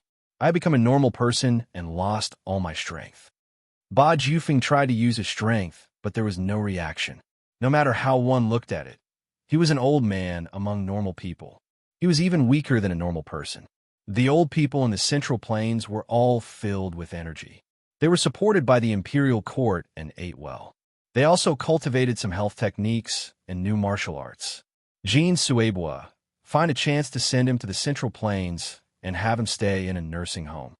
become a normal person and lost all my strength. Ba Jufeng tried to use his strength, but there was no reaction. No matter how one looked at it, he was an old man among normal people. He was even weaker than a normal person. The old people in the Central Plains were all filled with energy. They were supported by the imperial court and ate well. They also cultivated some health techniques and new martial arts. Jean Suebua, find a chance to send him to the Central Plains and have him stay in a nursing home.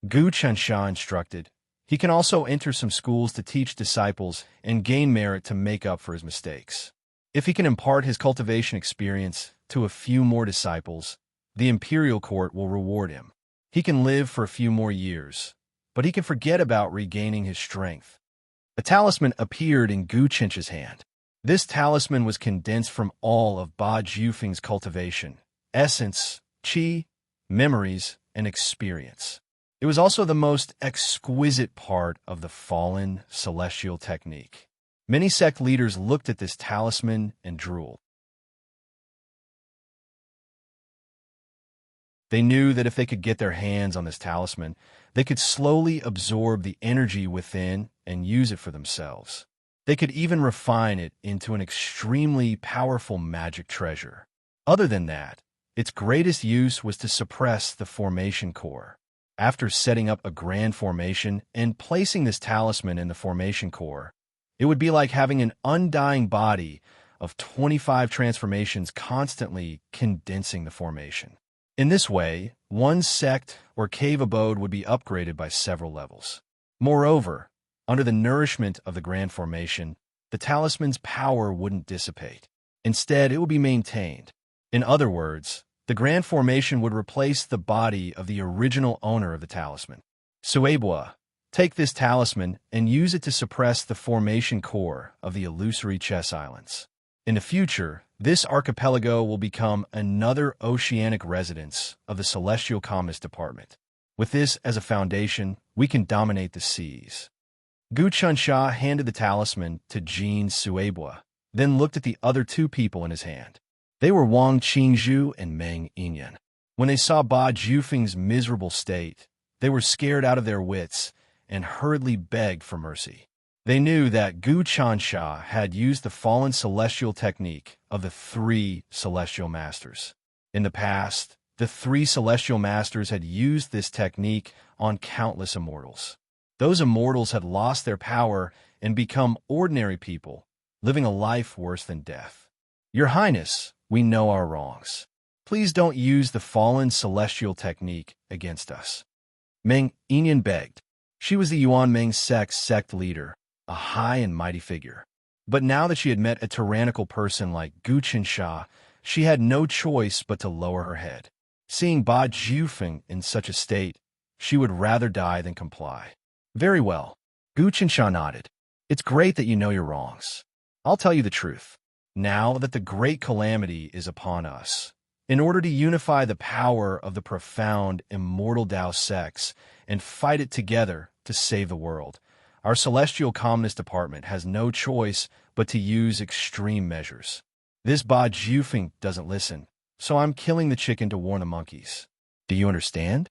Gu Chansha instructed, he can also enter some schools to teach disciples and gain merit to make up for his mistakes. If he can impart his cultivation experience to a few more disciples, the imperial court will reward him. He can live for a few more years, but he can forget about regaining his strength. A talisman appeared in Gu Chencha's hand. This talisman was condensed from all of Ba Jufeng's cultivation, essence, chi, memories, and experience. It was also the most exquisite part of the fallen celestial technique. Many sect leaders looked at this talisman and drooled. They knew that if they could get their hands on this talisman, they could slowly absorb the energy within and use it for themselves. They could even refine it into an extremely powerful magic treasure. Other than that, its greatest use was to suppress the formation core. After setting up a grand formation and placing this talisman in the formation core, it would be like having an undying body of 25 transformations constantly condensing the formation. In this way, one sect or cave abode would be upgraded by several levels. Moreover, under the nourishment of the grand formation, the talisman's power wouldn't dissipate. Instead, it would be maintained. In other words, the grand formation would replace the body of the original owner of the talisman. Suebua, take this talisman and use it to suppress the formation core of the illusory chess islands. In the future, this archipelago will become another oceanic residence of the Celestial Commerce Department. With this as a foundation, we can dominate the seas. Gu Chansha handed the talisman to Jean Suebua, then looked at the other two people in his hand. They were Wang Qingzhu and Meng Yinyan. When they saw Ba Jufeng's miserable state, they were scared out of their wits and hurriedly begged for mercy. They knew that Gu Chansha had used the fallen celestial technique of the three celestial masters. In the past, the three celestial masters had used this technique on countless immortals. Those immortals had lost their power and become ordinary people, living a life worse than death. Your Highness, we know our wrongs. Please don't use the fallen celestial technique against us. Meng Yinyan begged. She was the Yuan Meng sect leader, a high and mighty figure. But now that she had met a tyrannical person like Gu Chansha, she had no choice but to lower her head. Seeing Ba Jufeng in such a state, she would rather die than comply. Very well. Gu Chansha nodded. It's great that you know your wrongs. I'll tell you the truth. Now that the great calamity is upon us, in order to unify the power of the profound immortal Tao sects and fight it together to save the world, our Celestial Communist Department has no choice but to use extreme measures. This Ba Jufeng doesn't listen, so I'm killing the chicken to warn the monkeys. Do you understand?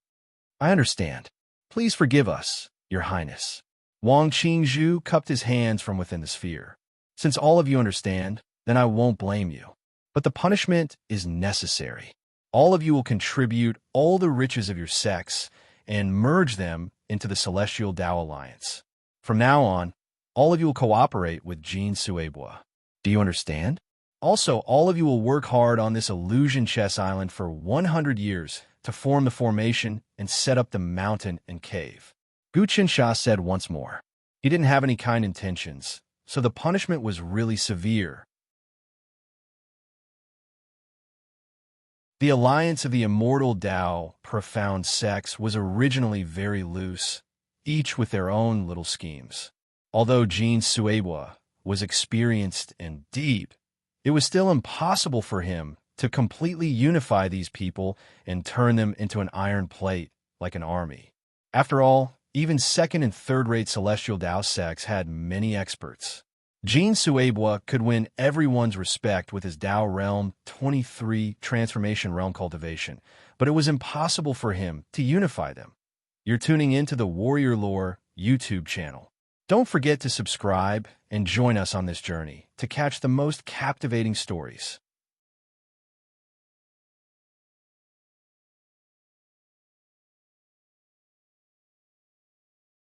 I understand. Please forgive us, Your Highness. Wang Qingzhu cupped his hands from within the sphere. Since all of you understand, then I won't blame you. But the punishment is necessary. All of you will contribute all the riches of your sects and merge them into the Celestial Tao Alliance. From now on, all of you will cooperate with Jean Suebua. Do you understand? Also, all of you will work hard on this illusion chess island for 100 years to form the formation and set up the mountain and cave. Gu Qinsha said once more. He didn't have any kind intentions, so the punishment was really severe. The alliance of the immortal Tao, profound sects, was originally very loose, each with their own little schemes. Although Jin Suewa was experienced and deep, it was still impossible for him to completely unify these people and turn them into an iron plate like an army. After all, even second and third-rate celestial Tao sects had many experts. Jin Suewa could win everyone's respect with his Tao Realm 23 Transformation Realm cultivation, but it was impossible for him to unify them. You're tuning into the Warrior Lore YouTube channel. Don't forget to subscribe and join us on this journey to catch the most captivating stories.